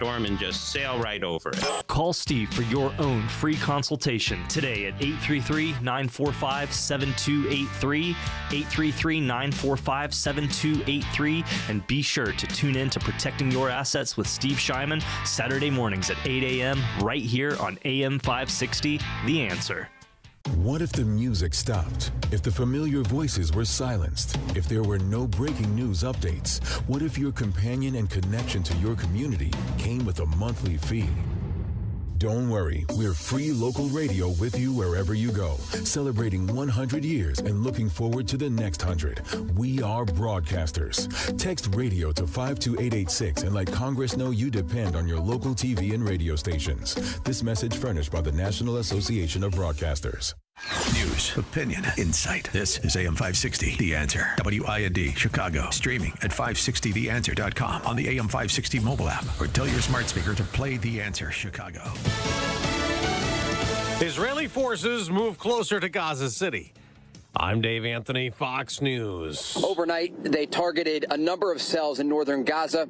storm and just sail right over it. Call Steve for your own free consultation today at 833-945-7283, 833-945-7283, and be sure to tune in to Protecting Your Assets with Steve Shyman Saturday mornings at 8 a.m. right here on AM 560, The Answer. What if the music stopped? If the familiar voices were silenced? If there were no breaking news updates? What if your companion and connection to your community came with a monthly fee? Don't worry, we're free local radio with you wherever you go, celebrating 100 years and looking forward to the next 100. We are broadcasters. Text radio to 52886 and let Congress know you depend on your local TV and radio stations. This message furnished by the National Association of Broadcasters. News, opinion, insight. This is AM 560, The Answer. WIND, Chicago. Streaming at 560theanswer.com on the AM 560 mobile app, or tell your smart speaker to play The Answer Chicago. Israeli forces move closer to Gaza City. I'm Dave Anthony, Fox News. Overnight, they targeted a number of cells in northern Gaza.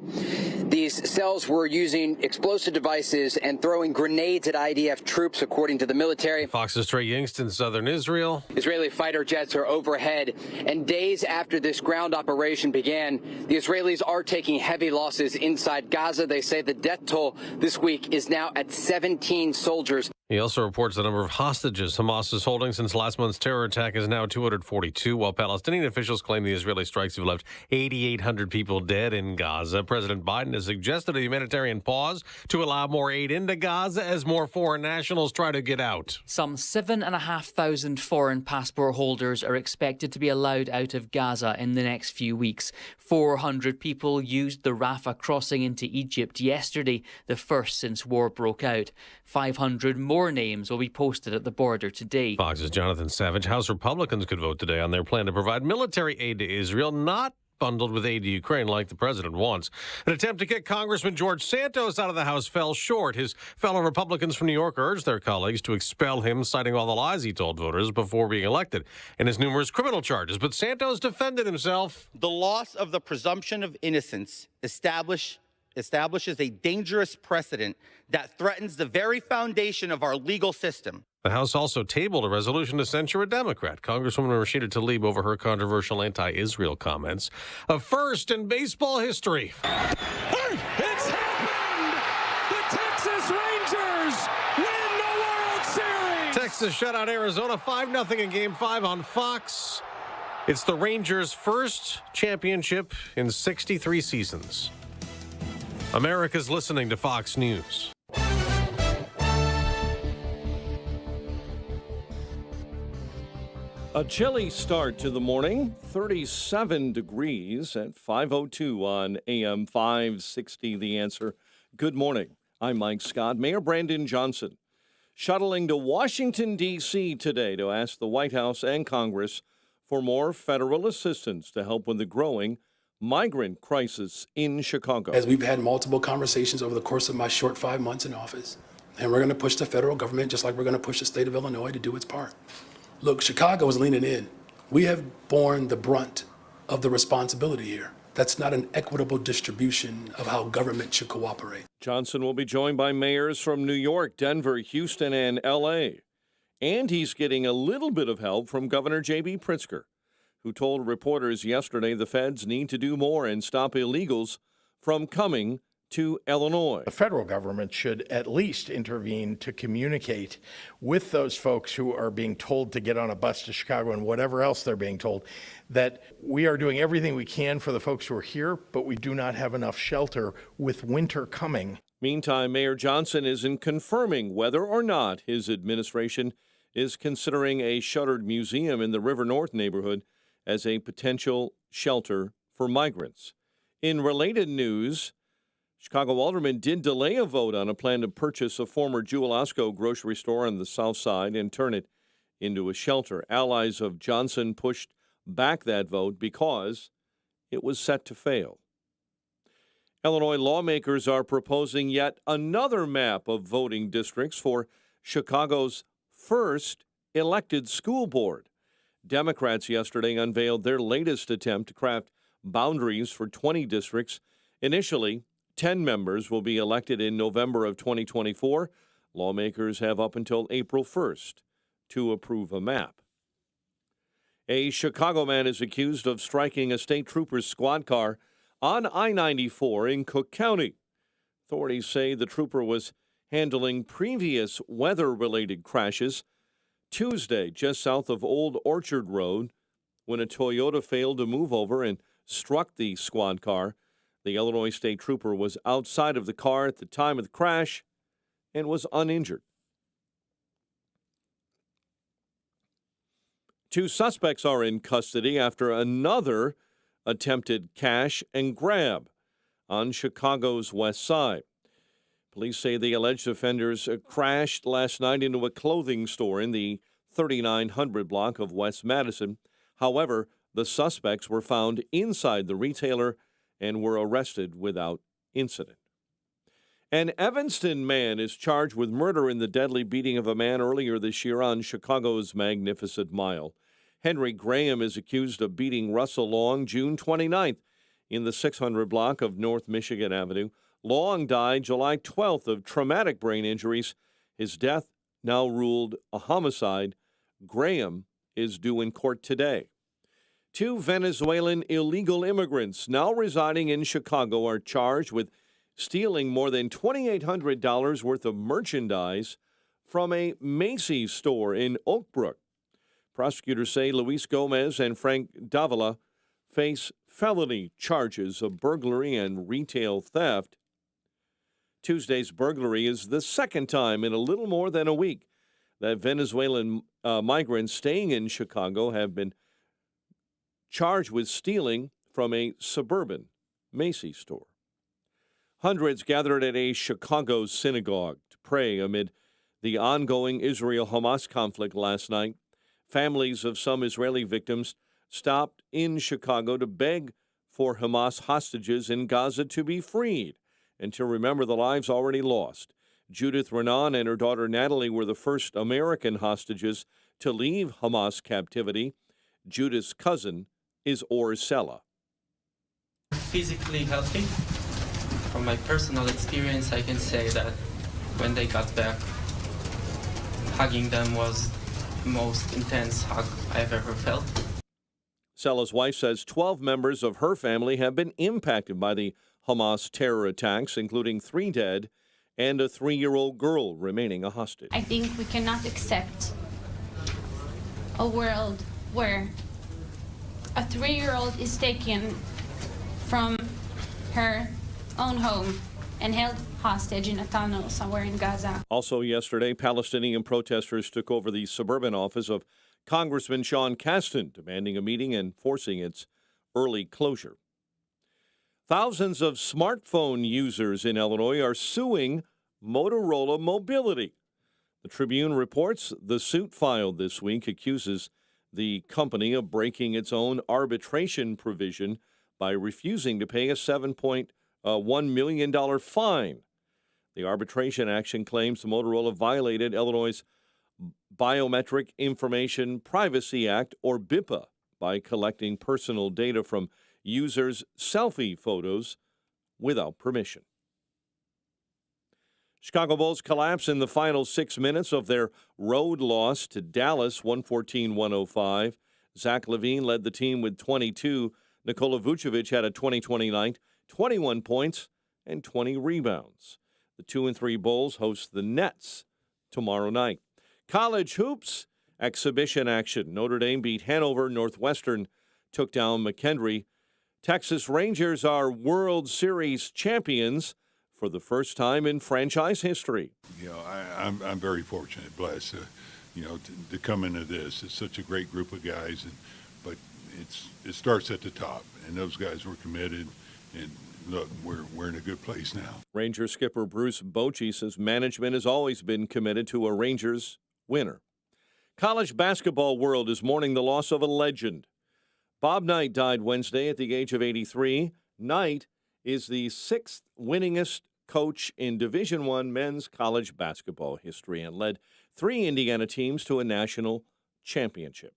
These cells were using explosive devices and throwing grenades at IDF troops, according to the military. Fox's Trey Yingst, southern Israel. Israeli fighter jets are overhead, and days after this ground operation began, the Israelis are taking heavy losses inside Gaza. They say the death toll this week is now at 17 soldiers. He also reports the number of hostages Hamas is holding since last month's terror attack is now 242, while Palestinian officials claim the Israeli strikes have left 8,800 people dead in Gaza. President Biden has suggested a humanitarian pause to allow more aid into Gaza as more foreign nationals try to get out. Some 7,500 foreign passport holders are expected to be allowed out of Gaza in the next few weeks. 400 people used the Rafah crossing into Egypt yesterday, the first since war broke out. 500 more names will be posted at the border today. Fox's Jonathan Savage. House Republicans could vote today on their plan to provide military aid to Israel, not bundled with aid to Ukraine like the president wants. An attempt to kick Congressman George Santos out of the House fell short. His fellow Republicans from New York urged their colleagues to expel him, citing all the lies he told voters before being elected and his numerous criminal charges. But Santos defended himself. The loss of the presumption of innocence establishes a dangerous precedent that threatens the very foundation of our legal system. The House also tabled a resolution to censure a Democrat, Congresswoman Rashida Tlaib, over her controversial anti-Israel comments. A first in baseball history. It's happened! The Texas Rangers win the World Series! Texas shut out Arizona 5-0 in Game 5 on Fox. It's the Rangers' first championship in 63 seasons. America's listening to Fox News. A chilly start to the morning, 37 degrees at 5:02 on AM 560 The Answer. Good morning. I'm Mike Scott. Mayor Brandon Johnson shuttling to Washington, D.C. today to ask the White House and Congress for more federal assistance to help with the growing migrant crisis in Chicago. As we've had multiple conversations over the course of my short 5 months in office, and we're going to push the federal government just like we're going to push the state of Illinois to do its part. Look, Chicago is leaning in. We have borne the brunt of the responsibility here. That's not an equitable distribution of how government should cooperate. Johnson will be joined by mayors from New York, Denver, Houston, and L.A. And he's getting a little bit of help from Governor J.B. Pritzker, who told reporters yesterday the feds need to do more and stop illegals from coming to Illinois. The federal government should at least intervene to communicate with those folks who are being told to get on a bus to Chicago and whatever else they're being told, that we are doing everything we can for the folks who are here, but we do not have enough shelter with winter coming. Meantime, Mayor Johnson isn't confirming whether or not his administration is considering a shuttered museum in the River North neighborhood as a potential shelter for migrants. In related news, Chicago aldermen did delay a vote on a plan to purchase a former Jewel Osco grocery store on the south side and turn it into a shelter. Allies of Johnson pushed back that vote because it was set to fail. Illinois lawmakers are proposing yet another map of voting districts for Chicago's first elected school board. Democrats yesterday unveiled their latest attempt to craft boundaries for 20 districts. Initially, 10 members will be elected in November of 2024. Lawmakers have up until April 1st to approve a map. A Chicago man is accused of striking a state trooper's squad car on I-94 in Cook County. Authorities say the trooper was handling previous weather-related crashes Tuesday just south of Old Orchard Road when a Toyota failed to move over and struck the squad car. The Illinois state trooper was outside of the car at the time of the crash and was uninjured. 2 suspects are in custody after another attempted cash and grab on Chicago's west side. Police say the alleged offenders crashed last night into a clothing store in the 3900 block of West Madison. However, the suspects were found inside the retailer and were arrested without incident. An Evanston man is charged with murder in the deadly beating of a man earlier this year on Chicago's Magnificent Mile. Henry Graham is accused of beating Russell Long June 29th in the 600 block of North Michigan Avenue. Long died July 12th of traumatic brain injuries. His death now ruled a homicide. Graham is due in court today. 2 Venezuelan illegal immigrants now residing in Chicago are charged with stealing more than $2,800 worth of merchandise from a Macy's store in Oak Brook. Prosecutors say Luis Gomez and Frank Davila face felony charges of burglary and retail theft. Tuesday's burglary is the second time in a little more than a week that Venezuelan migrants staying in Chicago have been charged with stealing from a suburban Macy's store. Hundreds gathered at a Chicago synagogue to pray amid the ongoing Israel-Hamas conflict last night. Families of some Israeli victims stopped in Chicago to beg for Hamas hostages in Gaza to be freed and to remember the lives already lost. Judith Renan and her daughter Natalie were the first American hostages to leave Hamas captivity. Judith's cousin is Orcella. Physically healthy. From my personal experience, I can say that when they got back, hugging them was the most intense hug I've ever felt. Sella's wife says 12 members of her family have been impacted by the Hamas terror attacks, including 3 dead and a 3-year-old girl remaining a hostage. I think we cannot accept a world where a 3-year-old is taken from her own home and held hostage in a tunnel somewhere in Gaza. Also yesterday, Palestinian protesters took over the suburban office of Congressman Sean Casten, demanding a meeting and forcing its early closure. Thousands of smartphone users in Illinois are suing Motorola Mobility. The Tribune reports the suit filed this week accuses the company of breaking its own arbitration provision by refusing to pay a $7.1 million fine. The arbitration action claims Motorola violated Illinois' Biometric Information Privacy Act, or BIPA, by collecting personal data from users' selfie photos without permission. Chicago Bulls collapse in the final 6 minutes of their road loss to Dallas, 114-105. Zach LaVine led the team with 22. Nikola Vucevic had a 20-20 night, 21 points and 20 rebounds. The 2 and 3 Bulls host the Nets tomorrow night. College hoops exhibition action. Notre Dame beat Hanover. Northwestern took down McKendree. Texas Rangers are World Series champions for the first time in franchise history. You know, I'm very fortunate, blessed, to come into this. It's such a great group of guys, but it starts at the top, and those guys were committed, and look, we're in a good place now. Ranger skipper Bruce Bochy says management has always been committed to a Rangers winner. College basketball world is mourning the loss of a legend. Bob Knight died Wednesday at the age of 83. Knight is the 6th winningest coach in Division I men's college basketball history and led 3 Indiana teams to a national championship.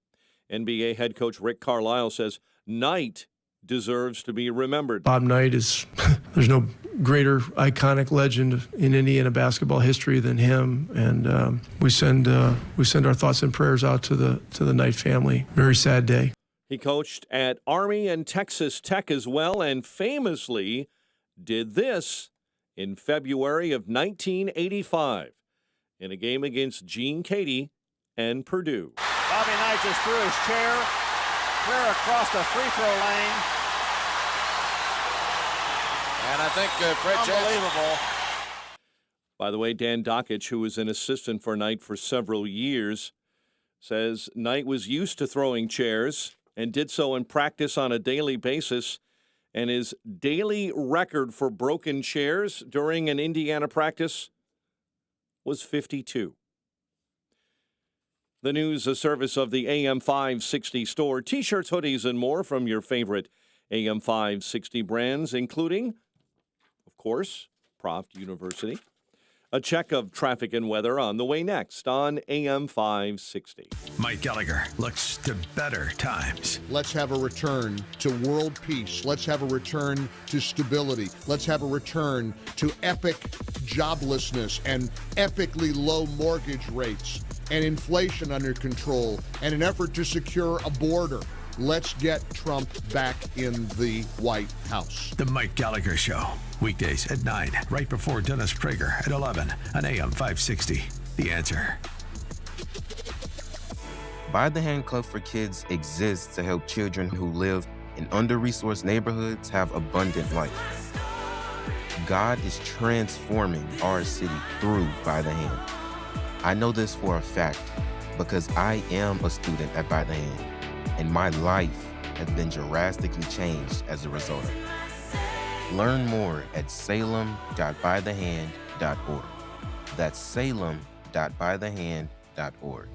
NBA head coach Rick Carlisle says Knight deserves to be remembered. Bob Knight is There's no greater iconic legend in Indiana basketball history than him, and we send our thoughts and prayers out to the Knight family. Very sad day. He coached at Army and Texas Tech as well, and famously did this in February of 1985 in a game against Gene Cady and Purdue. Bobby Knight just threw his chair clear across the free throw lane. And I think Fred unbelievable. By the way, Dan Dockich, who was an assistant for Knight for several years, says Knight was used to throwing chairs and did so in practice on a daily basis, and his daily record for broken chairs during an Indiana practice was 52. The news, a service of the AM 560 store. T-shirts, hoodies, and more from your favorite AM 560 brands, including, of course, Proft University. A check of traffic and weather on the way next on AM 560. Mike Gallagher looks to better times. Let's have a return to world peace. Let's have a return to stability. Let's have a return to epic joblessness and epically low mortgage rates and inflation under control and an effort to secure a border. Let's get Trump back in the White House. The Mike Gallagher Show, weekdays at 9, right before Dennis Prager at 11 on AM 560. The Answer. By the Hand Club for Kids exists to help children who live in under-resourced neighborhoods have abundant life. God is transforming our city through By the Hand. I know this for a fact because I am a student at By the Hand, and my life has been drastically changed as a result. Learn more at salem.bythehand.org. That's salem.bythehand.org.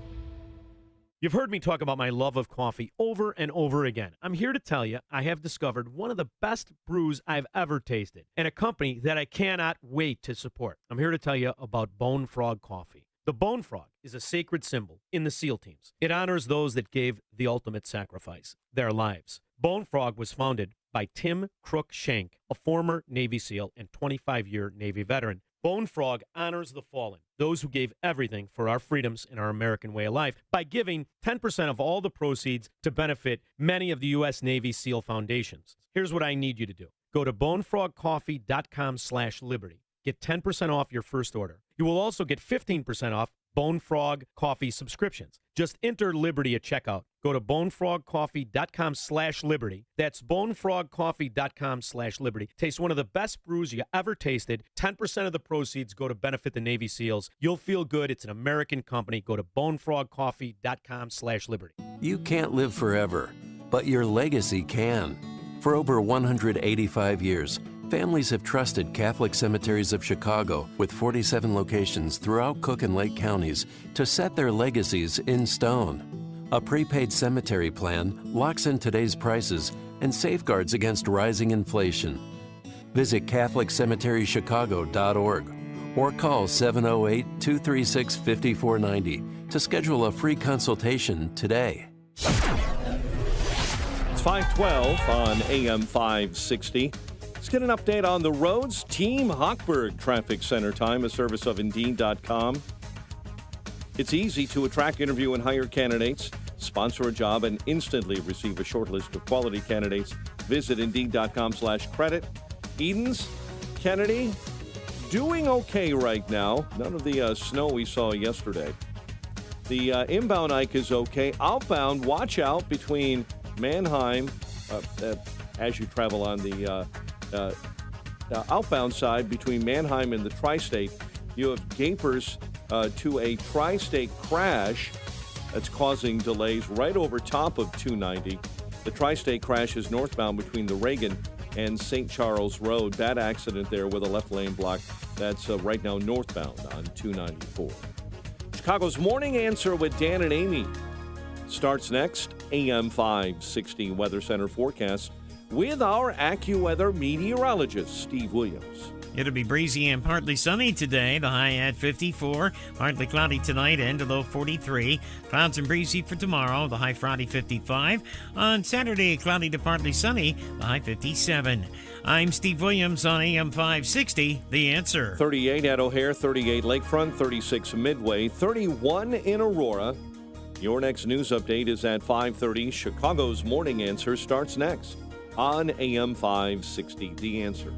You've heard me talk about my love of coffee over and over again. I'm here to tell you I have discovered one of the best brews I've ever tasted, and a company that I cannot wait to support. I'm here to tell you about Bone Frog Coffee. The Bone Frog is a sacred symbol in the SEAL teams. It honors those that gave the ultimate sacrifice, their lives. Bone Frog was founded by Tim Crook Shank, a former Navy SEAL and 25-year Navy veteran. Bone Frog honors the fallen, those who gave everything for our freedoms and our American way of life, by giving 10% of all the proceeds to benefit many of the U.S. Navy SEAL foundations. Here's what I need you to do. Go to bonefrogcoffee.com/liberty. Get 10% off your first order. You will also get 15% off Bone Frog Coffee subscriptions. Just enter Liberty at checkout. Go to bonefrogcoffee.com/liberty. That's bonefrogcoffee.com/liberty. Taste one of the best brews you ever tasted. 10% of the proceeds go to benefit the Navy SEALs. You'll feel good. It's an American company. Go to bonefrogcoffee.com/liberty. You can't live forever, but your legacy can. For over 185 years, families have trusted Catholic Cemeteries of Chicago, with 47 locations throughout Cook and Lake counties, to set their legacies in stone. A prepaid cemetery plan locks in today's prices and safeguards against rising inflation. Visit CatholicCemeteryChicago.org or call 708-236-5490 to schedule a free consultation today. It's 512 on AM 560. Let's get an update on the roads. Team Hochberg Traffic Center time, a service of Indeed.com. It's easy to attract, interview, and hire candidates. Sponsor a job and instantly receive a short list of quality candidates. Visit Indeed.com/credit. Edens, Kennedy, doing okay right now. None of the snow we saw yesterday. The inbound Ike is okay. Outbound, watch out between Manheim, as you travel on the outbound side between Manheim and the Tri-State. You have gapers to a Tri-State crash that's causing delays right over top of 290. The Tri-State crash is northbound between the Reagan and St. Charles Road. Bad accident there with a left lane block. That's right now northbound on 294. Chicago's Morning Answer with Dan and Amy starts next. AM 560 Weather Center forecast with our AccuWeather meteorologist, Steve Williams. It'll be breezy and partly sunny today, the high at 54. Partly cloudy tonight and a low 43. Clouds and breezy for tomorrow, the high Friday 55. On Saturday, cloudy to partly sunny, the high 57. I'm Steve Williams on AM 560, The Answer. 38 at O'Hare, 38 Lakefront, 36 Midway, 31 in Aurora. Your next news update is at 5:30. Chicago's Morning Answer starts next on AM 560, The Answer.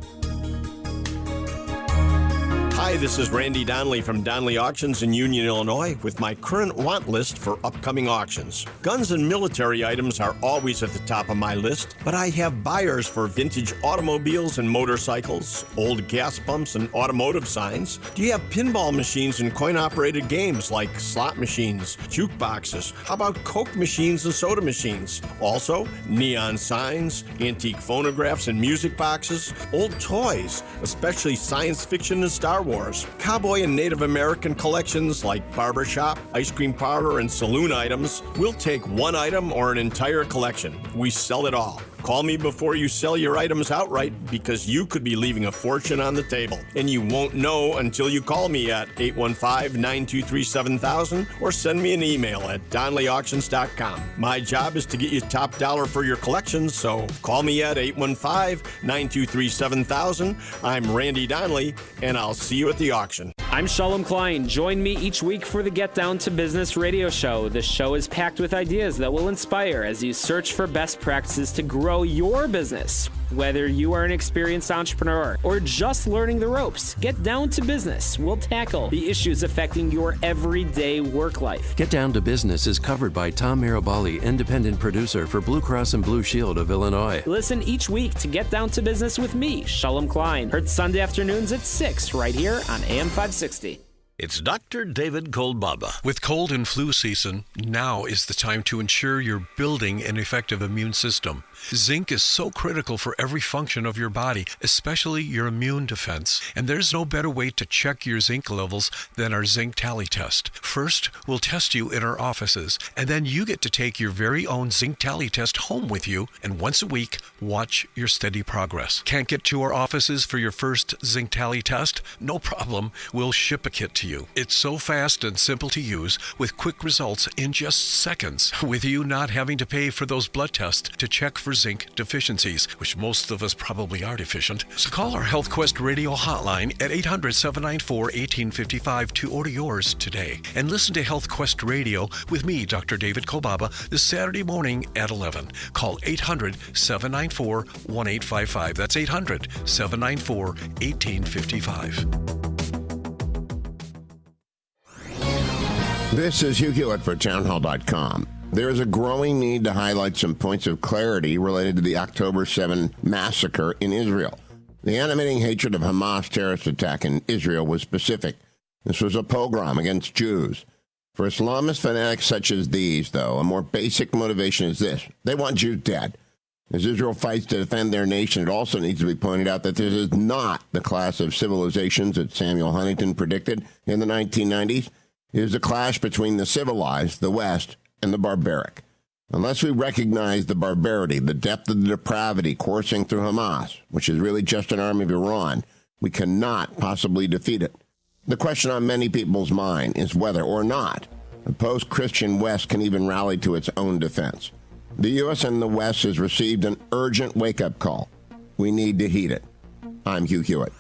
Hi, this is Randy Donnelly from Donnelly Auctions in Union, Illinois, with my current want list for upcoming auctions. Guns and military items are always at the top of my list, but I have buyers for vintage automobiles and motorcycles, old gas pumps and automotive signs. Do you have pinball machines and coin-operated games like slot machines, jukeboxes? How about Coke machines and soda machines? Also, neon signs, antique phonographs and music boxes, old toys, especially science fiction and Star Wars. Cowboy and Native American collections like barbershop, ice cream parlor, and saloon items. We'll take one item or an entire collection. We sell it all. Call me before you sell your items outright because you could be leaving a fortune on the table. And you won't know until you call me at 815-923-7000 or send me an email at DonnellyAuctions.com. My job is to get you top dollar for your collections, so call me at 815-923-7000. I'm Randy Donnelly, and I'll see you at the auction. I'm Shalom Klein. Join me each week for the Get Down to Business radio show. This show is packed with ideas that will inspire as you search for best practices to grow your business. Whether you are an experienced entrepreneur or just learning the ropes, Get Down to Business will tackle the issues affecting your everyday work life. Get Down to Business is covered by Tom Mirabali, independent producer for Blue Cross and Blue Shield of Illinois. Listen each week to Get Down to Business with me, Shalom Klein. Heard Sunday afternoons at 6 right here on AM 560. It's Dr. David Kolbaba. With cold and flu season, now is the time to ensure you're building an effective immune system. Zinc is so critical for every function of your body, especially your immune defense. And there's no better way to check your zinc levels than our zinc tally test. First, we'll test you in our offices, and then you get to take your very own zinc tally test home with you, and once a week, watch your steady progress. Can't get to our offices for your first zinc tally test? No problem. We'll ship a kit to you. It's so fast and simple to use, with quick results in just seconds, with you not having to pay for those blood tests to check for zinc deficiencies, which most of us probably are deficient. So call our Health Quest radio hotline at 800-794-1855 to order yours today. And listen to Health Quest Radio with me, Dr. David Kolbaba, this Saturday morning at 11. Call 800-794-1855. That's 800-794-1855. This is Hugh Hewitt for townhall.com. There is a growing need to highlight some points of clarity related to the October 7 massacre in Israel. The animating hatred of Hamas terrorist attack in Israel was specific. This was a pogrom against Jews. For Islamist fanatics such as these, though, a more basic motivation is this. They want Jews dead. As Israel fights to defend their nation, it also needs to be pointed out that this is not the class of civilizations that Samuel Huntington predicted in the 1990s. It is a clash between the civilized, the West, and the barbaric. Unless we recognize the barbarity, the depth of the depravity coursing through Hamas, which is really just an army of Iran, we cannot possibly defeat it. The question on many people's mind is whether or not the post-Christian West can even rally to its own defense. The U.S. and the West has received an urgent wake-up call. We need to heed it. I'm Hugh Hewitt.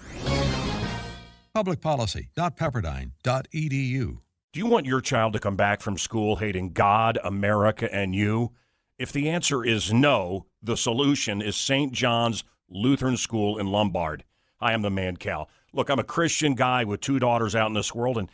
Publicpolicy.pepperdine.edu. Do you want your child to come back from school hating God, America, and you? If the answer is no, the solution is St. John's Lutheran School in Lombard. I am the man, Cal. Look, I'm a Christian guy with 2 daughters out in this world, and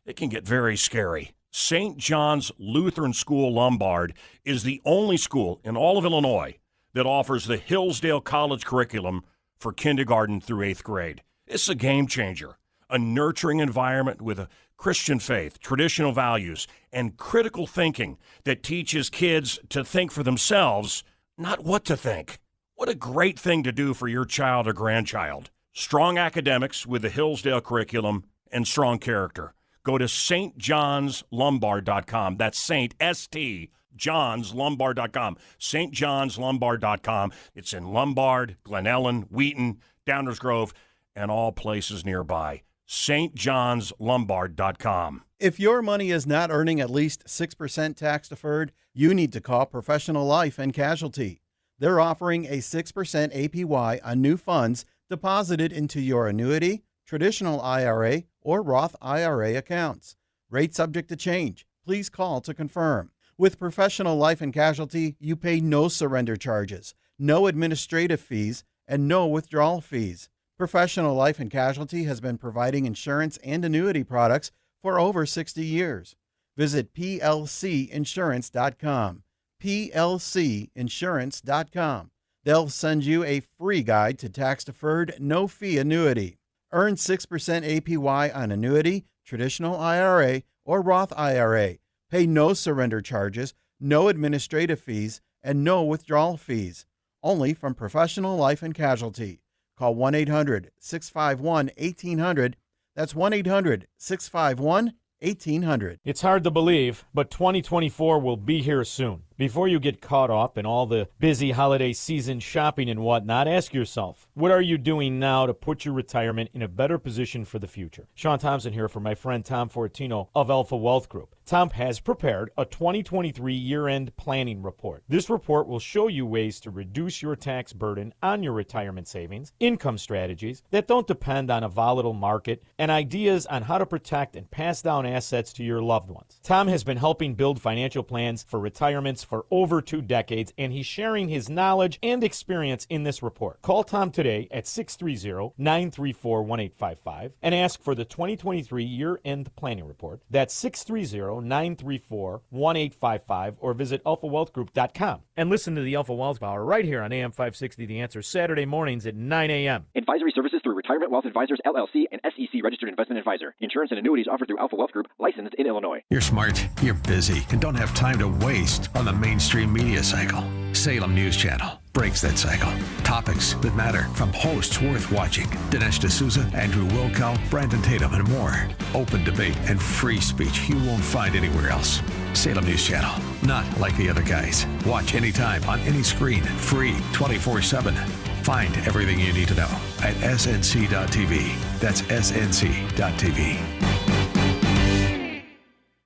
it can get very scary. St. John's Lutheran School Lombard is the only school in all of Illinois that offers the Hillsdale College curriculum for kindergarten through 8th grade. It's a game changer. A nurturing environment with a Christian faith, traditional values, and critical thinking that teaches kids to think for themselves, not what to think. What a great thing to do for your child or grandchild. Strong academics with the Hillsdale curriculum and strong character. Go to stjohnslombard.com. That's Saint, S-T, johnslombard.com. stjohnslombard.com. It's in Lombard, Glen Ellen, Wheaton, Downers Grove, and all places nearby. stjohnslombard.com. If your money is not earning at least 6% tax deferred, you need to call Professional Life and Casualty. They're offering a 6% APY on new funds deposited into your annuity, traditional IRA, or Roth IRA accounts. Rate subject to change. Please call to confirm. With Professional Life and Casualty, you pay no surrender charges, no administrative fees, and no withdrawal fees. Professional Life and Casualty has been providing insurance and annuity products for over 60 years. Visit plcinsurance.com. plcinsurance.com. They'll send you a free guide to tax-deferred, no-fee annuity. Earn 6% APY on annuity, traditional IRA, or Roth IRA. Pay no surrender charges, no administrative fees, and no withdrawal fees. Only from Professional Life and Casualty. Call 1-800-651-1800. That's 1-800-651-1800. It's hard to believe, but 2024 will be here soon. Before you get caught up in all the busy holiday season shopping and whatnot, ask yourself, what are you doing now to put your retirement in a better position for the future? Sean Thompson here for my friend Tom Fortino of Alpha Wealth Group. Tom has prepared a 2023 year-end planning report. This report will show you ways to reduce your tax burden on your retirement savings, income strategies that don't depend on a volatile market, and ideas on how to protect and pass down assets to your loved ones. Tom has been helping build financial plans for retirements for over 2 decades, and he's sharing his knowledge and experience in this report. Call Tom today at 630-934-1855 and ask for the 2023 year-end planning report. That's 630-934-1855 or visit alphawealthgroup.com. And listen to the Alpha Wealth Hour right here on AM 560 The Answer, Saturday mornings at 9 a.m. Advisory services through Retirement Wealth Advisors, LLC, and SEC registered investment advisor. Insurance and annuities offered through Alpha Wealth Group, licensed in Illinois. You're smart, you're busy, and don't have time to waste on the mainstream media cycle. Salem News Channel breaks that cycle. Topics that matter from hosts worth watching. Dinesh D'Souza, Andrew Wilkow, Brandon Tatum, and more. Open debate and free speech you won't find anywhere else. Salem News Channel. Not like the other guys. Watch anytime on any screen. Free 24/7. Find everything you need to know at snc.tv. That's snc.tv.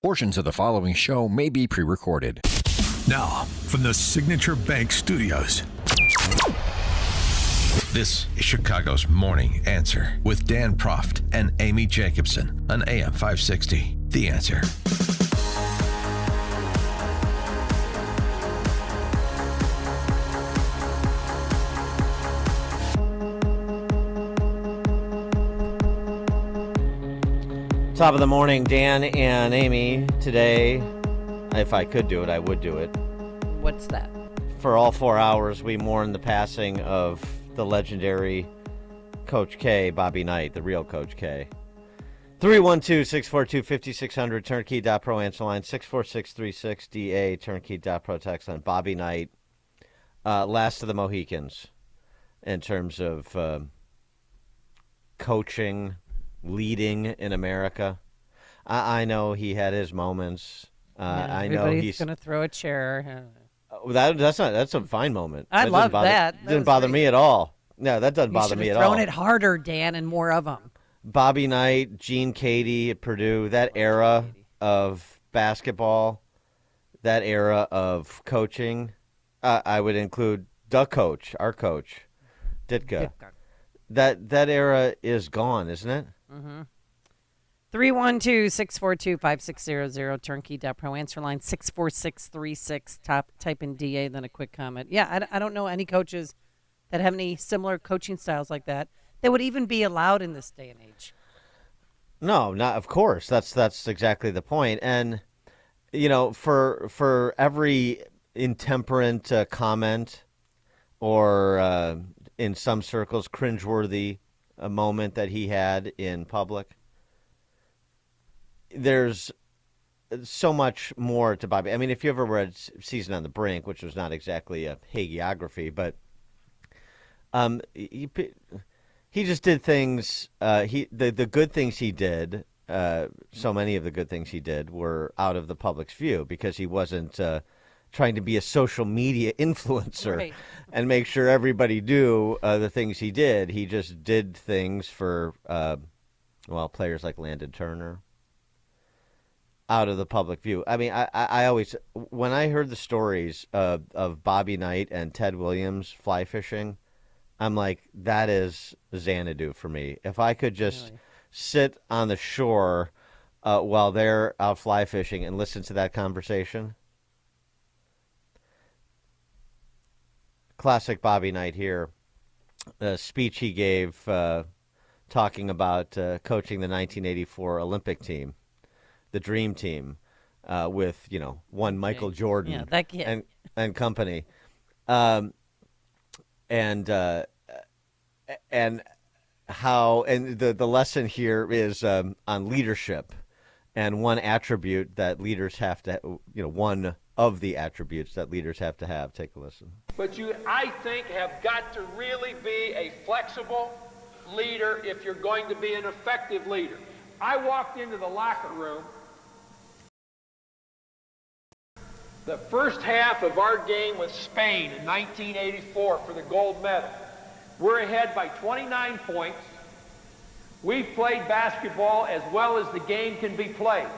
Portions of the following show may be pre-recorded. Now, from the Signature Bank Studios, this is Chicago's Morning Answer with Dan Proft and Amy Jacobson on AM 560. The Answer. Top of the morning, Dan and Amy. Today, if I could do it, I would do it. What's that? For all 4 hours, we mourn the passing of the legendary Coach K, Bobby Knight, the real Coach K. 312-642-5600, turnkey.pro answer line, 64636DA, turnkey.pro text line. Bobby Knight, last of the Mohicans in terms of coaching, leading in America. I know he had his moments. I know he's going to throw a chair. That's a fine moment. I love that. That didn't bother me at all. No, that doesn't bother me at all. Thrown it harder, Dan, and more of them. Bobby Knight, Gene Cady at Purdue, that era of basketball, that era of coaching. I would include the coach, our coach, Ditka. That era is gone, isn't it? Mm-hmm. 312-642-5600, turnkey.pro answer line, 64636. Type in DA, then a quick comment. Yeah, I don't know any coaches that have any similar coaching styles like that would even be allowed in this day and age. No, not of course. That's exactly the point. And you know, for every intemperate comment or in some circles cringeworthy a moment that he had in public, there's so much more to Bobby. I mean, if you ever read Season on the Brink, which was not exactly a hagiography, but he just did things. The good things he did. So many of the good things he did were out of the public's view because he wasn't trying to be a social media influencer Right. and make sure everybody do the things he did. He just did things for, players like Landon Turner out of the public view. I mean, I always, when I heard the stories of Bobby Knight and Ted Williams fly fishing, I'm like, that is Xanadu for me. If I could just sit on the shore while they're out fly fishing and listen to that conversation. Classic Bobby Knight here. A speech he gave talking about coaching the 1984 Olympic team, the Dream Team, with, one Michael Jordan and company. And the lesson here is on leadership, and one attribute that leaders have to, one of the attributes that leaders have to have. Take a listen. But you, I think, have got to really be a flexible leader if you're going to be an effective leader. I walked into the locker room. The first half of our game with Spain in 1984 for the gold medal. We're ahead by 29 points. We've played basketball as well as the game can be played.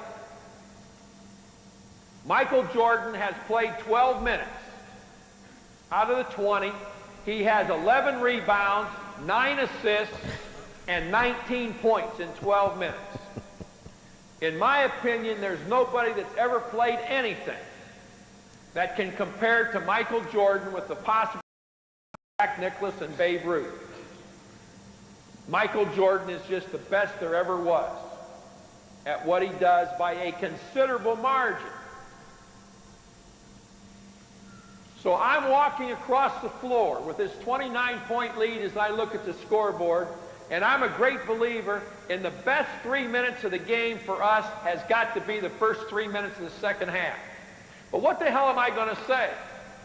Michael Jordan has played 12 minutes. Out of the 20, he has 11 rebounds, 9 assists, and 19 points in 12 minutes. In my opinion, there's nobody that's ever played anything that can compare to Michael Jordan with the possible Jack Nicklaus and Babe Ruth. Michael Jordan is just the best there ever was at what he does by a considerable margin. So I'm walking across the floor with this 29-point lead as I look at the scoreboard, and I'm a great believer in the best 3 minutes of the game for us has got to be the first 3 minutes of the second half. But what the hell am I going to say?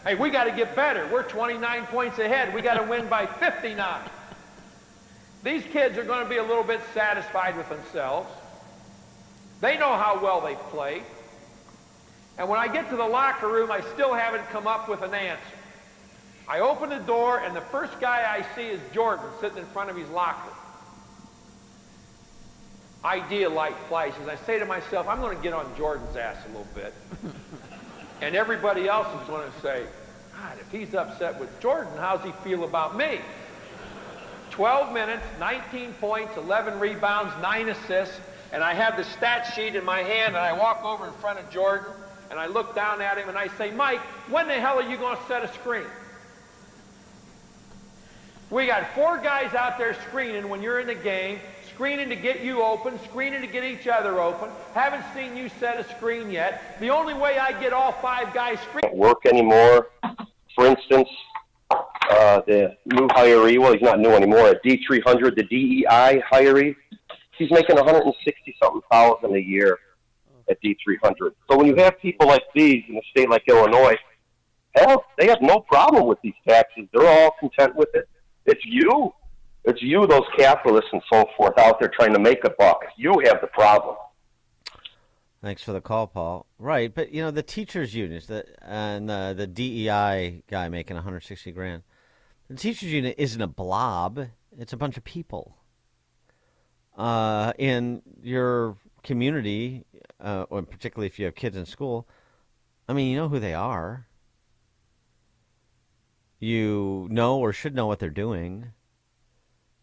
Hey, we got to get better. We're 29 points ahead. We got to win by 59. These kids are going to be a little bit satisfied with themselves. They know how well they've played. And when I get to the locker room, I still haven't come up with an answer. I open the door, and the first guy I see is Jordan sitting in front of his locker. Idea light flashes. I say to myself, I'm going to get on Jordan's ass a little bit. And everybody else is going to say, God, if he's upset with Jordan, how's he feel about me? 12 minutes, 19 points, 11 rebounds, 9 assists, and I have the stat sheet in my hand, and I walk over in front of Jordan, and I look down at him, and I say, Mike, when the hell are you going to set a screen? We got 4 guys out there screening when you're in the game, screening to get you open, screening to get each other open. Haven't seen you set a screen yet. The only way I get all 5 guys screened. Work anymore. For instance, the new hiree, well, he's not new anymore, at D300, the DEI hiree, he's making $160-something thousand a year at D300. So when you have people like these in a state like Illinois, hell, they have no problem with these taxes. They're all content with it. It's you, those capitalists and so forth, out there trying to make a buck. You have the problem. Thanks for the call, Paul. Right, but the teachers' unions and the DEI guy making $160,000. The teachers' union isn't a blob; it's a bunch of people in your community, or particularly if you have kids in school. I mean, you know who they are. You know or should know what they're doing.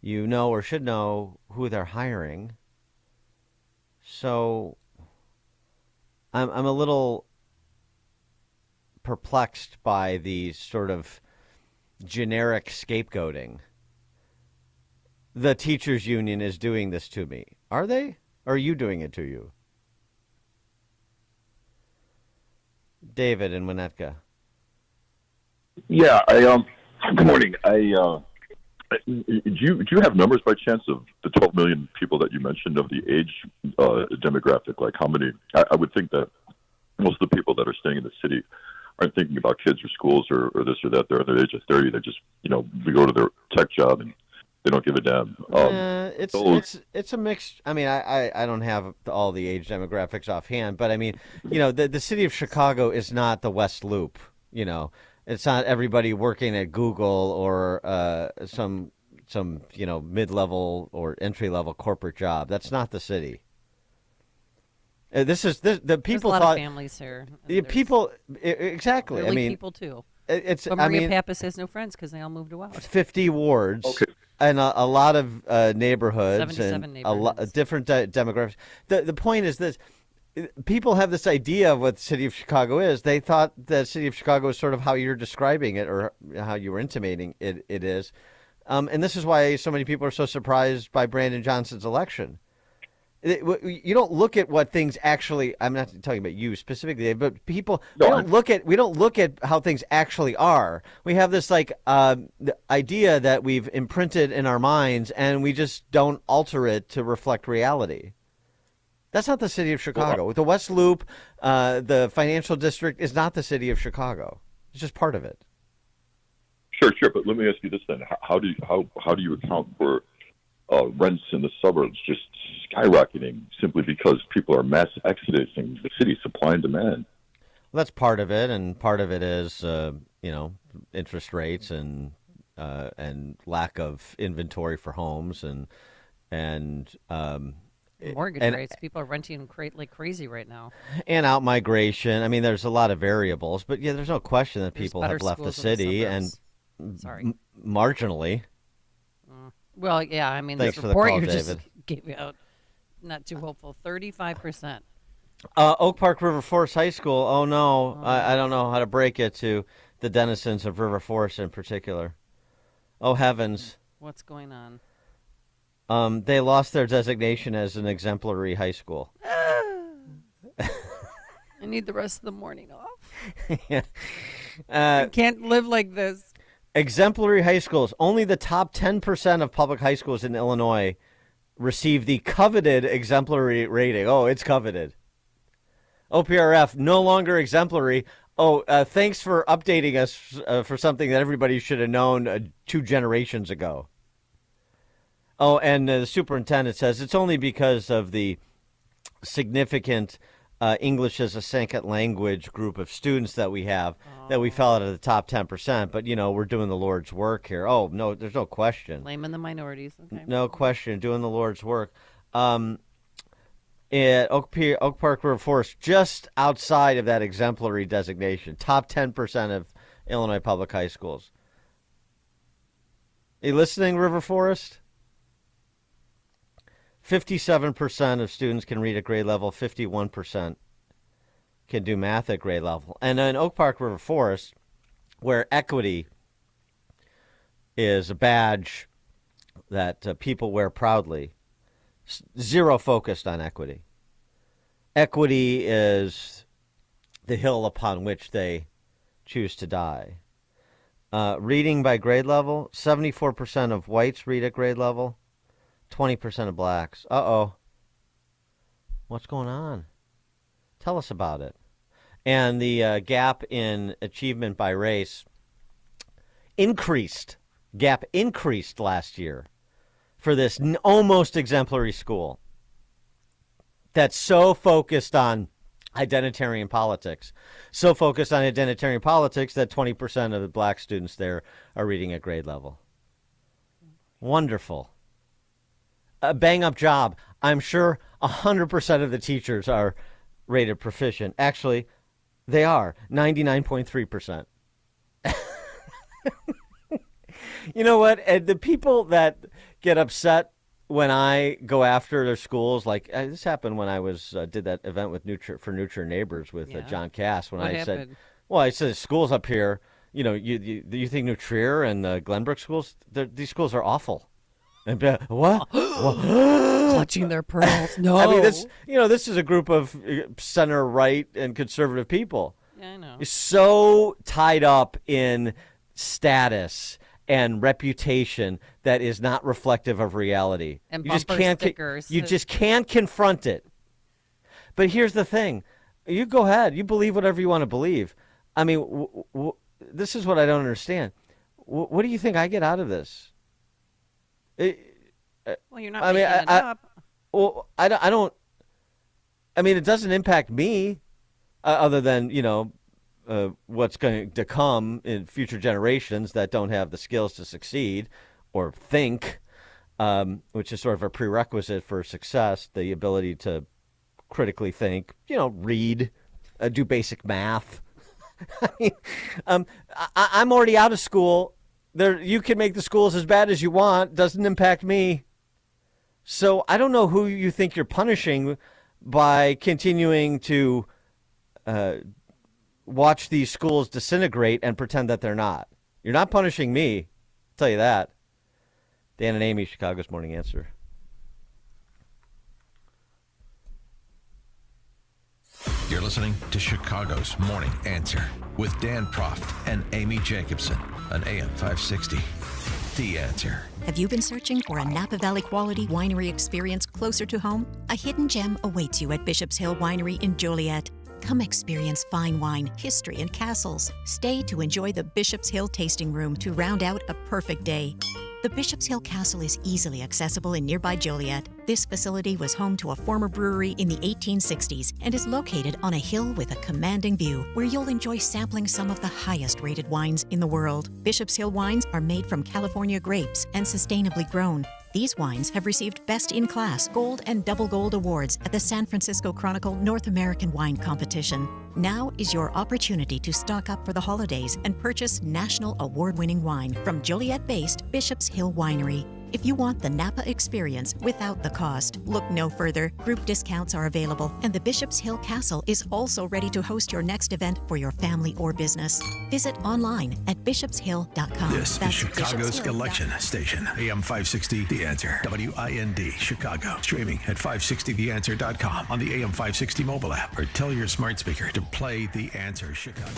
You know or should know who they're hiring. So I'm a little perplexed by the sort of generic scapegoating. The teachers union is doing this to me. Are they? Or are you doing it to you? David in Winnetka. Yeah, good morning. Do you have numbers by chance of the 12 million people that you mentioned of the age demographic? Like how many? I would think that most of the people that are staying in the city aren't thinking about kids or schools or this or that. They're at the age of 30. They just, we go to their tech job and They don't give a damn. It's a mix. I mean, I don't have all the age demographics offhand, but I mean, the city of Chicago is not the West Loop. It's not everybody working at Google or some mid-level or entry-level corporate job. That's not the city. The people There's a lot thought of families here. People exactly. Early I mean, people too. But Maria Pappas has no friends because they all moved out. 50 wards and a lot of neighborhoods 77 and neighborhoods. Different demographics. The point is this. People have this idea of what the city of Chicago is. They thought the city of Chicago is sort of how you're describing it or how you were intimating it is. And this is why so many people are so surprised by Brandon Johnson's election. You don't look at what things actually. I'm not talking about you specifically, but people. We don't look at how things actually are. We have this the idea that we've imprinted in our minds, and we just don't alter it to reflect reality. That's not the city of Chicago. The West Loop, the financial district, is not the city of Chicago. It's just part of it. Sure. But let me ask you this then: how do you account for rents in the suburbs just skyrocketing simply because people are mass exodusing the city, supply and demand? Well, that's part of it, and part of it is interest rates and lack of inventory for homes and mortgage rates. People are renting like crazy right now. And out migration. I mean, there's a lot of variables, but yeah, there's no question that people have left the city marginally. Well, yeah, I mean, Thanks this for report the call, you David. just gave out, not too hopeful. 35%. Oak Park River Forest High School. Oh no, I don't know how to break it to the denizens of River Forest in particular. Oh heavens! What's going on? They lost their designation as an exemplary high school. I need the rest of the morning off. Yeah. I can't live like this. Exemplary high schools. Only the top 10% of public high schools in Illinois receive the coveted exemplary rating. Oh, it's coveted. OPRF, no longer exemplary. Oh, thanks for updating us for something that everybody should have known 2 generations ago. Oh, and the superintendent says it's only because of the significant English as a second language group of students that we have that we fell out of the top 10%. But, we're doing the Lord's work here. Oh, no, there's no question. Blaming the minorities. Okay. No question. Doing the Lord's work. At Oak Park River Forest, just outside of that exemplary designation, top 10% of Illinois public high schools. Are you listening, River Forest? 57% of students can read at grade level. 51% can do math at grade level. And in Oak Park River Forest, where equity is a badge that people wear proudly, zero focused on equity. Equity is the hill upon which they choose to die. Reading by grade level, 74% of whites read at grade level. 20% of blacks. Uh-oh. What's going on? Tell us about it. And the gap in achievement by race increased. Gap increased last year for this almost exemplary school that's so focused on identitarian politics. So focused on identitarian politics that 20% of the black students there are reading at grade level. Wonderful. A bang-up job. I'm sure 100% of the teachers are rated proficient. Actually, they are. 99.3%. You know what? And the people that get upset when I go after their schools, like this happened when I was did that event with Nurture Neighbors with John Cass. When I said, schools up here, you think New Trier and the Glenbrook schools, these schools are awful. And what? Clutching their pearls. No. I mean, this is a group of center right and conservative people. Yeah, I know. You're so tied up in status and reputation that is not reflective of reality. And you just bumper can't. stickers. You just can't confront it. But here's the thing: you go ahead. You believe whatever you want to believe. I mean, this is what I don't understand. What do you think I get out of this? Well, you're not making it up. Well, I don't. I mean, it doesn't impact me, other than what's going to come in future generations that don't have the skills to succeed or think, which is sort of a prerequisite for success, the ability to critically think, read, do basic math. I mean, I'm already out of school. You can make the schools as bad as you want. Doesn't impact me. So I don't know who you think you're punishing by continuing to watch these schools disintegrate and pretend that they're not. You're not punishing me. I'll tell you that. Dan and Amy, Chicago's Morning Answer. You're listening to Chicago's Morning Answer with Dan Proft and Amy Jacobson on AM 560. The Answer. Have you been searching for a Napa Valley quality winery experience closer to home? A hidden gem awaits you at Bishop's Hill Winery in Joliet. Come experience fine wine, history, and castles. Stay to enjoy the Bishop's Hill Tasting Room to round out a perfect day. The Bishop's Hill Castle is easily accessible in nearby Joliet. This facility was home to a former brewery in the 1860s and is located on a hill with a commanding view where you'll enjoy sampling some of the highest rated wines in the world. Bishop's Hill wines are made from California grapes and sustainably grown. These wines have received Best in Class, Gold, and Double Gold awards at the San Francisco Chronicle North American Wine Competition. Now is your opportunity to stock up for the holidays and purchase national award-winning wine from Joliet-based Bishop's Hill Winery. If you want the Napa experience without the cost, look no further. Group discounts are available, and the Bishop's Hill Castle is also ready to host your next event for your family or business. Visit online at bishopshill.com. This is Chicago's election station. AM 560, The Answer. WIND, Chicago. Streaming at 560theanswer.com on the AM 560 mobile app, or tell your smart speaker to play The Answer Chicago.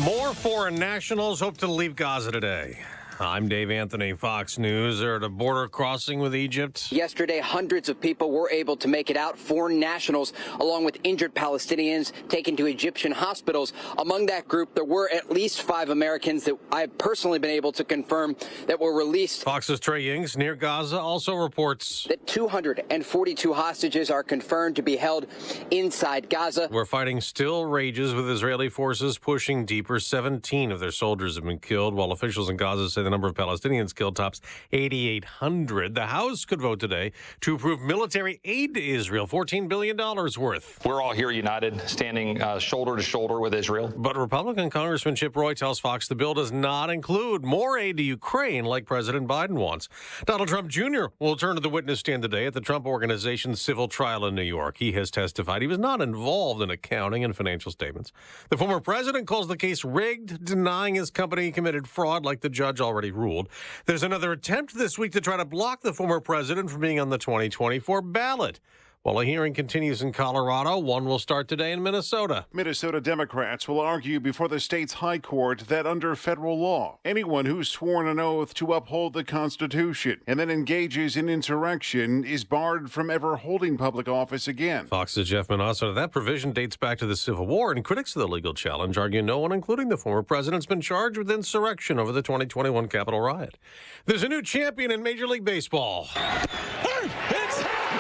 More foreign nationals hope to leave Gaza today. I'm Dave Anthony, Fox News. They're at a border crossing with Egypt. Yesterday, hundreds of people were able to make it out, foreign nationals, along with injured Palestinians taken to Egyptian hospitals. Among that group, there were at least 5 Americans that I have personally been able to confirm that were released. Fox's Trey Yings near Gaza also reports that 242 hostages are confirmed to be held inside Gaza, where fighting still rages with Israeli forces pushing deeper. 17 of their soldiers have been killed, while officials in Gaza say the number of Palestinians killed tops 8,800. The House could vote today to approve military aid to Israel, $14 billion worth. We're all here united, standing shoulder to shoulder with Israel. But Republican Congressman Chip Roy tells Fox the bill does not include more aid to Ukraine like President Biden wants. Donald Trump Jr. will turn to the witness stand today at the Trump Organization's civil trial in New York. He has testified he was not involved in accounting and financial statements. The former president calls the case rigged, denying his company committed fraud like the judge already ruled. There's another attempt this week to try to block the former president from being on the 2024 ballot. While a hearing continues in Colorado, one will start today in Minnesota. Minnesota Democrats will argue before the state's high court that under federal law, anyone who's sworn an oath to uphold the Constitution and then engages in insurrection is barred from ever holding public office again. Fox's Jeff Manasseh. That provision dates back to the Civil War, and critics of the legal challenge argue no one, including the former president, has been charged with insurrection over the 2021 Capitol riot. There's a new champion in Major League Baseball. It's happened!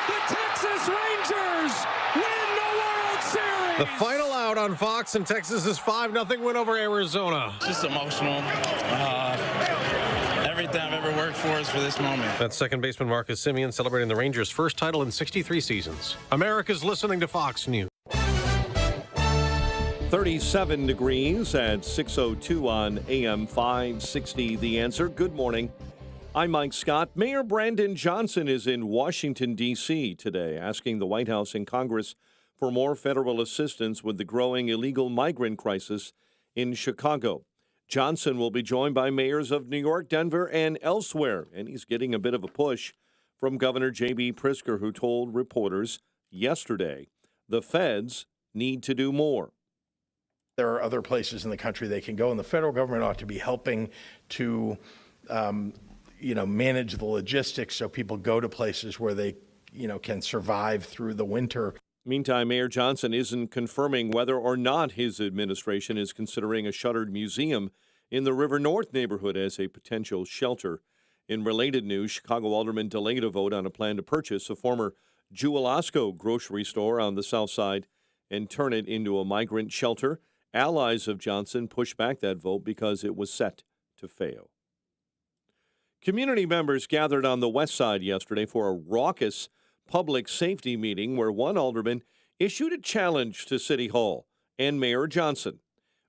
The Texas Rangers win the World Series! The final out on Fox, and Texas' 5-0 win over Arizona. Just emotional. Everything I've ever worked for is for this moment. That's second baseman Marcus Semien celebrating the Rangers' first title in 63 seasons. America's listening to Fox News. 37 degrees at 6:02 on AM 560. The Answer. Good morning. I'm Mike Scott. Mayor Brandon Johnson is in Washington, D.C. today, asking the White House and Congress for more federal assistance with the growing illegal migrant crisis in Chicago. Johnson will be joined by mayors of New York, Denver, and elsewhere, and he's getting a bit of a push from Governor J.B. Pritzker, who told reporters yesterday the feds need to do more. There are other places in the country they can go, and the federal government ought to be helping to manage the logistics so people go to places where they, can survive through the winter. Meantime, Mayor Johnson isn't confirming whether or not his administration is considering a shuttered museum in the River North neighborhood as a potential shelter. In related news, Chicago aldermen delayed a vote on a plan to purchase a former Julia grocery store on the south side and turn it into a migrant shelter. Allies of Johnson pushed back that vote because it was set to fail. Community members gathered on the west side yesterday for a raucous public safety meeting where one alderman issued a challenge to City Hall and Mayor Johnson: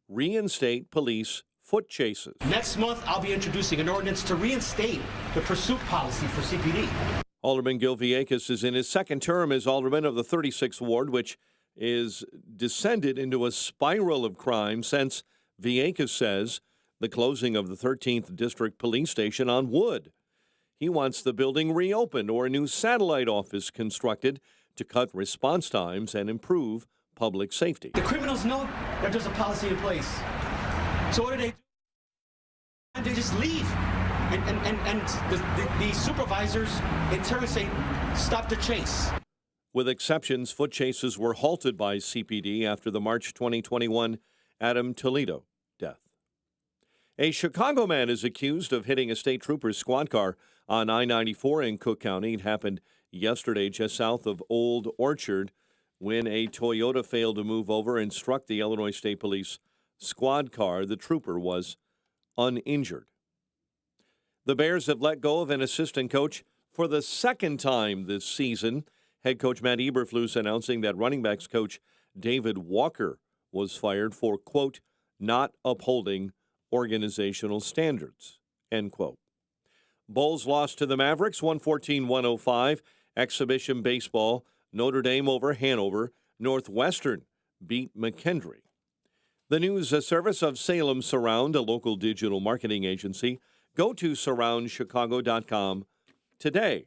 reinstate police foot chases. Next month, I'll be introducing an ordinance to reinstate the pursuit policy for CPD. Alderman Gil Villegas is in his second term as alderman of the 36th Ward, which is descended into a spiral of crime since, Villegas says, the closing of the 13th District Police Station on Wood. He wants the building reopened or a new satellite office constructed to cut response times and improve public safety. The criminals know that there's a policy in place. So what do? They just leave. And the supervisors in turn say, stop the chase. With exceptions, foot chases were halted by CPD after the March 2021 Adam Toledo death. A Chicago man is accused of hitting a state trooper's squad car on I-94 in Cook County. It happened yesterday just south of Old Orchard when a Toyota failed to move over and struck the Illinois State Police squad car. The trooper was uninjured. The Bears have let go of an assistant coach for the second time this season. Head coach Matt Eberflus announcing that running backs coach David Walker was fired for, quote, not upholding organizational standards, end quote. Bulls lost to the Mavericks 114-105. Exhibition baseball, Notre Dame over Hanover. Northwestern beat McKendree. The news service of Salem Surround, a local digital marketing agency. Go to surroundchicago.com today.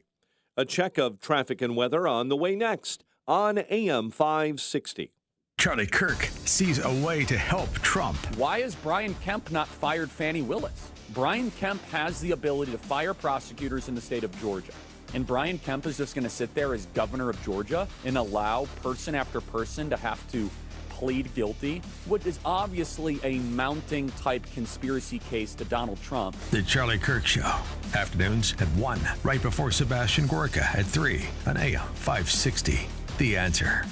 A check of traffic and weather on the way next on AM 560. Charlie Kirk sees a way to help Trump. Why has Brian Kemp not fired Fani Willis? Brian Kemp has the ability to fire prosecutors in the state of Georgia. And Brian Kemp is just going to sit there as governor of Georgia and allow person after person to have to plead guilty, what is obviously a mounting type conspiracy case to Donald Trump. The Charlie Kirk Show. Afternoons at 1, right before Sebastian Gorka at 3 on AM 560. The Answer.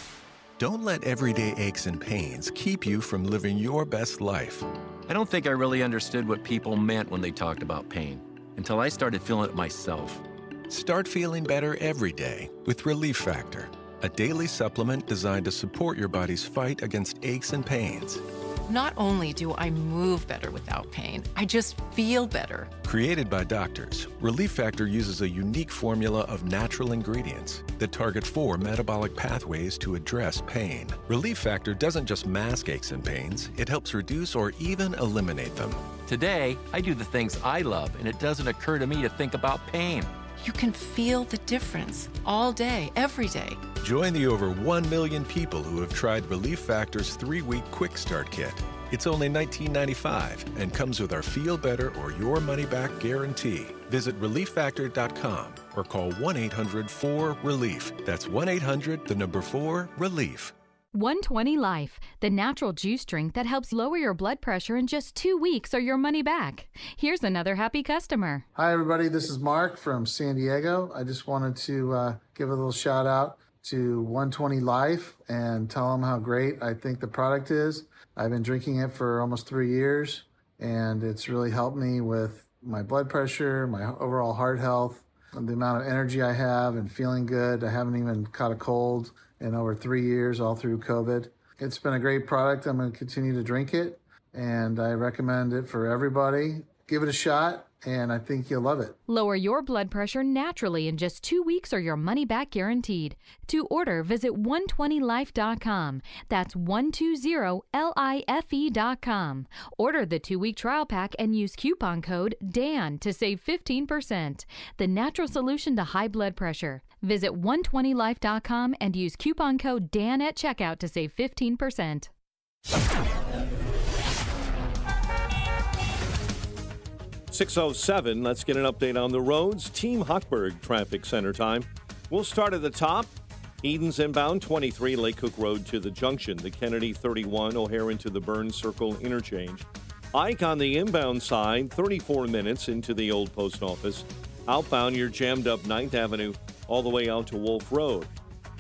Don't let everyday aches and pains keep you from living your best life. I don't think I really understood what people meant when they talked about pain until I started feeling it myself. Start feeling better every day with Relief Factor, a daily supplement designed to support your body's fight against aches and pains. Not only do I move better without pain, I just feel better. Created by doctors, Relief Factor uses a unique formula of natural ingredients that target 4 metabolic pathways to address pain. Relief Factor doesn't just mask aches and pains, it helps reduce or even eliminate them. Today, I do the things I love, and it doesn't occur to me to think about pain. You can feel the difference all day, every day. Join the over 1 million people who have tried Relief Factor's 3-week Quick Start Kit. It's only $19.95 and comes with our Feel Better or Your Money Back guarantee. Visit ReliefFactor.com or call 1-800-4RELIEF. That's 1-800-4-RELIEF. 120 Life, the natural juice drink that helps lower your blood pressure in just 2 weeks or your money back. Here's another happy customer. Hi, everybody. This is Mark from San Diego. I just wanted to give a little shout out to 120 Life and tell them how great I think the product is. I've been drinking it for almost 3 years, and it's really helped me with my blood pressure, my overall heart health, and the amount of energy I have and feeling good. I haven't even caught a cold in over 3 years, all through COVID. It's been a great product. I'm going to continue to drink it, and I recommend it for everybody. Give it a shot, and I think you'll love it. Lower your blood pressure naturally in just 2 weeks or your money back guaranteed. To order, visit 120life.com. That's 120life.com. Order the 2-week trial pack and use coupon code DAN to save 15%. The natural solution to high blood pressure. Visit 120life.com and use coupon code DAN at checkout to save 15%. 6:07, let's get an update on the roads. Team Hochberg Traffic Center time. We'll start at the top. Eden's inbound 23 Lake Cook Road to the junction. The Kennedy 31 O'Hare into the Burns Circle interchange. Ike on the inbound side, 34 minutes into the old post office. Outbound, you're jammed up 9th Avenue all the way out to Wolf Road.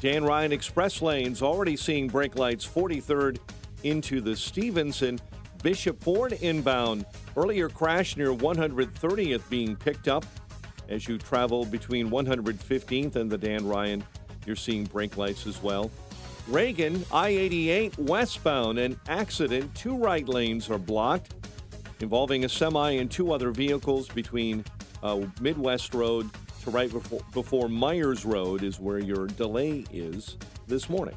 Dan Ryan Express lanes already seeing brake lights 43rd into the Stevenson. Bishop Ford inbound. Earlier crash near 130th being picked up as you travel between 115th and the Dan Ryan. You're seeing brake lights as well. Reagan, I-88 westbound, an accident. 2 right lanes are blocked involving a semi and 2 other vehicles between Midwest Road to right before Myers Road is where your delay is this morning.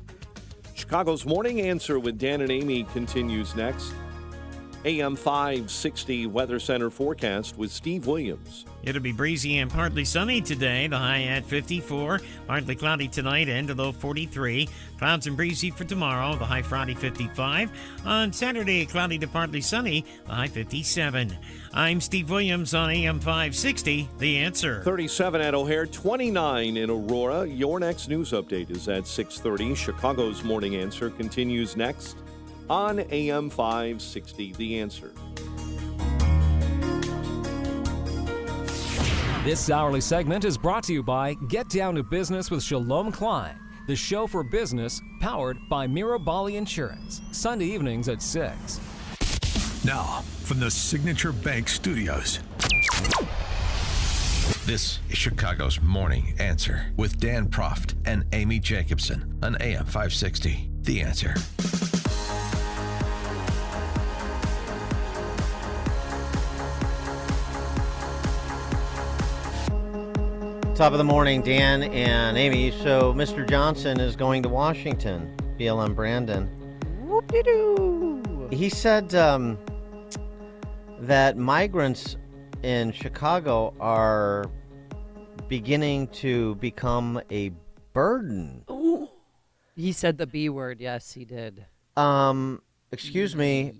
Chicago's Morning Answer with Dan and Amy continues next. AM 560 Weather Center forecast with Steve Williams. It'll be breezy and partly sunny today, the high at 54. Partly cloudy tonight and a low 43. Clouds and breezy for tomorrow, the high Friday 55. On Saturday, cloudy to partly sunny, the high 57. I'm Steve Williams on AM 560, The Answer. 37 at O'Hare, 29 in Aurora. Your next news update is at 6:30. Chicago's Morning Answer continues next on AM 560, The Answer. This hourly segment is brought to you by Get Down to Business with Shalom Klein, the show for business powered by Mirabali Insurance. Sunday evenings at 6. Now, from the Signature Bank Studios, this is Chicago's Morning Answer with Dan Proft and Amy Jacobson on AM 560, The Answer. Top of the morning, Dan and Amy. So Mr. Johnson is going to Washington, BLM Brandon. Whoop-de-doo. He said that migrants in Chicago are beginning to become a burden. Ooh. He said the B word. Yes, he did. Excuse me.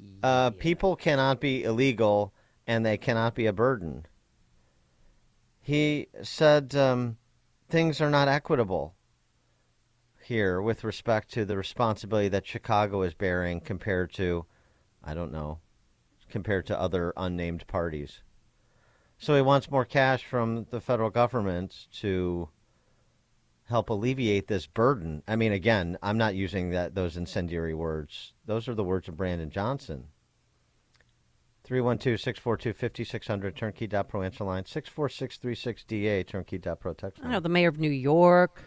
People cannot be illegal and they cannot be a burden. He said things are not equitable here with respect to the responsibility that Chicago is bearing compared to, compared to other unnamed parties. So he wants more cash from the federal government to help alleviate this burden. I mean, again, I'm not using those incendiary words. Those are the words of Brandon Johnson. 312-642-5600, turnkey.pro answer line, 64636DA, turnkey.pro text line. I know the mayor of New York,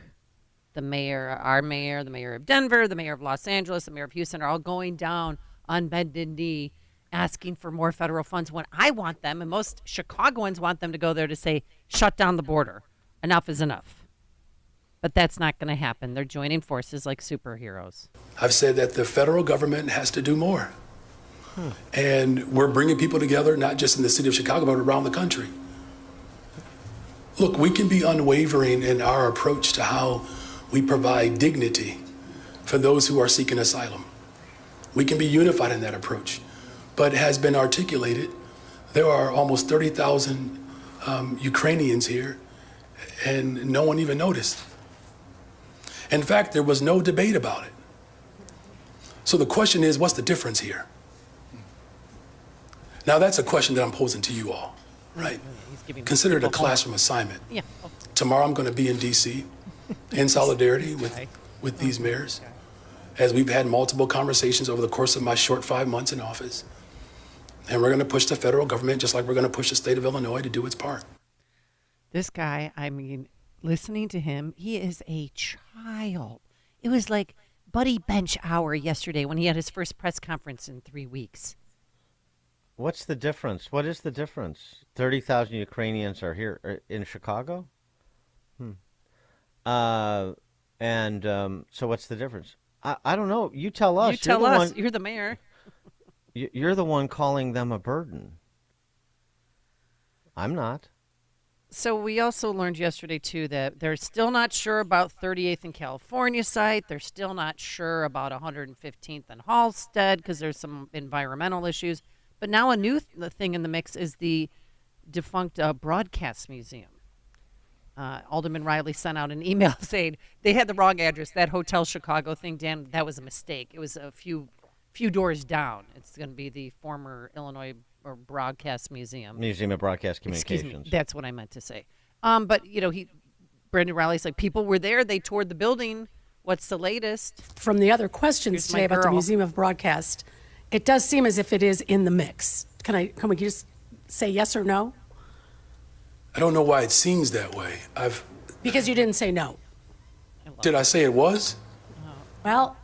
our mayor, the mayor of Denver, the mayor of Los Angeles, the mayor of Houston are all going down on bended knee asking for more federal funds when I want them, and most Chicagoans want them to go there to say, shut down the border. Enough is enough. But that's not going to happen. They're joining forces like superheroes. I've said that the federal government has to do more. And we're bringing people together, not just in the city of Chicago, but around the country. Look, we can be unwavering in our approach to how we provide dignity for those who are seeking asylum. We can be unified in that approach. But it has been articulated, there are almost 30,000 Ukrainians here, and no one even noticed. In fact, there was no debate about it. So the question is, what's the difference here? Now, that's a question that I'm posing to you all, right? Consider it a classroom assignment. Yeah. Tomorrow I'm going to be in D.C. in solidarity with these mayors, as we've had multiple conversations over the course of my short 5 months in office. And we're going to push the federal government just like we're going to push the state of Illinois to do its part. This guy, I mean, listening to him, he is a child. It was like Buddy Bench hour yesterday when he had his first press conference in 3 weeks. What's the difference? What is the difference? 30,000 Ukrainians are here in Chicago? So what's the difference? I don't know. You tell us. You tell us. You're the mayor. You're the one calling them a burden. I'm not. So we also learned yesterday, too, that they're still not sure about 38th and California site. They're still not sure about 115th and Halstead because there's some environmental issues. But now a new thing in the mix is the defunct Broadcast Museum. Alderman Riley sent out an email saying they had the wrong address. That Hotel Chicago thing, Dan, that was a mistake. It was a few few doors down. It's going to be the former Illinois or Broadcast Museum. Museum of Broadcast Excuse Communications. me, that's what I meant to say. But Brendan Riley's like, people were there. They toured the building. What's the latest? From the other questions Here's today my about the girl. Museum of Broadcast, it does seem as if it is in the mix. Can we just say yes or no? I don't know why it seems that way. Because you didn't say no. Did I say it was? Well,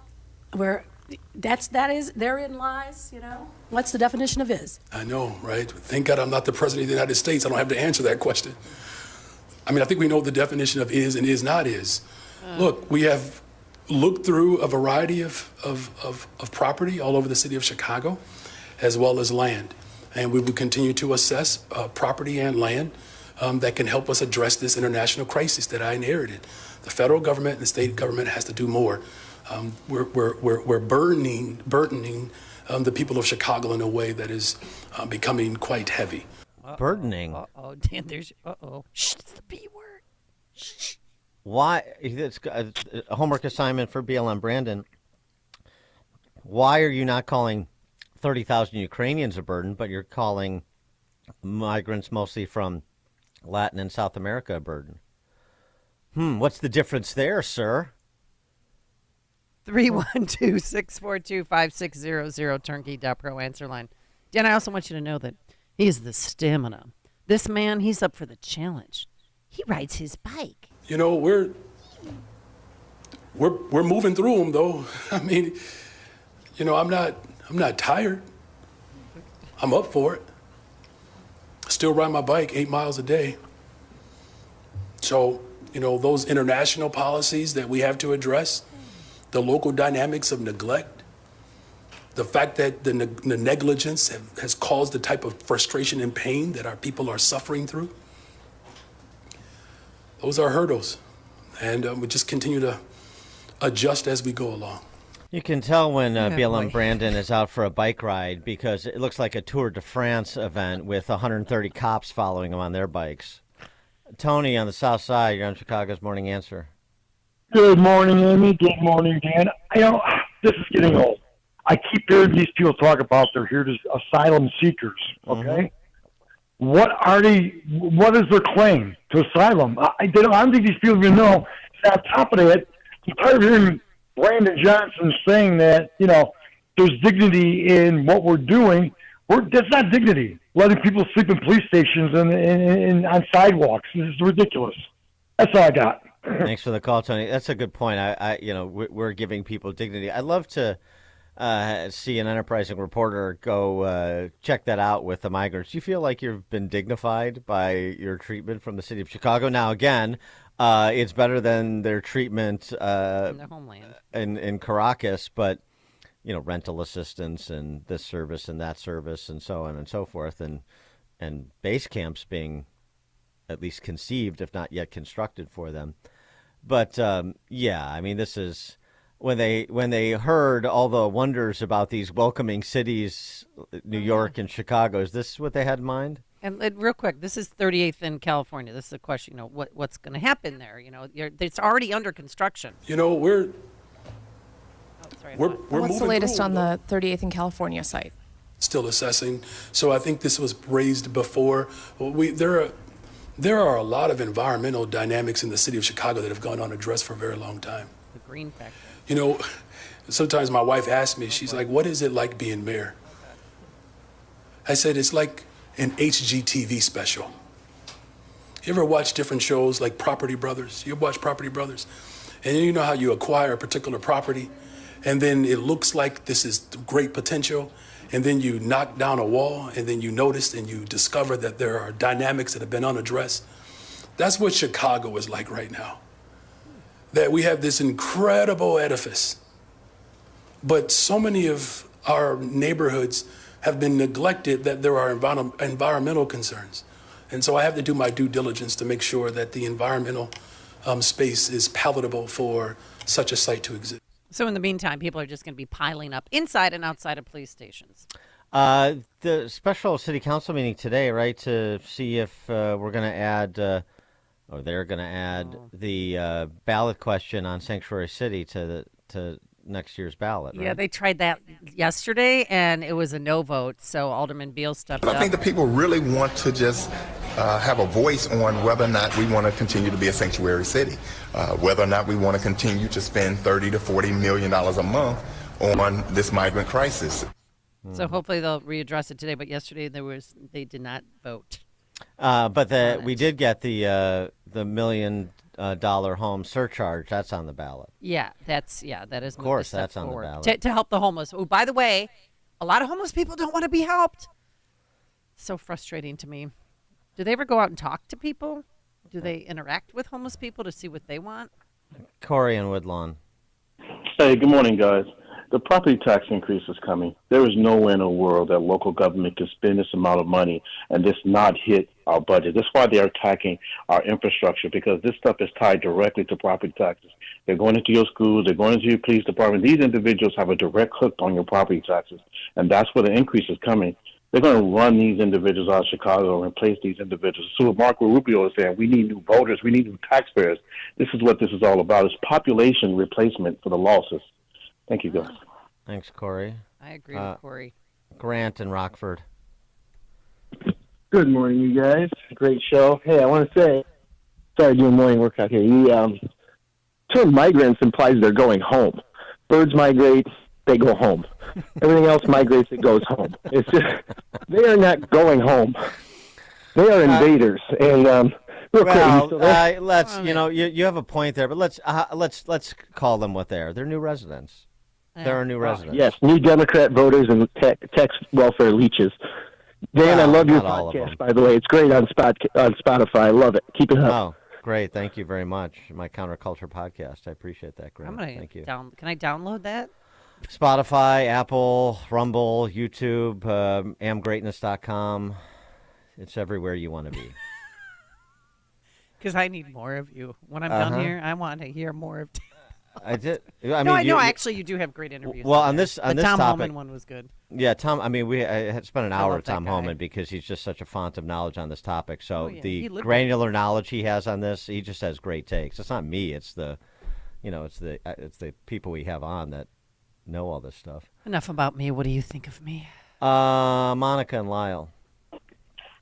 therein lies, What's the definition of is? I know, right? Thank God I'm not the president of the United States. I don't have to answer that question. I mean, I think we know the definition of is and is not is. Look, we have looked through a variety of property all over the city of Chicago, as well as land. And we will continue to assess property and land that can help us address this international crisis that I inherited. The federal government and the state government has to do more. We're burdening the people of Chicago in a way that is becoming quite heavy. Burdening? Uh-oh, Dan, Shh, it's the B word. Shh. Why? It's a homework assignment for BLM Brandon. Why are you not calling 30,000 Ukrainians a burden, but you're calling migrants mostly from Latin and South America a burden? What's the difference there, sir? 312-642-5600, turnkey.pro answer line. Dan, I also want you to know that he has the stamina. This man, he's up for the challenge. He rides his bike. We're moving through them, though. I mean, I'm not tired. I'm up for it. Still ride my bike 8 miles a day. So, those international policies that we have to address, the local dynamics of neglect, the fact that the negligence has caused the type of frustration and pain that our people are suffering through, those are hurdles. And we just continue to adjust as we go along. You can tell when BLM Brandon is out for a bike ride because it looks like a Tour de France event with 130 cops following him on their bikes. Tony on the south side, you're on Chicago's Morning Answer. Good morning, Amy. Good morning, Dan. This is getting old. I keep hearing these people talk about they're here to asylum seekers, okay? What are they? What is their claim to asylum? I don't think these people even know. On top of that, I'm tired of hearing Brandon Johnson saying that, there's dignity in what we're doing. That's not dignity. Letting people sleep in police stations and on sidewalks. This is ridiculous. That's all I got. Thanks for the call, Tony. That's a good point. We're giving people dignity. I'd love to see an enterprising reporter go check that out with the migrants. Do you feel like you've been dignified by your treatment from the city of Chicago? Now, again, it's better than their treatment in their homeland in Caracas, but rental assistance and this service and that service and so on and so forth, and base camps being at least conceived, if not yet constructed for them. But this is when they heard all the wonders about these welcoming cities, New York and Chicago. Is this what they had in mind? And real quick, this is 38th in California. This is a question, what's going to happen there? It's already under construction. We're What's the latest on the 38th in California site? Still assessing. So I think this was raised before. There are a lot of environmental dynamics in the city of Chicago that have gone unaddressed for a very long time. The green factor. Sometimes my wife asks me, she's like, what is it like being mayor? I said, it's like an HGTV special. You ever watch different shows like Property Brothers? You watch Property Brothers? And you know how you acquire a particular property, and then it looks like this is great potential, and then you knock down a wall, and then you notice and you discover that there are dynamics that have been unaddressed. That's what Chicago is like right now. That we have this incredible edifice, but so many of our neighborhoods have been neglected that there are environmental concerns. And so I have to do my due diligence to make sure that the environmental space is palatable for such a site to exist. So in the meantime, people are just going to be piling up inside and outside of police stations. The special city council meeting today, right, to see if we're going to add, they're going to add the ballot question on Sanctuary City to next year's ballot, right? Yeah, they tried that yesterday, and it was a no vote. So Alderman Beal stepped up. I think the people really want to just have a voice on whether or not we want to continue to be a sanctuary city, whether or not we want to continue to spend $30 to $40 million a month on this migrant crisis. So hopefully they'll readdress it today. But yesterday they did not vote. But we did get the $1 million home surcharge. That's on the ballot. Yeah, that is. Of course, that's forward. on the ballot to help the homeless. Oh, by the way, a lot of homeless people don't want to be helped. So frustrating to me. Do they ever go out and talk to people? Do they interact with homeless people to see what they want? Corey and Woodlawn. Hey, good morning, guys. The property tax increase is coming. There is nowhere in the world that local government can spend this amount of money and this not hit our budget. That's why they're attacking our infrastructure, because this stuff is tied directly to property taxes. They're going into your schools. They're going into your police department. These individuals have a direct hook on your property taxes, and that's where the increase is coming. They're going to run these individuals out of Chicago and replace these individuals. So what Marco Rubio is saying, we need new voters. We need new taxpayers. This is what this is all about. It's population replacement for the losses. Thank you, guys. Thanks, Corey. I agree with Corey. Grant and Rockford. Good morning, you guys. Great show. Hey, I want to say, sorry, doing morning work out here. The term migrants implies they're going home. Birds migrate, they go home. Everything else migrates, it goes home. It's just, they are not going home. They are invaders. And let's you have a point there, but let's call them what they are. They're new residents. There are new residents. Yes, new Democrat voters and tax welfare leeches. Dan, I love your podcast, by the way. It's great on Spotify. I love it. Keep it up. Oh, great. Thank you very much. My counterculture podcast. I appreciate that, Grant. Thank you. Can I download that? Spotify, Apple, Rumble, YouTube, amgreatness.com. It's everywhere you want to be. Because I need more of you. When I'm done here, I want to hear more of I did. I know. Actually, you do have great interviews. Well, on this Tom topic, Homan one was good. Yeah, Tom. I mean, I had spent an hour with Tom guy. Homan because he's just such a font of knowledge on this topic. So the lived granular knowledge he has on this, he just has great takes. It's not me. It's the people we have on that know all this stuff. Enough about me. What do you think of me? Monica and Lyle.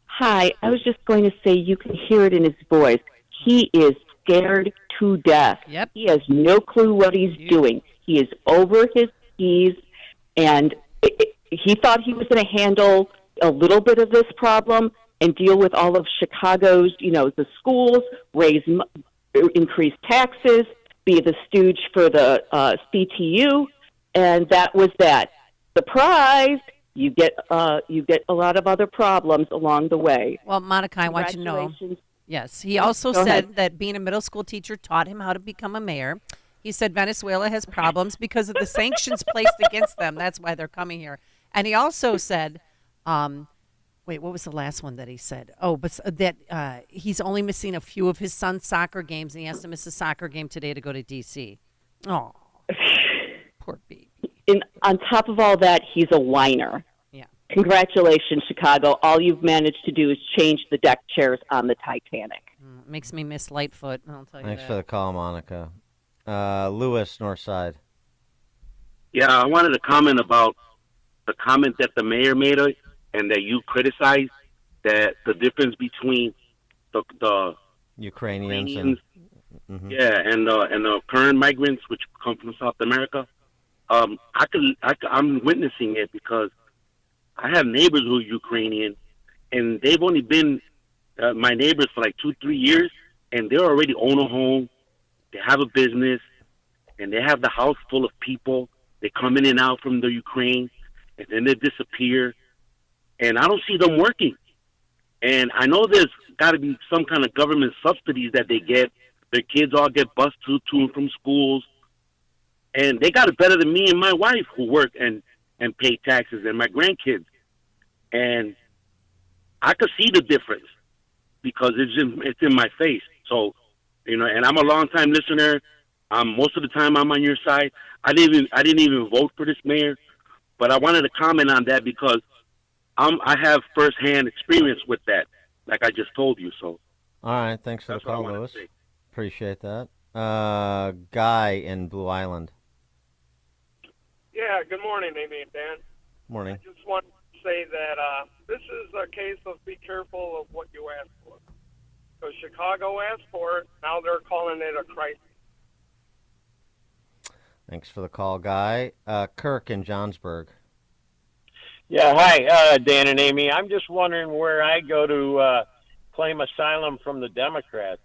Hi. I was just going to say you can hear it in his voice. He is scared to death. Yep. He has no clue what he's doing. He is over his skis, and he thought he was going to handle a little bit of this problem and deal with all of Chicago's, the schools, increase taxes, be the stooge for the CTU, and that was that. Surprise! You get a lot of other problems along the way. Well, Monica, I want you to know. Yes. He also said that being a middle school teacher taught him how to become a mayor. He said Venezuela has problems because of the sanctions placed against them. That's why they're coming here. And he also said, what was the last one that he said? Oh, but that he's only missing a few of his son's soccer games, and he has to miss a soccer game today to go to D.C. Oh, poor baby. On top of all that, he's a whiner. Yeah. Congratulations, Chicago. All you've managed to do is change the deck chairs on the Titanic. Makes me miss Lightfoot, I'll tell you Thanks that. for the call, Monica. Lewis, Northside. Yeah, I wanted to comment about the comment that the mayor made and that you criticized, that the difference between the Ukrainians and the current migrants which come from South America. I'm witnessing it because I have neighbors who are Ukrainian, and they've only been my neighbors for like 2-3 years, and they already own a home, they have a business, and they have the house full of people. They come in and out from the Ukraine, and then they disappear, and I don't see them working. And I know there's got to be some kind of government subsidies that they get. Their kids all get bused to and from schools, and they got it better than me and my wife who work and pay taxes, and my grandkids. And I could see the difference because it's in my face. So, and I'm a long-time listener. Most of the time I'm on your side. I didn't even vote for this mayor, but I wanted to comment on that because I have firsthand experience with that, like I just told you. So, all right, thanks for the call, Lewis. Appreciate that. Guy in Blue Island. Yeah, good morning, Amy and Dan. Morning. I just want to say that this is a case of be careful of what you ask for. So Chicago asked for it. Now they're calling it a crisis. Thanks for the call, Guy. Kirk in Johnsburg. Yeah, hi, Dan and Amy. I'm just wondering where I go to claim asylum from the Democrats.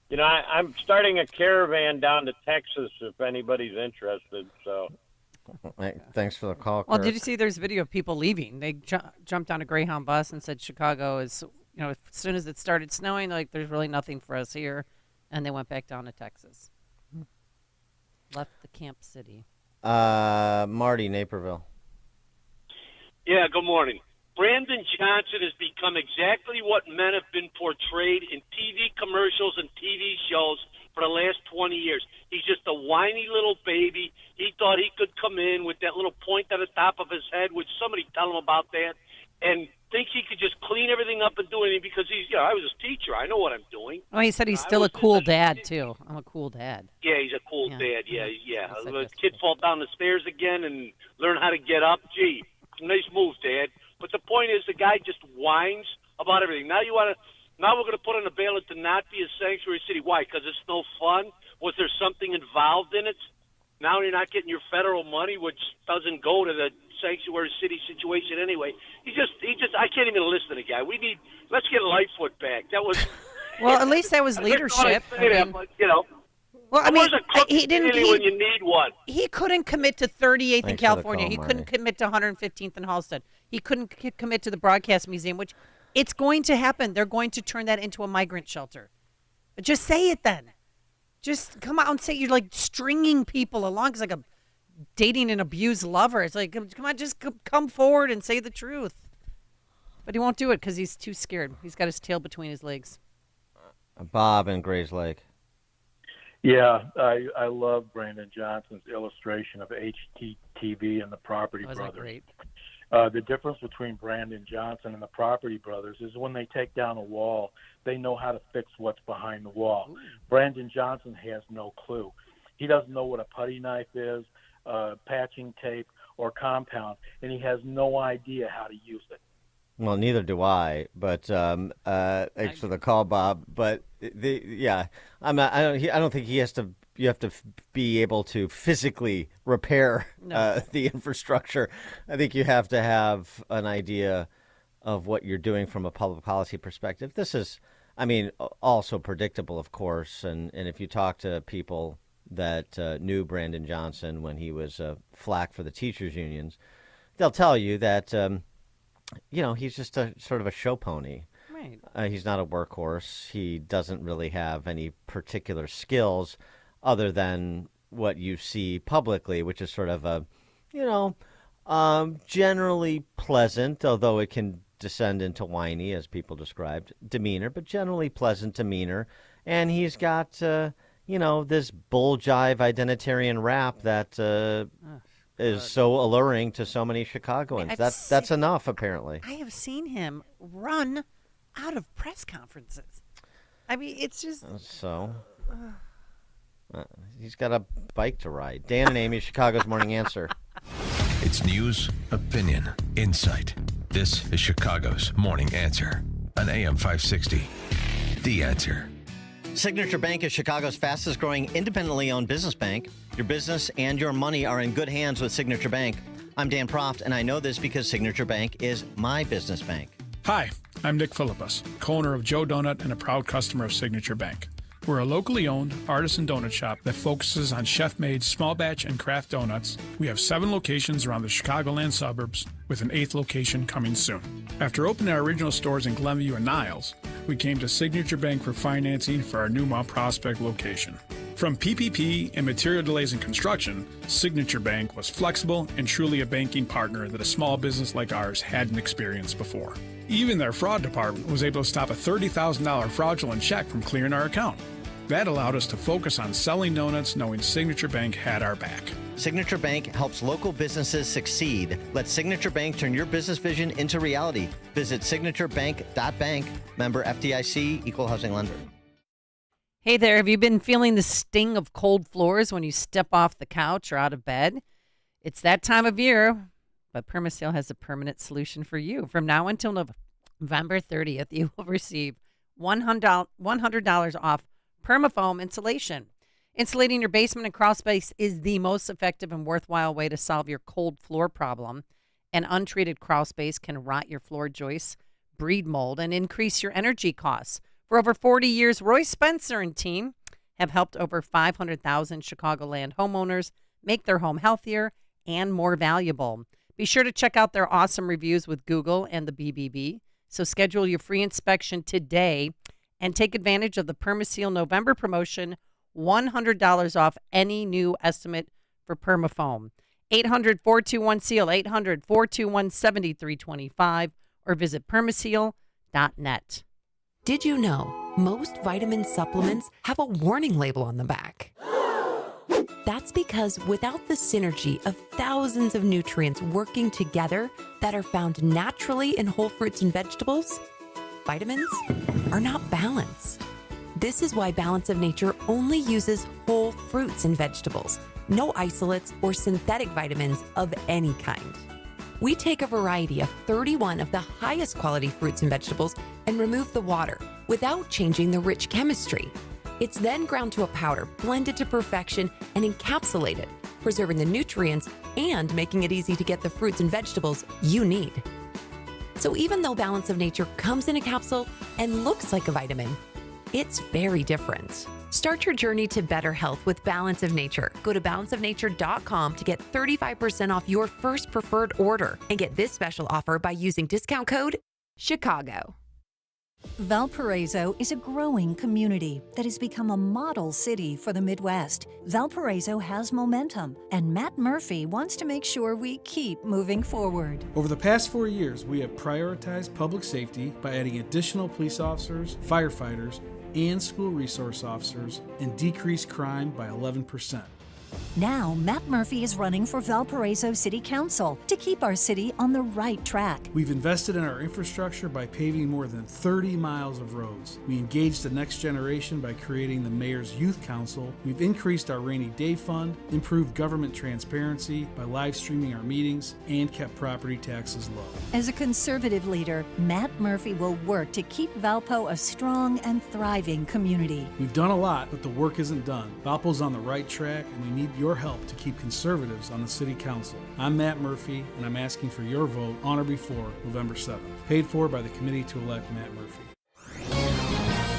You know, I'm starting a caravan down to Texas if anybody's interested. So, Thanks for the call, Kirk. Well, did you see there's video of people leaving? They jumped on a Greyhound bus and said Chicago is, as soon as it started snowing, like there's really nothing for us here. And they went back down to Texas. Left the camp city. Marty, Naperville. Yeah, good morning. Brandon Johnson has become exactly what men have been portrayed in TV commercials and TV shows for the last 20 years. He's just a whiny little baby. He thought he could come in with that little point at the top of his head, which somebody tell him about that, and think he could just clean everything up and do anything because I was his teacher. I know what I'm doing. Oh, he said he's still a cool dad, too. I'm a cool dad. Yeah, he's a cool dad. Yeah. The kid fall down the stairs again and learn how to get up. Gee, nice move, Dad. But the point is, the guy just whines about everything. Now we're going to put on a ballot to not be a sanctuary city. Why? Because it's no fun? Was there something involved in it? Now you're not getting your federal money, which doesn't go to the sanctuary city situation anyway. He just. I can't even listen to the guy. Let's get Lightfoot back. That was. Well, at least that was leadership. Well, I mean, he didn't. When you need one, he couldn't commit to 38th in Thanks California. for the He call, couldn't commit to 115th in Halstead. He couldn't commit to the Broadcast Museum, which it's going to happen. They're going to turn that into a migrant shelter. Just say it then. Just come out and say you're like stringing people along. It's like a dating an abused lover. It's like, come on, just come forward and say the truth. But he won't do it because he's too scared. He's got his tail between his legs. Bob in Grays Lake. Yeah, I love Brandon Johnson's illustration of HTTV and the Property Brothers. Great? The difference between Brandon Johnson and the Property Brothers is when they take down a wall, they know how to fix what's behind the wall. Ooh. Brandon Johnson has no clue. He doesn't know what a putty knife is, patching tape, or compound, and he has no idea how to use it. Well, neither do I. But thanks for the call, Bob. But I don't think he has to. You have to be able to physically repair the infrastructure. I think you have to have an idea of what you're doing from a public policy perspective. This is, also predictable, of course. And if you talk to people that knew Brandon Johnson when he was flack for the teachers unions, they'll tell you that. He's just a sort of a show pony. Right. He's not a workhorse. He doesn't really have any particular skills other than what you see publicly, which is sort of a, generally pleasant, although it can descend into whiny, as people described, demeanor, but generally pleasant demeanor. And he's got, this bull jive identitarian rap that is so alluring to so many Chicagoans. That's enough, apparently. I have seen him run out of press conferences. It's just... So... he's got a bike to ride. Dan and Amy, Chicago's Morning Answer. It's news, opinion, insight. This is Chicago's Morning Answer on AM 560. The Answer. Signature Bank is Chicago's fastest growing independently owned business bank. Your business and your money are in good hands with Signature Bank. I'm Dan Proft, and I know this because Signature Bank is my business bank. Hi, I'm Nick Philippus, co-owner of Joe Donut and a proud customer of Signature Bank. We're a locally owned artisan donut shop that focuses on chef-made small batch and craft donuts. We have 7 locations around the Chicagoland suburbs, with an 8th location coming soon. After opening our original stores in Glenview and Niles, we came to Signature Bank for financing for our new Mount Prospect location. From PPP and material delays in construction, Signature Bank was flexible and truly a banking partner that a small business like ours hadn't experienced before. Even their fraud department was able to stop a $30,000 fraudulent check from clearing our account. That allowed us to focus on selling donuts, knowing Signature Bank had our back. Signature Bank helps local businesses succeed. Let Signature Bank turn your business vision into reality. Visit signaturebank.bank. Member FDIC, Equal Housing Lender. Hey there, have you been feeling the sting of cold floors when you step off the couch or out of bed? It's that time of year, but Permaseal has a permanent solution for you. From now until November 30th, you will receive $100 off PermaFoam insulation. Insulating your basement and crawl space is the most effective and worthwhile way to solve your cold floor problem. An untreated crawl space can rot your floor joists, breed mold, and increase your energy costs. For over 40 years, Roy Spencer and team have helped over 500,000 Chicagoland homeowners make their home healthier and more valuable. Be sure to check out their awesome reviews with Google and the BBB. So schedule your free inspection today and take advantage of the Permaseal November promotion, $100 off any new estimate for PermaFoam. 800-421-SEAL, 800-421-7325, or visit permaseal.net. Did you know most vitamin supplements have a warning label on the back? That's because without the synergy of thousands of nutrients working together that are found naturally in whole fruits and vegetables, vitamins are not balanced. This is why Balance of Nature only uses whole fruits and vegetables, no isolates or synthetic vitamins of any kind. We take a variety of 31 of the highest quality fruits and vegetables and remove the water without changing the rich chemistry. It's then ground to a powder, blended to perfection, and encapsulated, preserving the nutrients and making it easy to get the fruits and vegetables you need. So even though Balance of Nature comes in a capsule and looks like a vitamin, it's very different. Start your journey to better health with Balance of Nature. Go to balanceofnature.com to get 35% off your first preferred order and get this special offer by using discount code CHICAGO. Valparaiso is a growing community that has become a model city for the Midwest. Valparaiso has momentum, and Matt Murphy wants to make sure we keep moving forward. Over the past 4 years, we have prioritized public safety by adding additional police officers, firefighters, and school resource officers, and decreased crime by 11%. Now, Matt Murphy is running for Valparaiso City Council to keep our city on the right track. We've invested in our infrastructure by paving more than 30 miles of roads. We engaged the next generation by creating the Mayor's Youth Council. We've increased our rainy day fund, improved government transparency by live streaming our meetings, and kept property taxes low. As a conservative leader, Matt Murphy will work to keep Valpo a strong and thriving community. We've done a lot, but the work isn't done. Valpo's on the right track, and we need your help to keep conservatives on the City Council. I'm Matt Murphy, and I'm asking for your vote on or before November 7th. Paid for by the committee to elect Matt Murphy.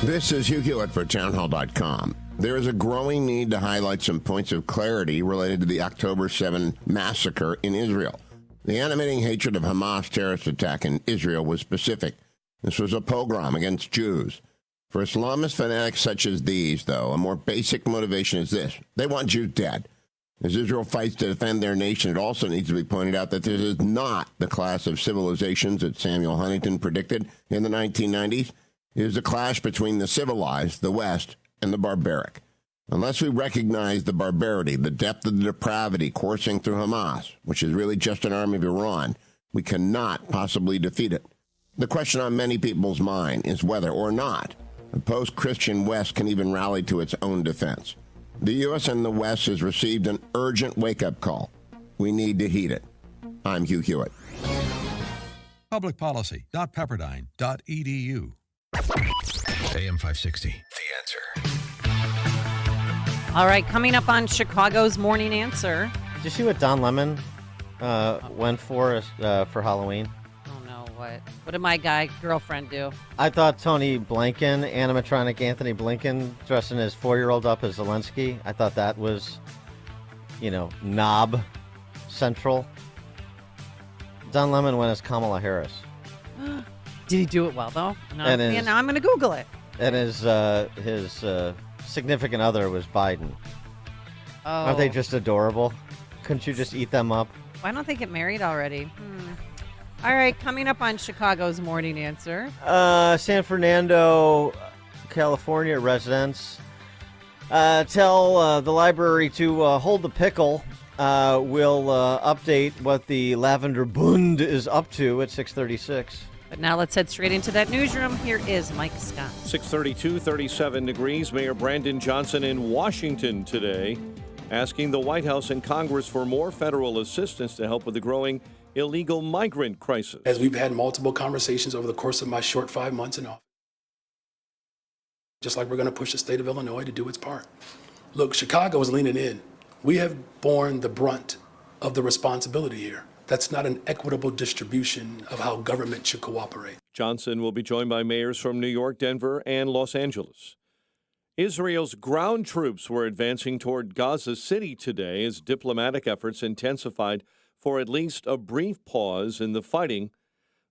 This is Hugh Hewitt for townhall.com. There is a growing need to highlight some points of clarity related to the October 7 massacre in Israel. The animating hatred of Hamas terrorist attack in Israel was specific. This was a pogrom against Jews. For Islamist fanatics such as these, though, a more basic motivation is this. They want Jews dead. As Israel fights to defend their nation, it also needs to be pointed out that this is not the class of civilizations that Samuel Huntington predicted in the 1990s. It is a clash between the civilized, the West, and the barbaric. Unless we recognize the barbarity, the depth of the depravity coursing through Hamas, which is really just an army of Iran, we cannot possibly defeat it. The question on many people's mind is whether or not the post-Christian West can even rally to its own defense. The U.S. and the West has received an urgent wake-up call. We need to heed it. I'm Hugh Hewitt. Publicpolicy.pepperdine.edu. AM 560, The Answer. All right, coming up on Chicago's Morning Answer. Did you see what Don Lemon went for Halloween? What did my girlfriend do? I thought Tony Blinken, animatronic Anthony Blinken, dressing his 4-year-old up as Zelensky. I thought that was, knob central. Don Lemon went as Kamala Harris. Did he do it well, though? No. And now I'm going to Google it. And his significant other was Biden. Oh. Aren't they just adorable? Couldn't you just eat them up? Why don't they get married already? All right, coming up on Chicago's Morning Answer. San Fernando, California residents tell the library to hold the pickle. We'll update what the Lavender Bund is up to at 6:36. But now let's head straight into that newsroom. Here is Mike Scott. 6:32, 37 degrees. Mayor Brandon Johnson in Washington today. asking the White House and Congress for more federal assistance to help with the growing illegal migrant crisis. As we've had multiple conversations over the course of my short 5 months in office, just like we're going to push the state of Illinois to do its part. Look, Chicago is leaning in. We have borne the brunt of the responsibility here. That's not an equitable distribution of how government should cooperate. Johnson will be joined by mayors from New York, Denver, and Los Angeles. Israel's ground troops were advancing toward Gaza City today as diplomatic efforts intensified for at least a brief pause in the fighting.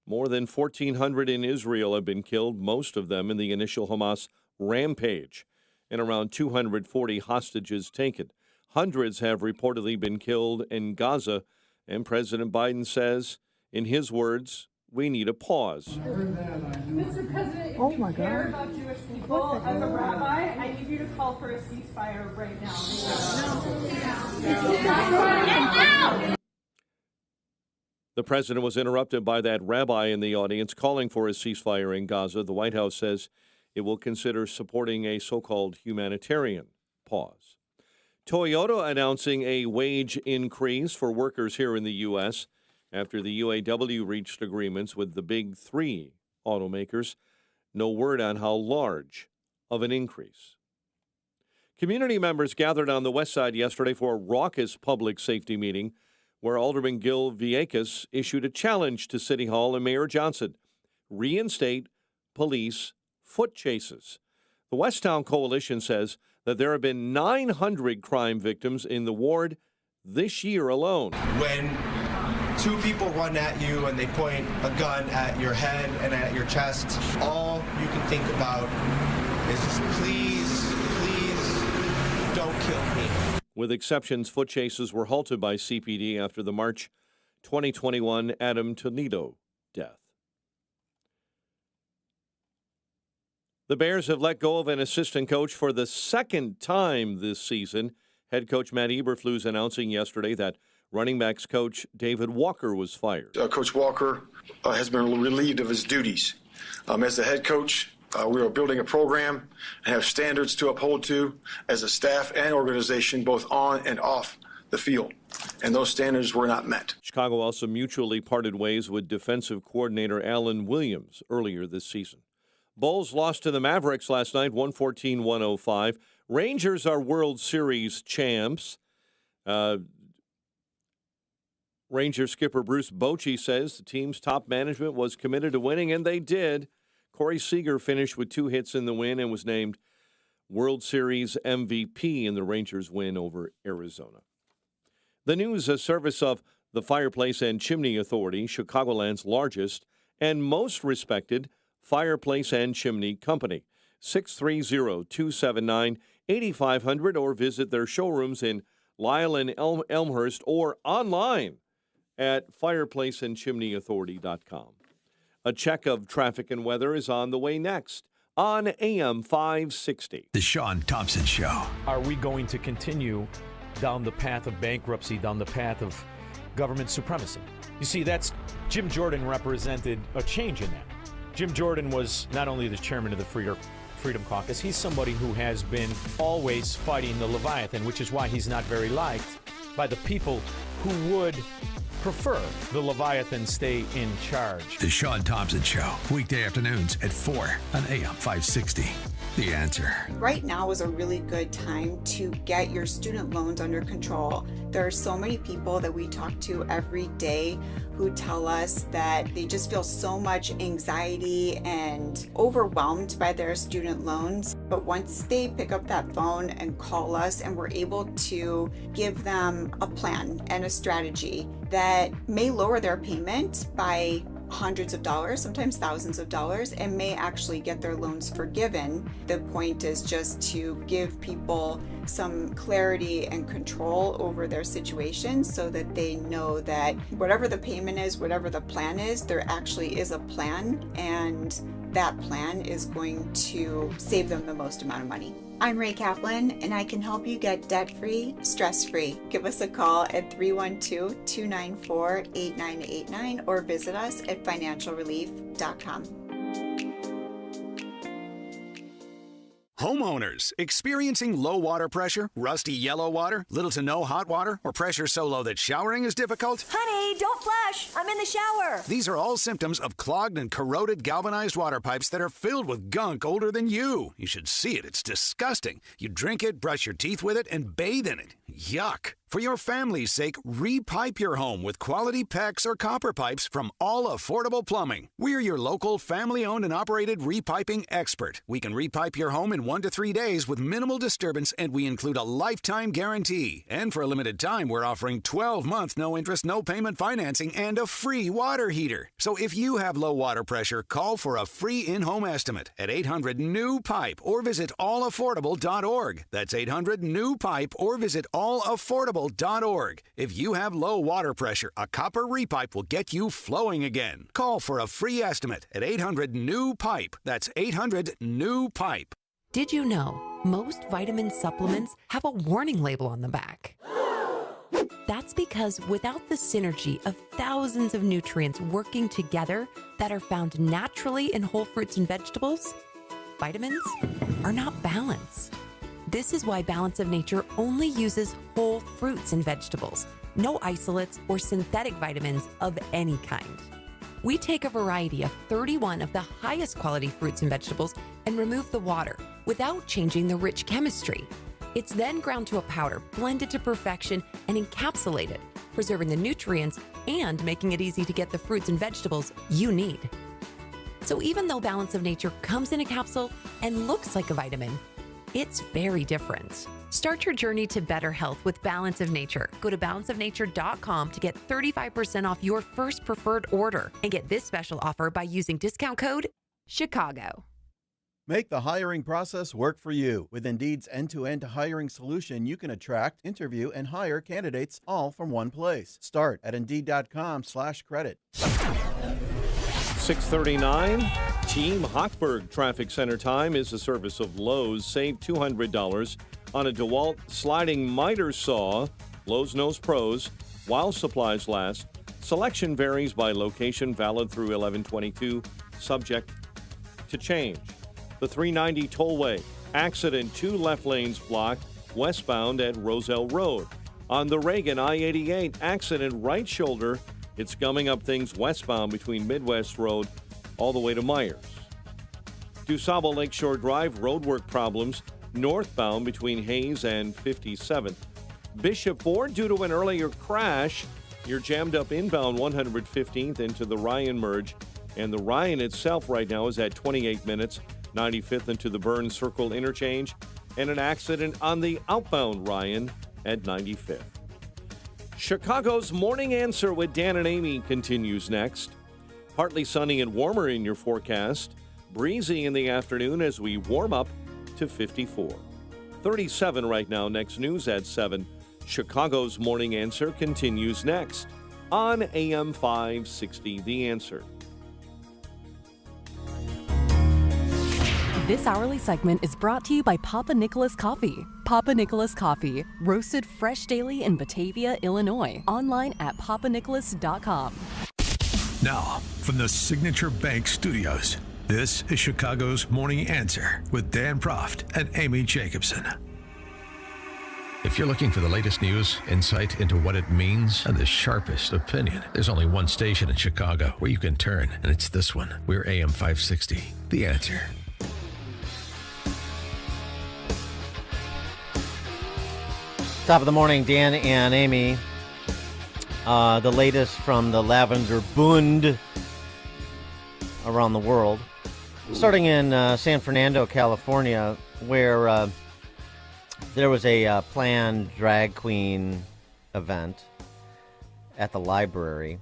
More than 1,400 in Israel have been killed, most of them in the initial Hamas rampage, and around 240 hostages taken. Hundreds have reportedly been killed in Gaza, and President Biden says, in his words, we need a pause. Mr. President, if you care about Jewish people, as a rabbi, I need you to call for a ceasefire right now. The president was interrupted by that rabbi in the audience calling for a ceasefire in Gaza. The White House says it will consider supporting a so-called humanitarian pause. Toyota announcing a wage increase for workers here in the U.S. after the UAW reached agreements with the big three automakers. No word on how large of an increase. Community members gathered on the west side yesterday for a raucous public safety meeting where Alderman Gil Villegas issued a challenge to City Hall and Mayor Johnson: reinstate police foot chases. The Westtown Coalition says that there have been 900 crime victims in the ward this year alone. When two people run at you and they point a gun at your head and at your chest, all you can think about is just please don't kill me. With exceptions, foot chases were halted by CPD after the March 2021 Adam Toledo death. The Bears have let go of an assistant coach for the second time this season. Head coach Matt Eberflus announcing yesterday that running backs coach David Walker was fired. Coach Walker has been relieved of his duties. As the head coach, we are building a program and have standards to uphold to as a staff and organization, both on and off the field. And those standards were not met. Chicago also mutually parted ways with defensive coordinator Alan Williams earlier this season. Bulls lost to the Mavericks last night, 114-105. Rangers are World Series champs. Ranger skipper Bruce Bochy says the team's top management was committed to winning, and they did. Corey Seager finished with 2 hits in the win and was named World Series MVP in the Rangers' win over Arizona. The news, a service of the Fireplace and Chimney Authority, Chicagoland's largest and most respected fireplace and chimney company. 630-279-8500 or visit their showrooms in Lisle and Elmhurst or online at fireplaceandchimneyauthority.com. A check of traffic and weather is on the way next on AM 560. The Sean Thompson Show. Are we going to continue down the path of bankruptcy, down the path of government supremacy? You see, that's Jim Jordan represented a change in that. Jim Jordan was not only the chairman of the Freedom Caucus, he's somebody who has been always fighting the Leviathan, which is why he's not very liked by the people who would prefer the Leviathan stay in charge. The Sean Thompson Show, weekday afternoons at 4 on AM 560. The Answer. Right now is a really good time to get your student loans under control. There are so many people that we talk to every day who tell us that they just feel so much anxiety and overwhelmed by their student loans. But once they pick up that phone and call us and we're able to give them a plan and a strategy that may lower their payment by hundreds of dollars, sometimes thousands of dollars, and may actually get their loans forgiven. The point is just to give people some clarity and control over their situation so that they know that whatever the payment is, whatever the plan is, there actually is a plan, and that plan is going to save them the most amount of money. I'm Ray Kaplan, and I can help you get debt-free, stress-free. Give us a call at 312-294-8989 or visit us at financialrelief.com. Homeowners experiencing low water pressure, rusty yellow water, little to no hot water, or pressure so low that showering is difficult? Honey, don't flush. I'm in the shower. These are all symptoms of clogged and corroded galvanized water pipes that are filled with gunk older than you. You should see it. It's disgusting. You drink it, brush your teeth with it, and bathe in it. Yuck. For your family's sake, repipe your home with quality PEX or copper pipes from All Affordable Plumbing. We're your local family-owned and operated repiping expert. We can repipe your home in 1 to 3 days with minimal disturbance, and we include a lifetime guarantee. And for a limited time, we're offering 12-month no-interest, no-payment financing and a free water heater. So if you have low water pressure, call for a free in-home estimate at 800-NEW-PIPE or visit allaffordable.org. That's 800-NEW-PIPE or visit allaffordable.org. If you have low water pressure, a copper repipe will get you flowing again. Call for a free estimate at 800-NEW-PIPE. That's 800-NEW-PIPE. Did you know most vitamin supplements have a warning label on the back? That's because without the synergy of thousands of nutrients working together that are found naturally in whole fruits and vegetables, vitamins are not balanced. This is why Balance of Nature only uses whole fruits and vegetables, no isolates or synthetic vitamins of any kind. We take a variety of 31 of the highest quality fruits and vegetables and remove the water without changing the rich chemistry. It's then ground to a powder, blended to perfection, and encapsulated, preserving the nutrients and making it easy to get the fruits and vegetables you need. So even though Balance of Nature comes in a capsule and looks like a vitamin, it's very different. Start your journey to better health with Balance of Nature. Go to balanceofnature.com to get 35% off your first preferred order and get this special offer by using discount code CHICAGO. Make the hiring process work for you. With Indeed's end-to-end hiring solution, you can attract, interview, and hire candidates all from one place. Start at Indeed.com/credit. 6:39. Team Hochberg Traffic Center time is a service of Lowe's. Save $200 on a DeWalt sliding miter saw. Lowe's knows pros while supplies last. Selection varies by location, valid through 11/22, subject to change. The 390 tollway. Accident, 2 left lanes blocked westbound at Roselle Road. On the Reagan I-88, accident, right shoulder. It's gumming up things westbound between Midwest Road all the way to Myers. DuSable Lakeshore Drive, roadwork problems northbound between Hayes and 57th. Bishop Ford, due to an earlier crash, you're jammed up inbound 115th into the Ryan merge. And the Ryan itself right now is at 28 minutes, 95th into the Burns Circle interchange. And an accident on the outbound Ryan at 95th. Chicago's Morning Answer with Dan and Amy continues next. Partly sunny and warmer in your forecast. Breezy in the afternoon as we warm up to 54. 37 right now. Next news at 7. Chicago's Morning Answer continues next on AM 560 The Answer. This hourly segment is brought to you by Papa Nicholas Coffee. Papa Nicholas Coffee, roasted fresh daily in Batavia, Illinois. Online at papanicholas.com. Now, from the Signature Bank Studios, this is Chicago's Morning Answer with Dan Proft and Amy Jacobson. If you're looking for the latest news, insight into what it means, and the sharpest opinion, there's only one station in Chicago where you can turn, and it's this one. We're AM 560, The Answer. Top of the morning, Dan and Amy. The latest from the Lavender Bund around the world. Starting in San Fernando, California, where there was a planned drag queen event at the library.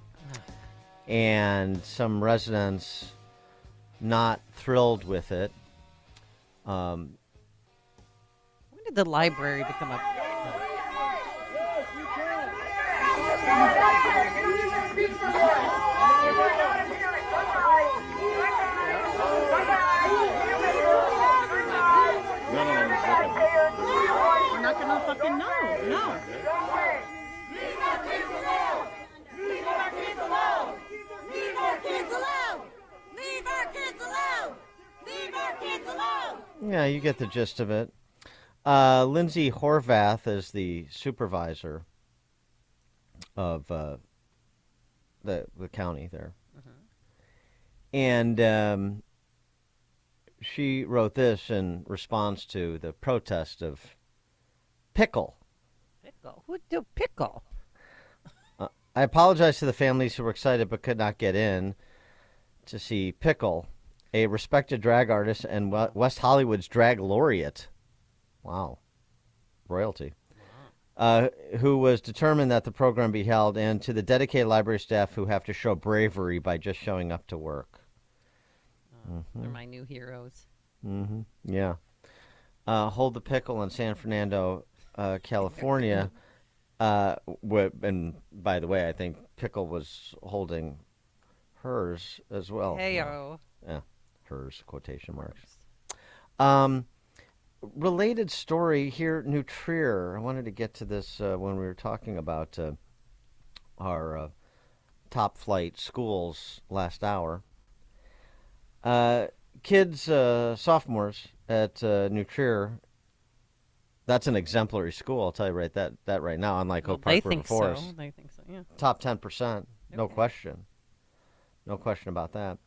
And some residents not thrilled with it. When did the library become a... We're not gonna fucking know. No. Leave our kids alone! Leave our kids alone! Leave our kids alone! Leave our kids alone! Leave our kids kids alone. Yeah, you get the gist of it. Lindsay Horvath is the supervisor of the county there. And she wrote this in response to the protest of pickle. Pickle? Who do pickle? I apologize to the families who were excited but could not get in to see Pickle, a respected drag artist and West Hollywood's drag laureate. Wow. Royalty. Who was determined that the program be held, and to the dedicated library staff who have to show bravery by just showing up to work. They're my new heroes. Yeah. Hold the Pickle in San Fernando, California. And by the way, I think Pickle was holding hers as well. Heyo. Yeah, hers, quotation marks. Related story here, New Trier. I wanted to get to this when we were talking about our top flight schools last hour. Kids, sophomores at New Trier. That's an exemplary school. I'll tell you that right now. Unlike Oak Park River Forest, They think so. Yeah. top 10%, no question, no question about that.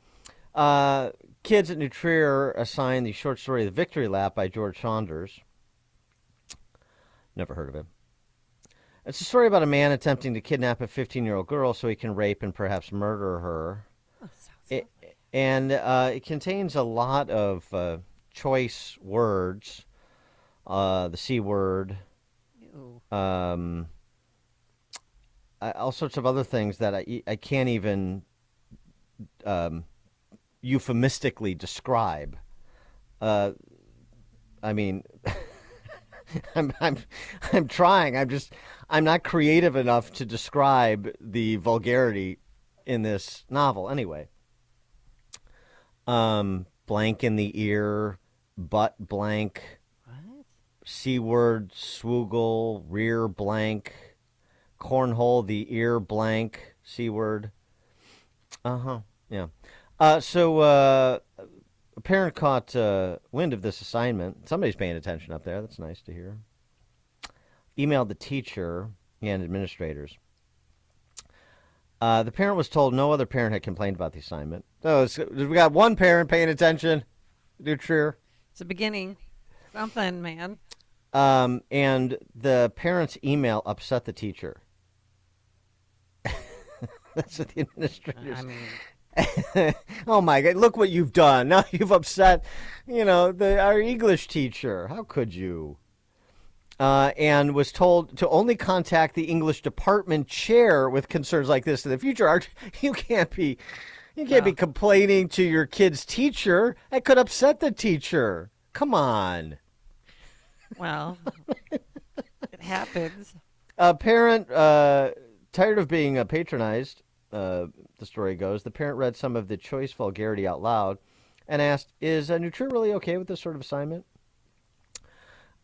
Kids at New Trier assigned the short story "The Victory Lap" by George Saunders. Never heard of it. It's a story about a man attempting to kidnap a 15-year-old girl so he can rape and perhaps murder her. It contains a lot of choice words. The C word, all sorts of other things that I can't even euphemistically describe. I mean, I'm trying. I'm not creative enough to describe the vulgarity in this novel. Anyway, blank in the ear, butt blank. C-word, swoogle, rear blank, cornhole, the ear blank, C-word. Yeah. So a parent caught wind of this assignment. Somebody's paying attention up there. That's nice to hear. Emailed the teacher and administrators. The parent was told no other parent had complained about the assignment. So we got one parent paying attention. New Trier. It's a beginning. Something, man. And the parent's email upset the teacher. That's what the administrators. Oh my God! Look what you've done. Now you've upset, our English teacher. How could you? And was told to only contact the English department chair with concerns like this in the future. You can't be complaining to your kid's teacher. That could upset the teacher. Come on. Well, it happens. A parent, tired of being patronized, the story goes, the parent read some of the choice vulgarity out loud and asked, is New Trier really okay with this sort of assignment?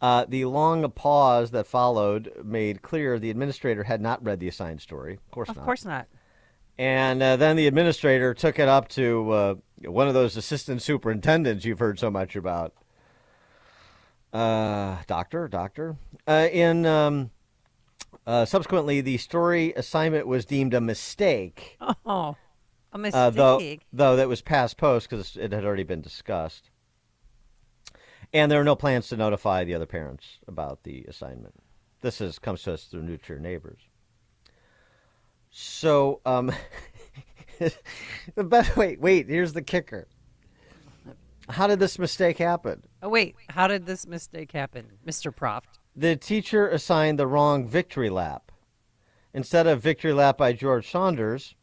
The long pause that followed made clear the administrator had not read the assigned story. Of course not. Of course not. And then the administrator took it up to one of those assistant superintendents you've heard so much about. Doctor. Subsequently, the story assignment was deemed a mistake. Oh, a mistake. Though that was past post because it had already been discussed. And there are no plans to notify the other parents about the assignment. This comes to us through New Trier neighbors. So, wait, here's the kicker. How did this mistake happen? Oh, wait. How did this mistake happen, Mr. Proft? The teacher assigned the wrong Victory Lap. Instead of Victory Lap by George Saunders